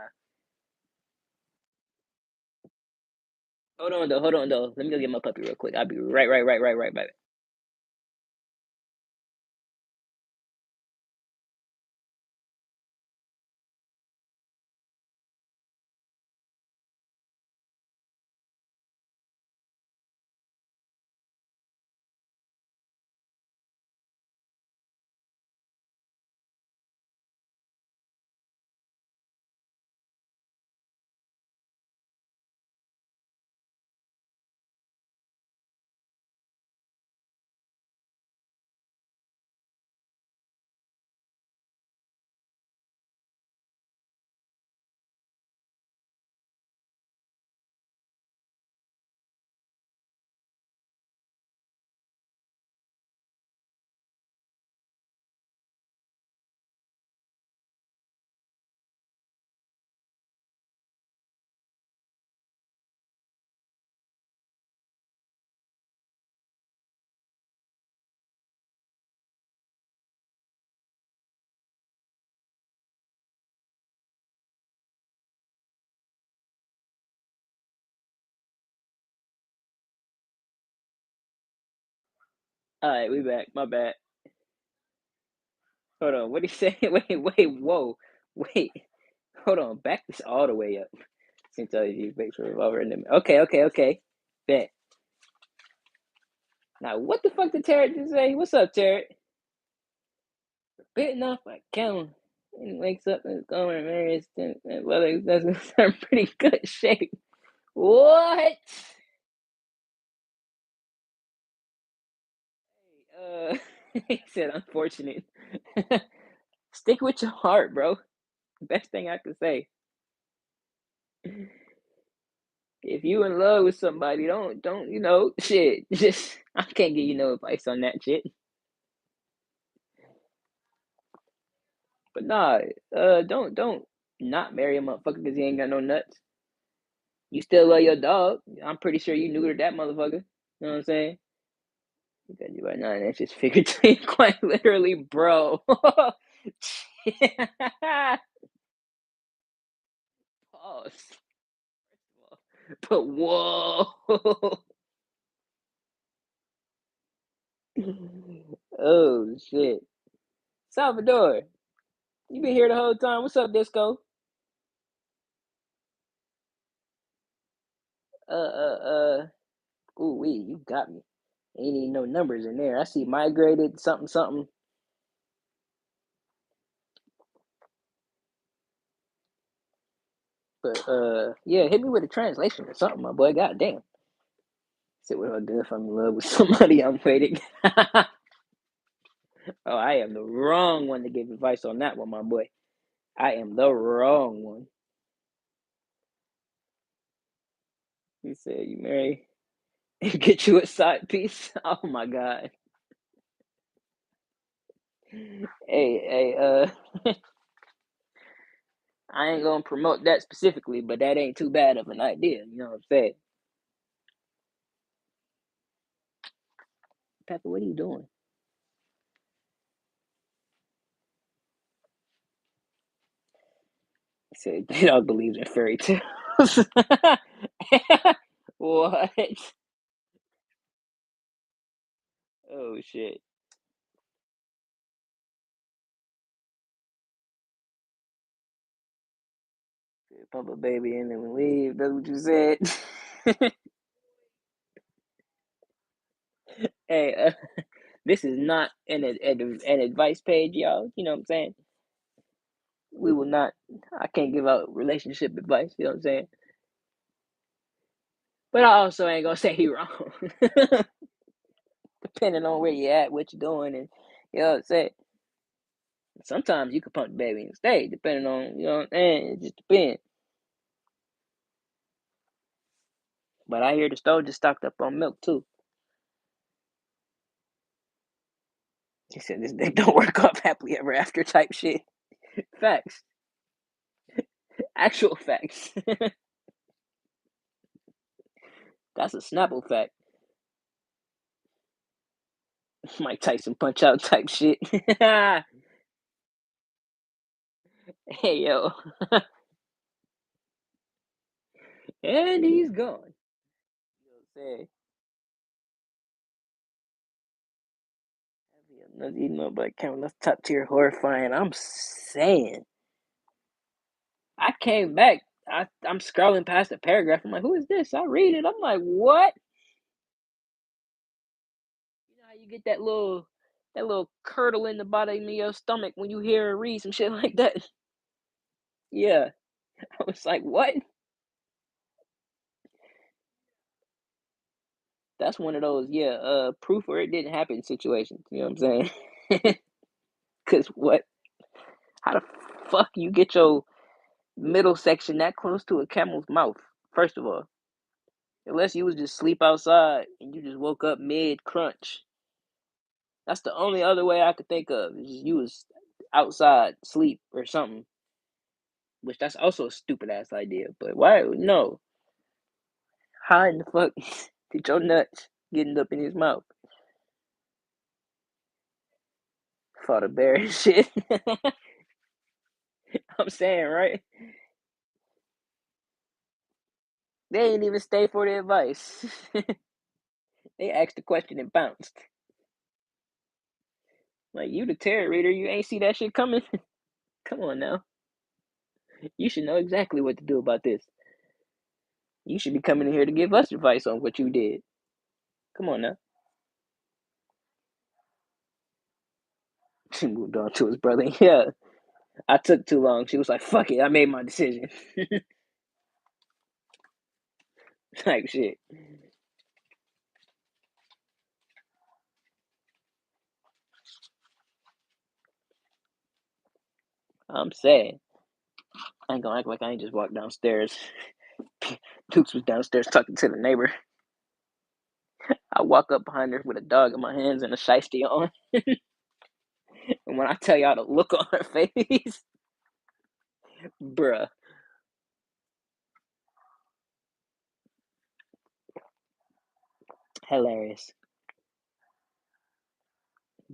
Hold on though. Let me go get my puppy real quick. I'll be right back. Alright, we back. My bad. Hold on. What he say? Whoa. Wait. Hold on. Back this all the way up. Since I use bait for revolver in them. Okay. Bet. Now what the fuck did Tarrant just say? What's up, Tarrant? Bitten off by count. And wakes up and is going to marry his well, that's in pretty good shape. What? Uh, he said, unfortunate. Stick with your heart, bro. Best thing I could say. If you in love with somebody, don't shit. Just I can't give you no advice on that shit. But nah, don't not marry a motherfucker because he ain't got no nuts. You still love your dog. I'm pretty sure you neutered that motherfucker. You know what I'm saying? Because you are 9 inches figuratively, quite literally, bro. Pause. But whoa. Oh shit. Salvador, you been here the whole time. What's up, Disco? Uh. Ooh wee, you got me. Ain't even no numbers in there. I see migrated something something. But yeah, hit me with a translation or something, my boy. God damn. Sit with her good if I'm in love with somebody I'm waiting. Oh, I am the wrong one to give advice on that one, my boy. I am the wrong one. He said you marry and get you a side piece. Oh my god. Hey, I ain't gonna promote that specifically, but that ain't too bad of an idea. You know what I'm saying? Pepper, what are you doing? He said they don't believe in fairy tales. What? Oh shit. Pump a baby and then we leave. That's what you said. Hey, this is not an advice page, y'all. You know what I'm saying? We will not. I can't give out relationship advice. You know what I'm saying? But I also ain't gonna say he wrong. Depending on where you at, what you're doing, and you know what I'm saying. Sometimes you can pump the baby and stay, depending on you know what I'm saying. It just depends. But I hear the store just stocked up on milk too. He said this they don't work off happily ever after type shit. Facts. Actual facts. That's a Snapple fact. Mike Tyson punch out type shit. Hey yo. And he's gone. You know what I'm saying? Another email by countless top tier horrifying. I'm saying. I came back. I'm scrolling past the paragraph. I'm like, who is this? I read it. I'm like, what? You know how you get that little curdle in the bottom of your stomach when you hear or read some shit like that? Yeah. I was like, what? That's one of those, yeah, proof or it didn't happen situations. You know what I'm saying? Cause what? How the fuck you get your middle section that close to a camel's mouth? First of all, unless you was just sleep outside and you just woke up mid crunch. That's the only other way I could think of. Is you was outside sleep or something, which that's also a stupid ass idea. But why? No, how in the fuck did your nuts getting up in his mouth? Fought a bear and shit. I'm saying, right? They ain't even stay for the advice. They asked the question and bounced. Like you, the tarot reader, you ain't see that shit coming. Come on now, you should know exactly what to do about this. You should be coming in here to give us advice on what you did. Come on now. She moved on to his brother. Yeah, I took too long. She was like, "Fuck it, I made my decision." Type shit. I'm saying, I ain't gonna act like I ain't just walked downstairs. Dukes was downstairs talking to the neighbor. I walk up behind her with a dog in my hands and a shiesty on. And when I tell y'all the look on her face, bruh, hilarious.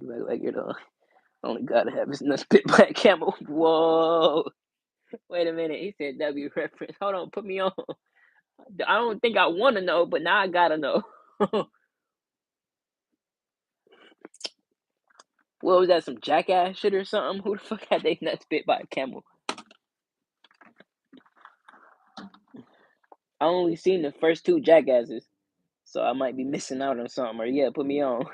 You act like you're the only God to have his nuts bit by a camel. Whoa. Wait a minute. He said W reference. Hold on. Put me on. I don't think I want to know, but now I gotta know. What was that? Some jackass shit or something? Who the fuck had they nuts bit by a camel? I only seen the first two jackasses, so I might be missing out on something. Or yeah, put me on.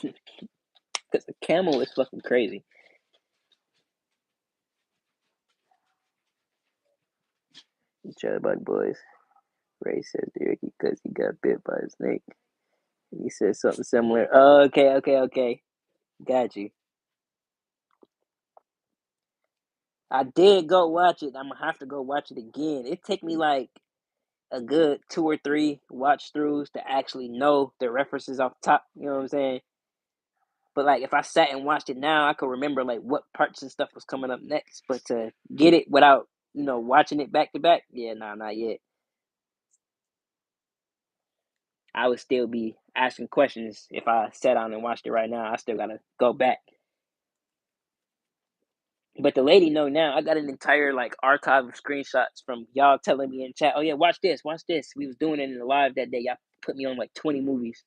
Because the camel is fucking crazy. Chatterbug boys. Ray says to Ricky because he got bit by a snake. And he said something similar. Oh, okay. Got you. I did go watch it. I'm gonna have to go watch it again. It take me like a good two or three watch throughs to actually know the references off the top. You know what I'm saying? But like if I sat and watched it now, I could remember like what parts and stuff was coming up next. But to get it without watching it back to back, yeah, nah, not yet. I would still be asking questions if I sat down and watched it right now. I still gotta go back. But the lady know now. I got an entire like archive of screenshots from y'all telling me in chat. Oh yeah, watch this, watch this. We was doing it in the live that day. Y'all put me on like 20 movies.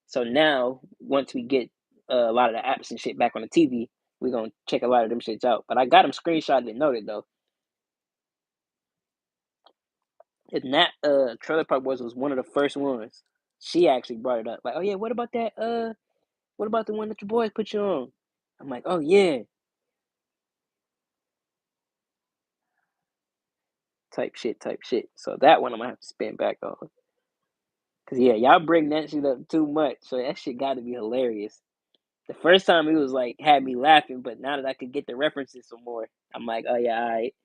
So now, once we get a lot of the apps and shit back on the TV, we're gonna check a lot of them shits out. But I got them screenshotted and noted though. And that Trailer Park Boys was one of the first ones. She actually brought it up. Like, oh yeah, what about that? What about the one that your boys put you on? I'm like, oh yeah, type shit, type shit. So that one I'm gonna have to spin back on. Cause yeah, y'all bring that shit up too much. So that shit got to be hilarious. The first time it was like had me laughing, but now that I could get the references some more, I'm like, oh yeah, all right.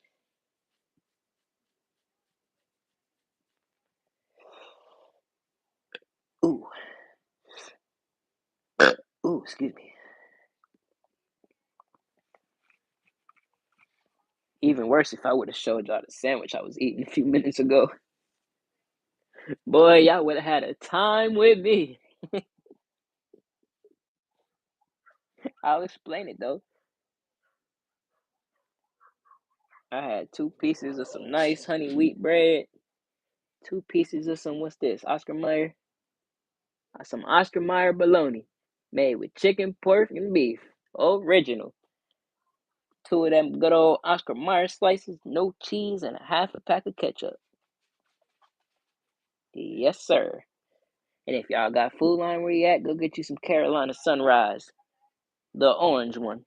Ooh, ooh, excuse me. Even worse if I would have showed y'all the sandwich I was eating a few minutes ago. Boy, y'all would have had a time with me. I'll explain it though. I had 2 pieces of some nice honey wheat bread, 2 pieces of some what's this? Oscar Mayer, some Oscar Mayer bologna, made with chicken, pork, and beef, original. 2 of them good old Oscar Mayer slices, no cheese, and a half a pack of ketchup. Yes, sir. And if y'all got Food Line where you at, go get you some Carolina Sunrise, the orange one.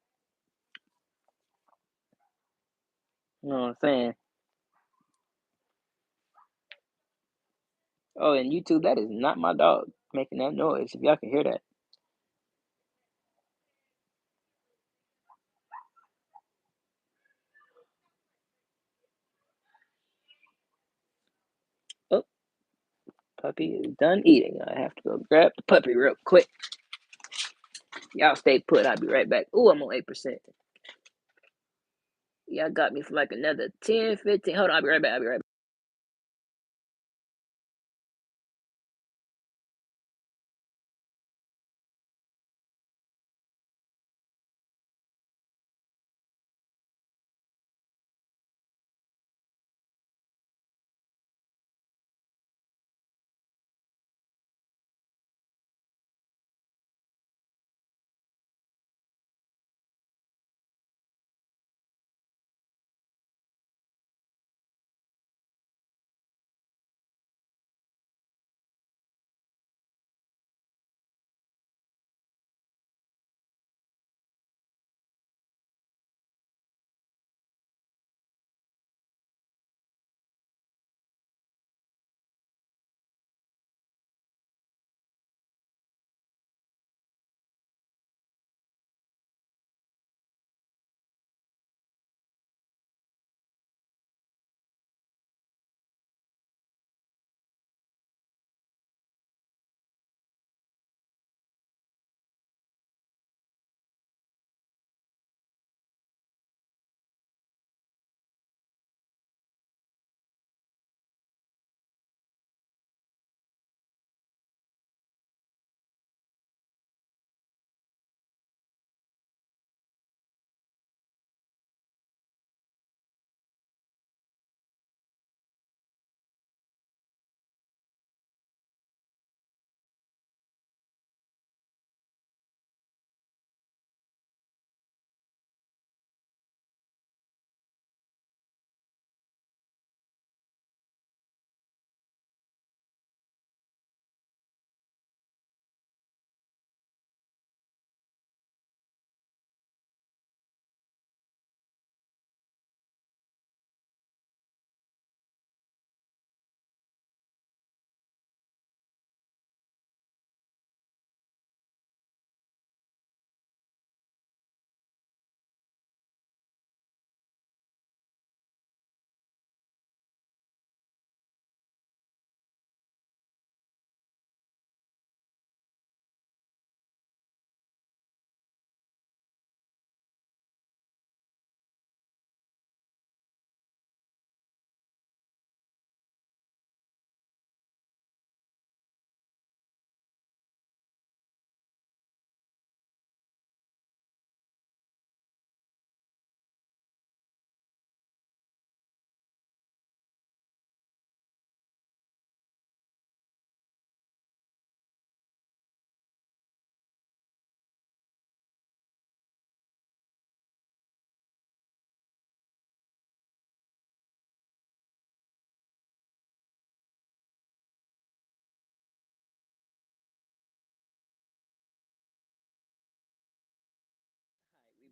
You know what I'm saying? Oh, and YouTube, that is not my dog making that noise. If y'all can hear that. Oh, puppy is done eating. I have to go grab the puppy real quick. Y'all stay put. I'll be right back. Ooh, I'm on 8%. Y'all got me for like another 10, 15. Hold on, I'll be right back. I'll be right back.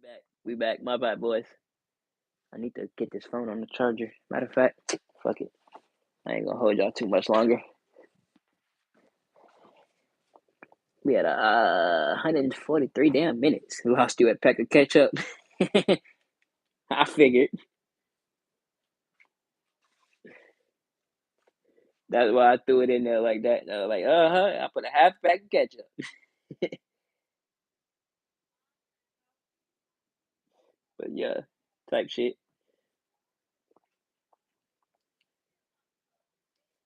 back. We back. My bad, boys. I need to get this phone on the charger. Matter of fact, fuck it. I ain't gonna hold y'all too much longer. We had 143 damn minutes. We lost you at peck of catch up. I figured. That's why I threw it in there like that. I was like, I put a half pack of ketchup. But yeah, type shit.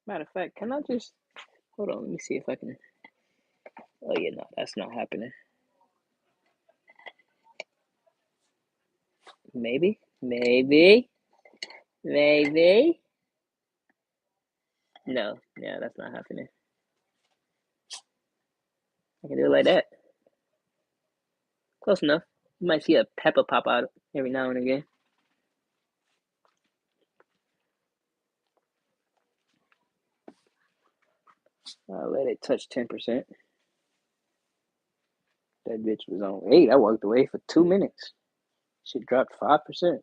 Matter of fact, can I just hold on? Let me see if I can. Oh yeah, no, that's not happening. Maybe. No, yeah, that's not happening. I can do it like that. Close enough. You might see a pepper pop out every now and again. I'll let it touch 10%. That bitch was on 8. I walked away for 2 minutes. Shit dropped 5%.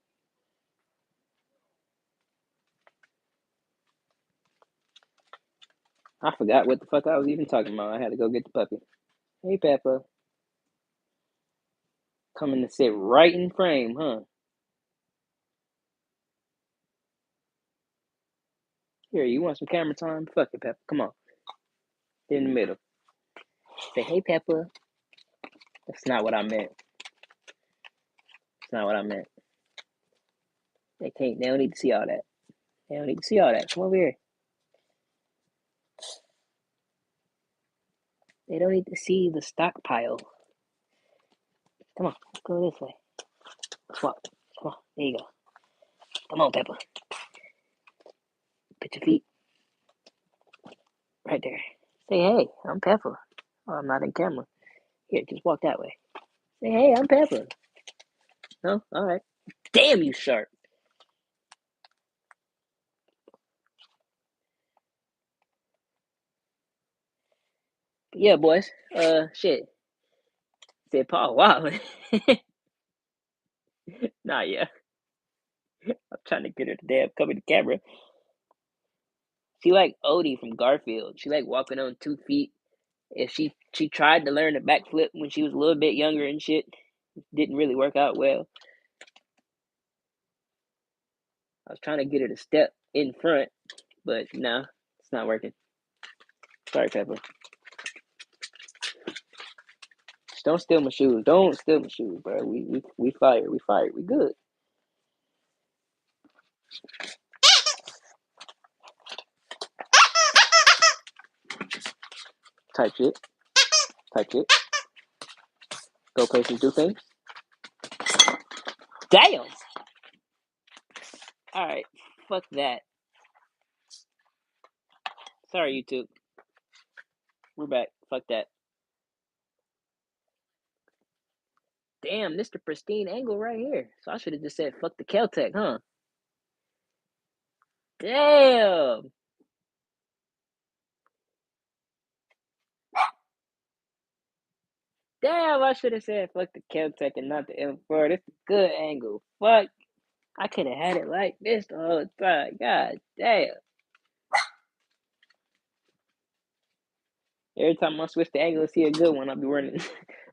I forgot what the fuck I was even talking about. I had to go get the puppy. Hey, Peppa. Coming to sit right in frame, huh? Here, you want some camera time? Fuck it, Peppa. Come on. In the middle. Say, hey, Peppa. That's not what I meant. That's not what I meant. They can't. They don't need to see all that. They don't need to see all that. Come over here. They don't need to see the stockpile. Come on. Let's go this way. Swap. Come on. There you go. Come on, Peppa. Put your feet right there. Say, hey, I'm Peppa. Oh, I'm not in camera. Here, just walk that way. Say, hey, I'm Peppa. No? All right. Damn, you sharp. But yeah, boys. Shit. Said Paul, wow. Nah, yeah. I'm trying to get her to damn come in the camera. She like Odie from Garfield. She like walking on 2 feet. If she tried to learn a backflip when she was a little bit younger and shit, didn't really work out well. I was trying to get her to step in front, but nah, it's not working. Sorry, Pepper. Just don't steal my shoes. Don't steal my shoes, bro. We fired. We fired. We good. Type shit. Type shit. Go places, do things. Damn. All right. Fuck that. Sorry, YouTube. We're back. Fuck that. Damn, this the pristine angle right here. So I should have just said fuck the Caltech, huh? Damn. Damn, I should have said fuck the Caltech and not the M4. This is a good angle. Fuck. I could have had it like this the whole time. God damn. Every time I switch the angle and see a good one, I'll be running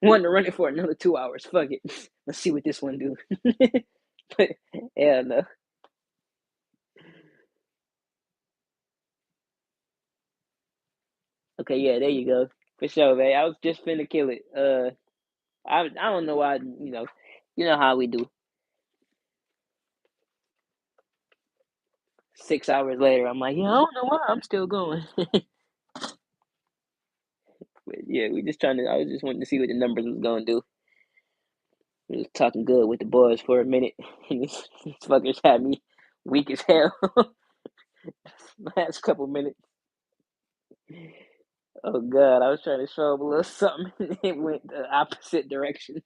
wanting to run it for another 2 hours. Fuck it. Let's see what this one do. But hell no. Okay, yeah, there you go. For sure, man. I was just finna kill it. I don't know why, you know how we do. 6 hours later, I'm like, yeah, I don't know why I'm still going. But yeah, I was just wanting to see what the numbers was gonna do. We was talking good with the boys for a minute, and these fuckers had me weak as hell. Last couple minutes. Oh god, I was trying to show them a little something, and it went the opposite direction.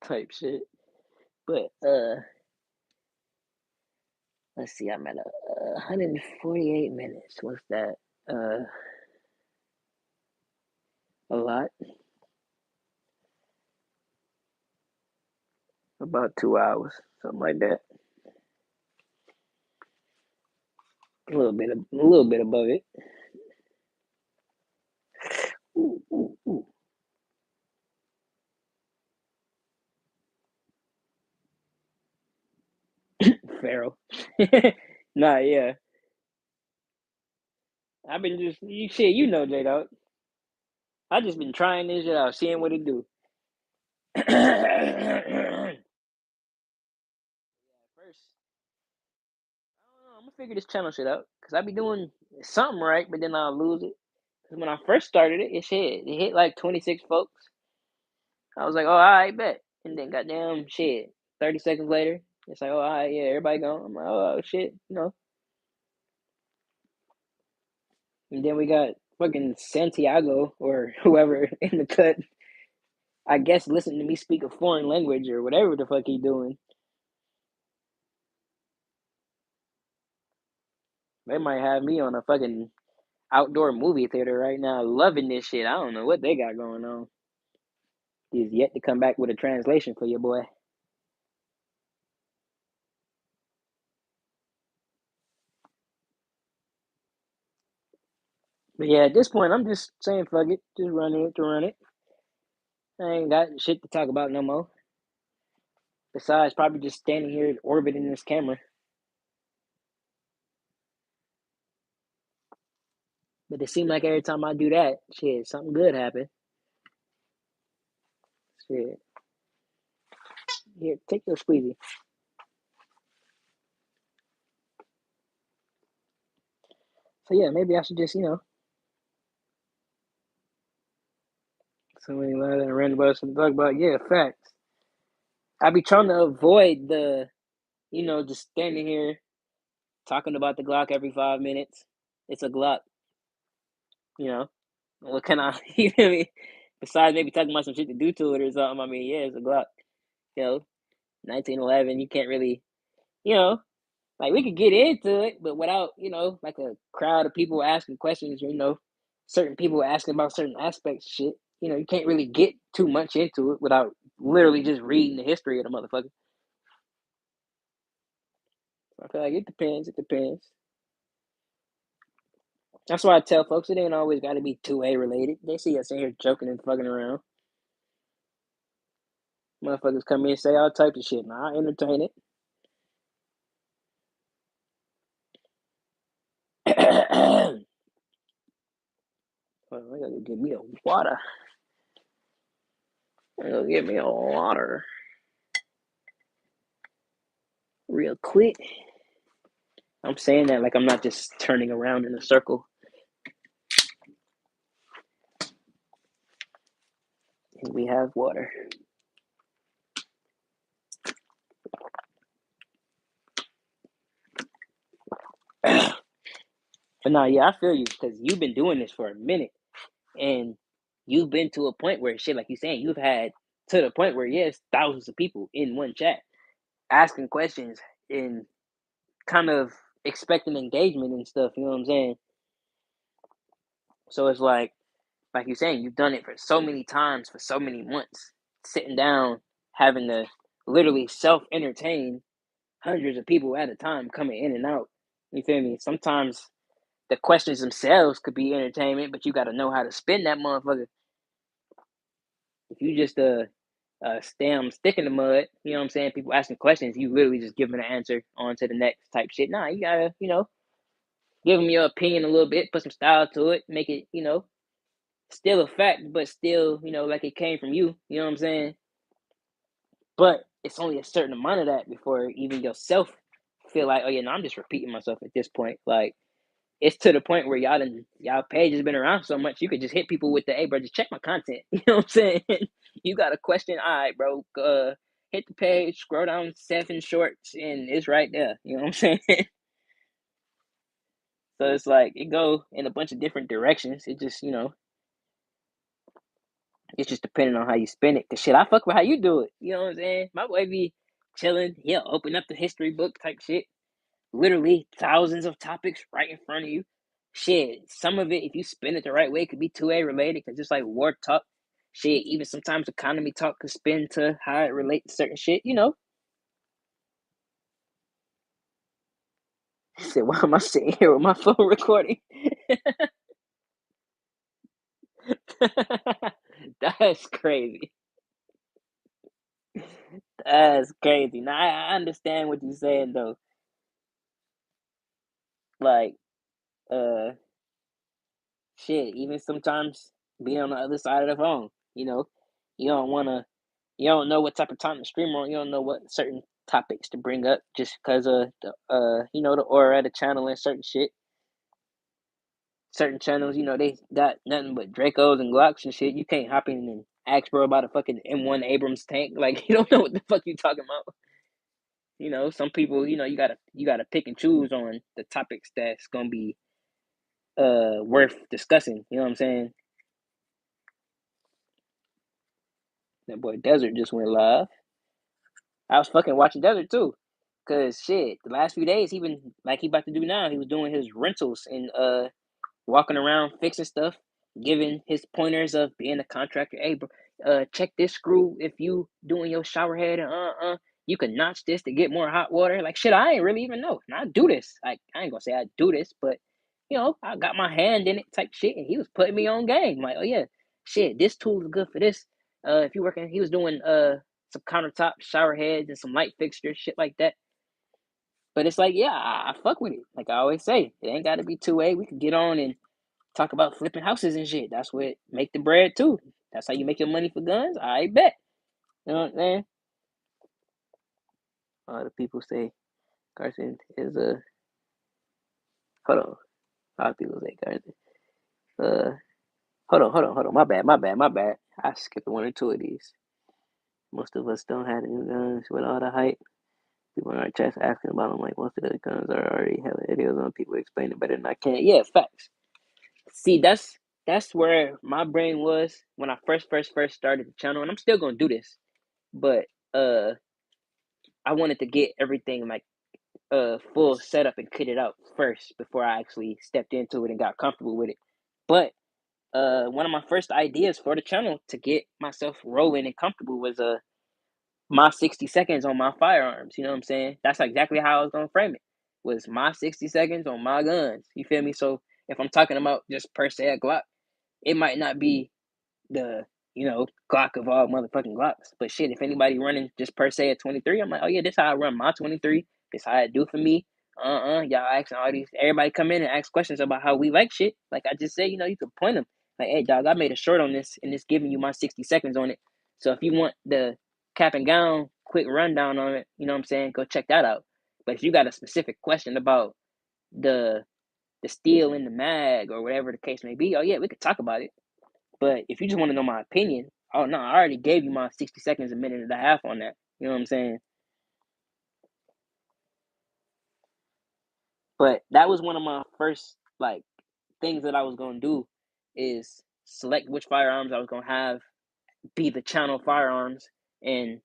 Type shit. But let's see, I'm at 148 minutes. What's that? A lot. About 2 hours, something like that. A little bit above it. Ooh, ooh, ooh. Pharaoh. Nah, yeah. I've been just you shit. You know, J Dog. I just been trying this shit out, seeing what it do. First, I don't know. I'm gonna figure this channel shit out because I be doing something right, but then I'll lose it. Because when I first started it, it hit like 26 folks. I was like, oh, I bet. And then goddamn shit. 30 seconds later, it's like, oh, all right, yeah, everybody gone. I'm like, oh, shit, you know. And then we got fucking Santiago or whoever in the cut, I guess, listening to me speak a foreign language or whatever the fuck he doing. They might have me on a fucking outdoor movie theater right now, loving this shit. I don't know what they got going on. He's yet to come back with a translation for your boy. But yeah, at this point, I'm just saying fuck it, just running it to run it. I ain't got shit to talk about no more. Besides, probably just standing here orbiting this camera. But it seems like every time I do that, shit, something good happen. Shit, here, take your squeezy. So yeah, maybe I should just, so many lines and random about some talk about. Yeah, facts. I be trying to avoid just standing here talking about the Glock every 5 minutes. It's a Glock, you know. What can I, you know what I mean? Besides maybe talking about some shit to do to it or something, I mean, yeah, it's a Glock. 1911, you can't really, you know, like we could get into it, but without, like a crowd of people asking questions, certain people asking about certain aspects of shit. You can't really get too much into it without literally just reading the history of the motherfucker. So I feel like it depends. It depends. That's why I tell folks it ain't always got to be 2A related. They see us in here joking and fucking around. Motherfuckers come in and say all types of shit, and I entertain it. Well, I gotta get me a water. I gotta get me a water real quick. I'm saying that like I'm not just turning around in a circle. And we have water. But no, yeah, I feel you because you've been doing this for a minute, and you've been to a point where shit, like you saying, you've had to the point where yes, thousands of people in one chat asking questions and kind of expecting engagement and stuff. You know what I'm saying? So it's like you're saying, you've done it for so many times for so many months, sitting down, having to literally self entertain hundreds of people at a time coming in and out. You feel me? Sometimes the questions themselves could be entertainment, but you got to know how to spin that motherfucker. If you just stem stick in the mud, you know what I'm saying? People asking questions, you literally just giving an answer on to the next type shit. Nah, you gotta give them your opinion a little bit, put some style to it, make it still a fact, but still like it came from you. You know what I'm saying? But it's only a certain amount of that before even yourself feel like, oh yeah, no, I'm just repeating myself at this point. Like it's to the point where y'all page has been around so much, you could just hit people with the, hey, bro, just check my content. You know what I'm saying? You got a question, all right, bro. Hit the page, scroll down 7 shorts, and it's right there. You know what I'm saying? So it's like it go in a bunch of different directions. It just it's just depending on how you spin it. Cause shit, I fuck with how you do it. You know what I'm saying? My boy be chilling. He'll open up the history book type shit. Literally thousands of topics right in front of you. shit, some of it, if you spin it the right way, could be 2A related, because it's like war talk. Shit, even sometimes economy talk could spin to how it relates to certain shit, you know. He said, why am I sitting here with my phone recording? That's crazy. That's crazy. Now I understand what you're saying though. Like, uh, shit. Even sometimes being on the other side of the phone, you know, you don't wanna, you don't know what type of time to stream on. You don't know what certain topics to bring up just because of the, you know, the aura of the channel and certain shit. Certain channels, you know, they got nothing but Dracos and Glocks and shit. You can't hop in and ask bro about a fucking M1 Abrams tank. Like, you don't know what the fuck you talking about. You know, some people, you know, you gotta pick and choose on the topics that's gonna be worth discussing. You know what I'm saying? That boy Desert just went live. I was fucking watching Desert too. Cause shit, the last few days he been like he about to do now. He was doing his rentals and walking around fixing stuff, giving his pointers of being a contractor. Hey, bro, check this screw if you doing your shower head and you can notch this to get more hot water. Like shit, I ain't really even know. And I do this. Like I ain't gonna say I do this, but you know, I got my hand in it type shit, and he was putting me on game. Like, oh yeah, shit, this tool is good for this. If you working, he was doing some countertop shower heads and some light fixtures, shit like that. But it's like, yeah, I fuck with it. Like I always say, it ain't got to be 2A. We could get on and talk about flipping houses and shit. That's what make the bread too. That's how you make your money for guns. I bet. You know what I'm saying? A lot of people say Carson is a. Hold on. A lot of people say Carson. Uh, hold on. My bad. I skipped one or two of these. Most of us don't have new guns with all the hype. People in our chats asking about them. Like most of the guns are already having videos on people explaining better than I can. Yeah, facts. See, that's where my brain was when I first started the channel, and I'm still gonna do this. But uh I wanted to get everything like full setup and kitted out first before I actually stepped into it and got comfortable with it. But one of my first ideas for the channel to get myself rolling and comfortable was my 60 seconds on my firearms. You know what I'm saying? That's exactly how I was gonna frame it. Was my 60 seconds on my guns. You feel me? So if I'm talking about just per se a Glock, it might not be the Glock of all motherfucking Glocks. But shit, if anybody running just per se a 23, I'm like, oh yeah, this how I run my 23. This how I do for me. Y'all asking all these. Everybody come in and ask questions about how we like shit. Like I just said, you can point them. Like, hey, dog, I made a short on this, and it's giving you my 60 seconds on it. So if you want the cap and gown quick rundown on it, you know what I'm saying? Go check that out. But if you got a specific question about the steel in the mag or whatever the case may be, oh yeah, we could talk about it. But if you just want to know my opinion, oh no, I already gave you my 60 seconds, a minute and a half on that. You know what I'm saying? But that was one of my first like things that I was gonna do is select which firearms I was gonna have be the channel firearms, and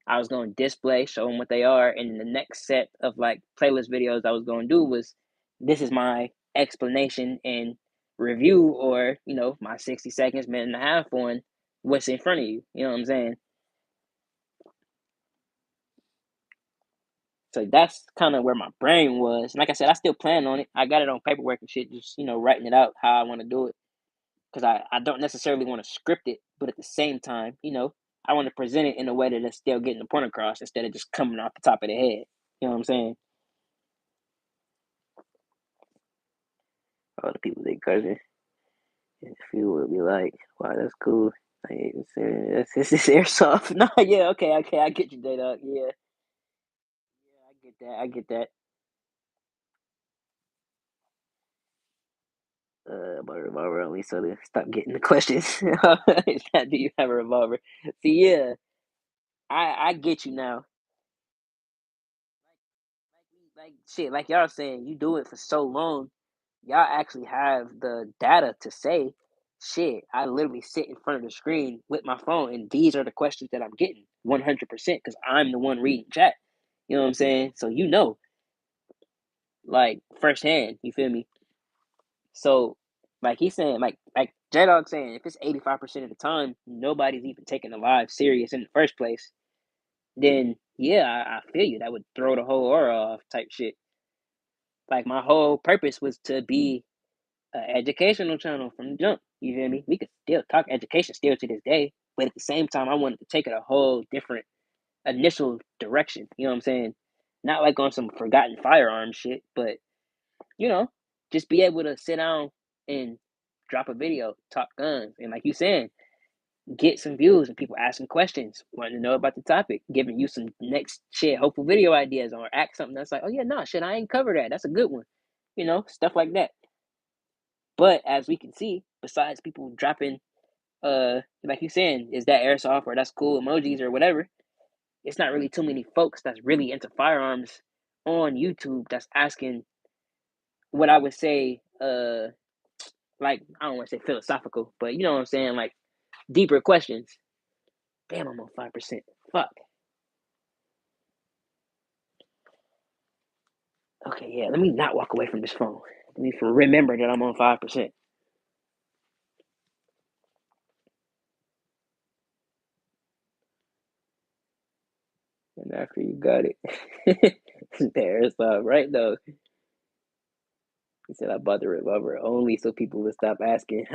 I was gonna display, show them what they are, and the next set of like playlist videos I was gonna do was this is my explanation and review, or my 60 seconds, minute and a half on what's in front of you. You know what I'm saying? So that's kind of where my brain was. And like I said, I still plan on it. I got it on paperwork and shit, just, writing it out how I want to do it. Because I don't necessarily want to script it, but at the same time, I want to present it in a way that it's still getting the point across instead of just coming off the top of the head. You know what I'm saying? All the people they cousin, if you would be like, wow, that's cool. I ain't even saying this is airsoft. No, yeah, okay, I get you, J-Dog. Yeah, I get that. I get that. My revolver only, so to stop getting the questions. It's not, do you have a revolver? See, yeah, I get you now. Like shit, like y'all saying, you do it for so long, y'all actually have the data to say, shit. I literally sit in front of the screen with my phone, and these are the questions that I'm getting 100% because I'm the one reading chat. You know what I'm saying? So like firsthand. You feel me? So, like he's saying, like J Dog saying, if it's 85% of the time nobody's even taking the live serious in the first place, then yeah, I feel you. That would throw the whole aura off, type shit. Like my whole purpose was to be an educational channel from the jump. You feel me? We could still talk education still to this day, but at the same time, I wanted to take it a whole different initial direction. You know what I'm saying? Not like on some forgotten firearm shit, but you know, just be able to sit down and drop a video, talk guns, and like you saying, get some views and people asking questions, wanting to know about the topic, giving you some next shit, hopeful video ideas, or act something that's like, oh yeah, no, shit, I ain't covered that. That's a good one. You know, stuff like that. But as we can see, besides people dropping like you saying, is that airsoft or that's cool emojis or whatever, it's not really too many folks that's really into firearms on YouTube that's asking what I would say, like I don't want to say philosophical, but you know what I'm saying, like deeper questions. Damn, I'm on 5%. Fuck. Okay, yeah. Let me not walk away from this phone. Let me remember that I'm on 5%. And after you got it, there's right though. He said I bought the revolver only so people would stop asking.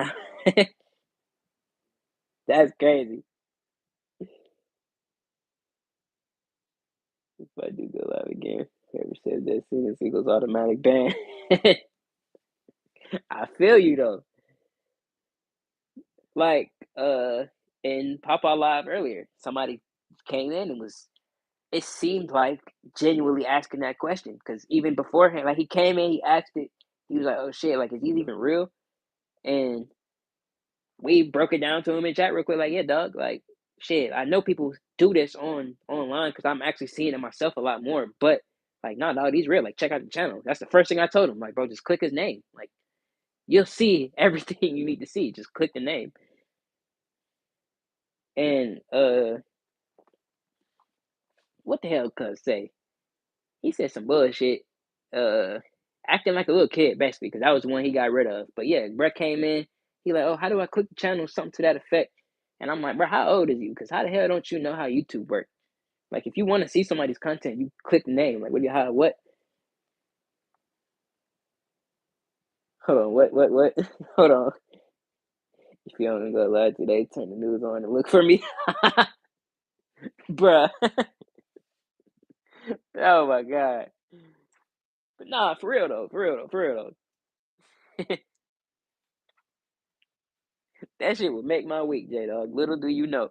That's crazy. If I do go live again, whoever says that soon as it goes automatic ban. I feel you though. Like in Papa Live earlier, somebody came in and was, it seemed like, genuinely asking that question, because even beforehand, like he came in, he asked it, he was like, oh shit, like is these even real? And we broke it down to him in chat real quick, like, yeah, dog, like shit, I know people do this online because I'm actually seeing it myself a lot more, but like, nah, dog, he's real. Like, check out the channel. That's the first thing I told him. Like, bro, just click his name. Like, you'll see everything you need to see. Just click the name. And what the hell cuz say? He said some bullshit, uh, acting like a little kid, basically, because that was the one he got rid of. But yeah, Brett came in. He like, oh, how do I click the channel? Something to that effect. And I'm like, bro, how old is you? Because how the hell don't you know how YouTube works? Like, if you want to see somebody's content, you click the name. Like, what do you, how, what? Hold on, what? Hold on. If you don't go live today, turn the news on and look for me. Bruh. Oh my God. But nah, for real though, for real though, for real though. That shit would make my week, J Dog. Little do you know.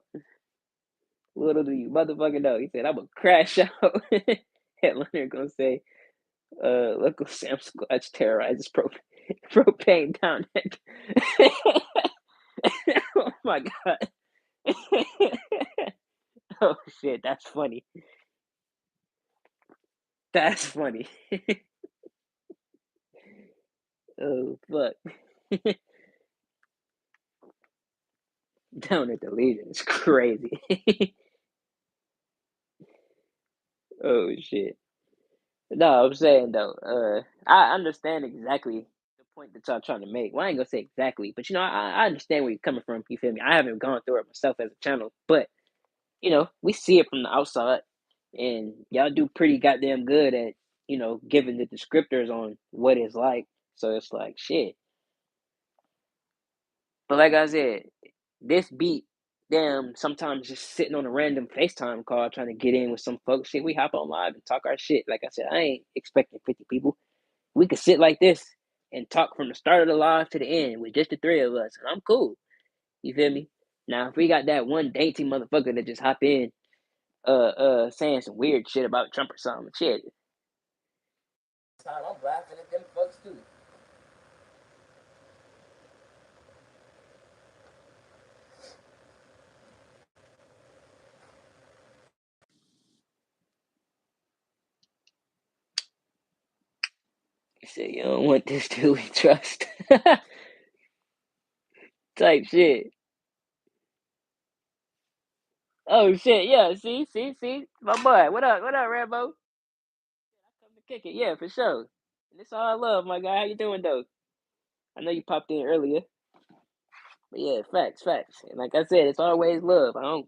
Little do you motherfucking know. He said, I'm gonna crash out. Headliner gonna say, local Sam Squatch terrorizes propane down it. Oh my God. Oh shit, that's funny. That's funny. Oh fuck. Down at the Legion is crazy. Oh shit. No, I'm saying though, I understand exactly the point that y'all trying to make. Well, I ain't gonna say exactly, but you know, I understand where you're coming from. You feel me? I haven't gone through it myself as a channel, but you know, we see it from the outside, and y'all do pretty goddamn good at, you know, giving the descriptors on what it's like. So it's like shit. But like I said, this beat damn sometimes just sitting on a random FaceTime call trying to get in with some folks. Shit, we hop on live and talk our shit. Like I said, I ain't expecting 50 people. We could sit like this and talk from the start of the live to the end with just the three of us, and I'm cool. You feel me? Now, if we got that one dainty motherfucker that just hop in, saying some weird shit about Trump or something, shit. I'm laughing at them folks too. You say you don't want this till we trust, type shit. Oh shit, yeah. See, my boy. What up, Rambo? Come to kick it, yeah, for sure. And it's all love, my guy. How you doing though? I know you popped in earlier, but yeah, facts. And like I said, it's always love. I don't,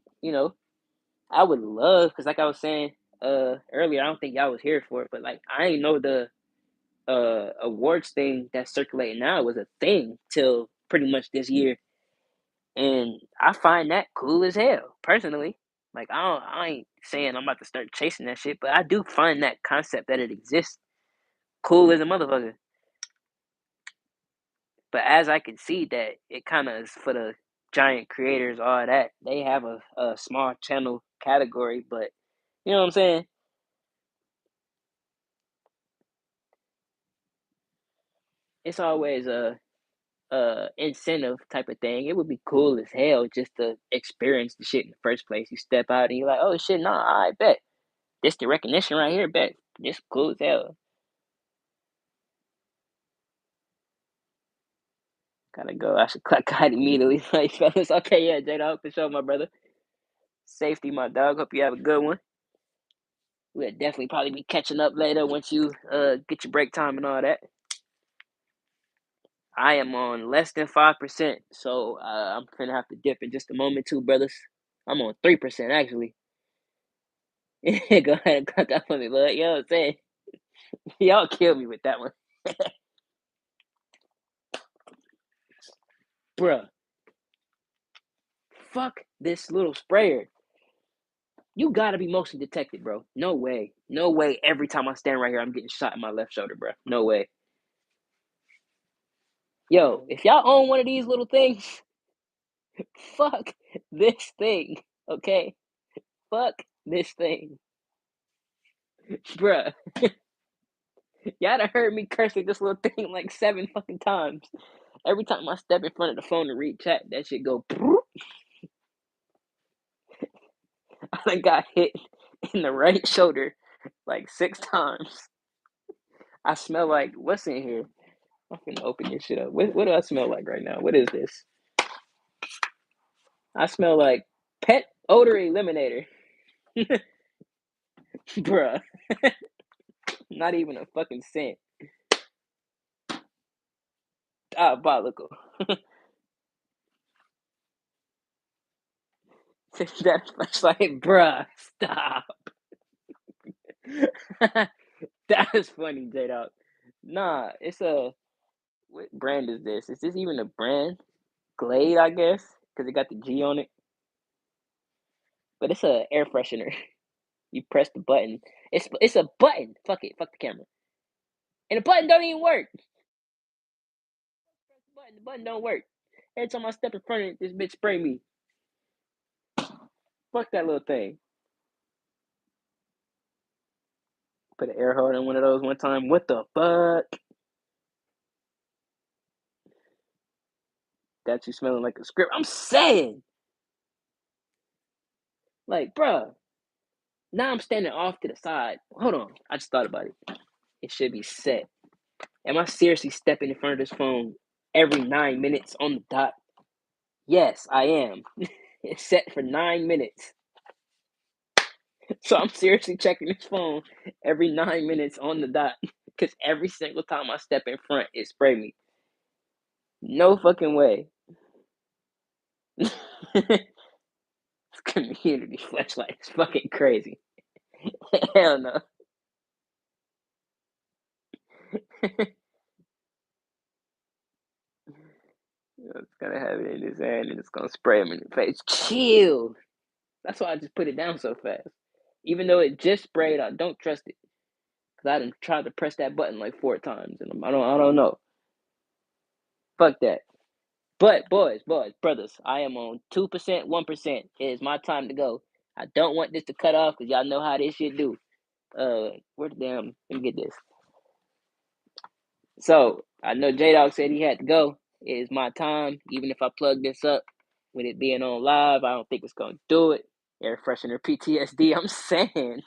I would love because, like I was saying earlier, I don't think y'all was here for it, but like I ain't know the awards thing that's circulating now was a thing till pretty much this year, and I find that cool as hell personally. Like I ain't saying I'm about to start chasing that shit, but I do find that concept that it exists cool as a motherfucker. But as I can see that it kind of is for the giant creators, all that they have a small channel category, but you know what I'm saying? It's always a incentive type of thing. It would be cool as hell just to experience the shit in the first place. You step out and you're like, oh shit, nah, I bet. This the recognition right here, bet. This cool as hell. Gotta go. I should clock out immediately. Like, fellas, okay, yeah, J Dog, for sure, my brother. Safety, my dog. Hope you have a good one. We'll definitely probably be catching up later once you get your break time and all that. I am on less than 5%, so I'm gonna have to dip in just a moment too, brothers. I'm on 3% actually. Go ahead and cut that for me, bud. You know what I'm saying? Y'all kill me with that one. Bruh, fuck this little sprayer. You gotta be motion detected, bro. No way. No way every time I stand right here, I'm getting shot in my left shoulder, bro. No way. Yo, if y'all own one of these little things, fuck this thing, okay? Fuck this thing. Bruh, y'all done heard me cursing this little thing like 7 fucking times. Every time I step in front of the phone to read chat, that shit go. I done got hit in the right shoulder like 6 times. I smell like what's in here? I'm finna open this shit up. What do I smell like right now? What is this? I smell like pet odor eliminator. Bruh. Not even a fucking scent. Diabolical. That's like, bruh, stop. That is funny, J Dog. Nah, it's a what brand is this? Is this even a brand? Glade, I guess, because it got the G on it. But it's a air freshener. You press the button. It's a button. Fuck it. Fuck the camera. And the button don't even work. The button don't work. Every time I step in front of it, this bitch spray me. Fuck that little thing. Put an air horn in one of those one time. What the fuck? Got you smelling like a script. I'm saying, like, bruh. Now I'm standing off to the side. Hold on. I just thought about it. It should be set. Am I seriously stepping in front of this phone every 9 minutes on the dot? Yes, I am. It's set for 9 minutes. So I'm seriously checking this phone every 9 minutes on the dot. Because every single time I step in front, it spray me. No fucking way. Community flashlight is fucking crazy. Hell no. It's gonna have it in his hand and it's gonna spray him in the face. Chill. That's why I just put it down so fast. Even though it just sprayed, I don't trust it because I done tried to press that button like 4 times and I don't know. Fuck that. But boys, brothers, I am on 2%, 1%. It is my time to go. I don't want this to cut off because y'all know how this shit do. Where the damn? Let me get this. So I know J Dog said he had to go. It is my time. Even if I plug this up with it being on live, I don't think it's gonna do it. Air freshener PTSD. I'm saying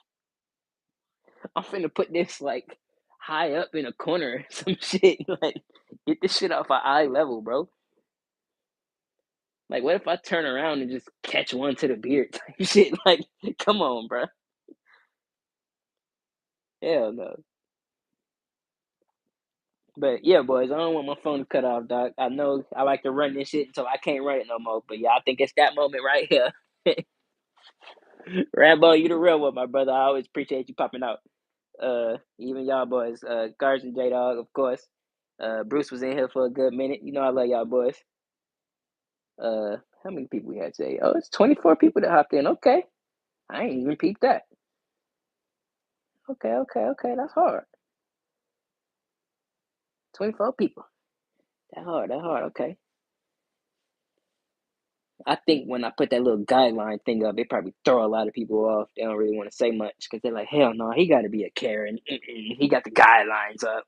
I'm finna put this like high up in a corner or some shit. Like get this shit off our eye level, bro. Like what if I turn around and just catch one to the beard type shit? Like, come on, bro. Hell no. But yeah, boys, I don't want my phone to cut off, dog. I know I like to run this shit until I can't run it no more. But yeah, I think it's that moment right here. Rambo, you the real one, my brother. I always appreciate you popping out. Even y'all boys, Guards and J Dog, of course. Bruce was in here for a good minute. You know I love y'all boys. How many people we had today? Oh, it's 24 people that hopped in. Okay. I ain't even peeped that. Okay. That's hard. 24 people. That hard. Okay. I think when I put that little guideline thing up, it probably throw a lot of people off. They don't really want to say much because they're like, hell no, he got to be a Karen. He got the guidelines up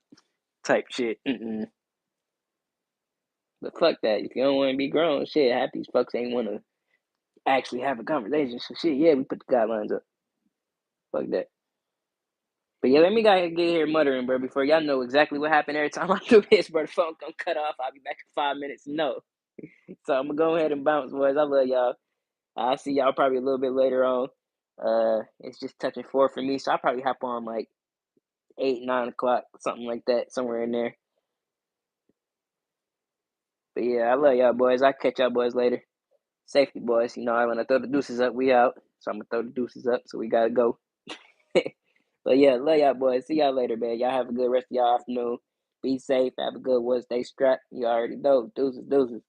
type shit. But fuck that. If you don't want to be grown, shit, half these fucks ain't want to actually have a conversation. So shit, yeah, we put the guidelines up. Fuck that. But yeah, let me get here muttering, bro, before y'all know exactly what happened every time I do this, bro. The phone gonna cut off. I'll be back in 5 minutes. No. So I'm gonna go ahead and bounce, boys. I love y'all. I'll see y'all probably a little bit later on. It's just touching 4 for me, so I'll probably hop on like 8, 9 o'clock, something like that, somewhere in there. But yeah, I love y'all boys. I'll catch y'all boys later. Safety boys. You know, when I throw the deuces up, we out. So I'm gonna throw the deuces up, so we gotta go. But yeah, love y'all boys. See y'all later, man. Y'all have a good rest of y'all afternoon. Be safe. Have a good one. Stay strapped. You already know. Deuces, deuces.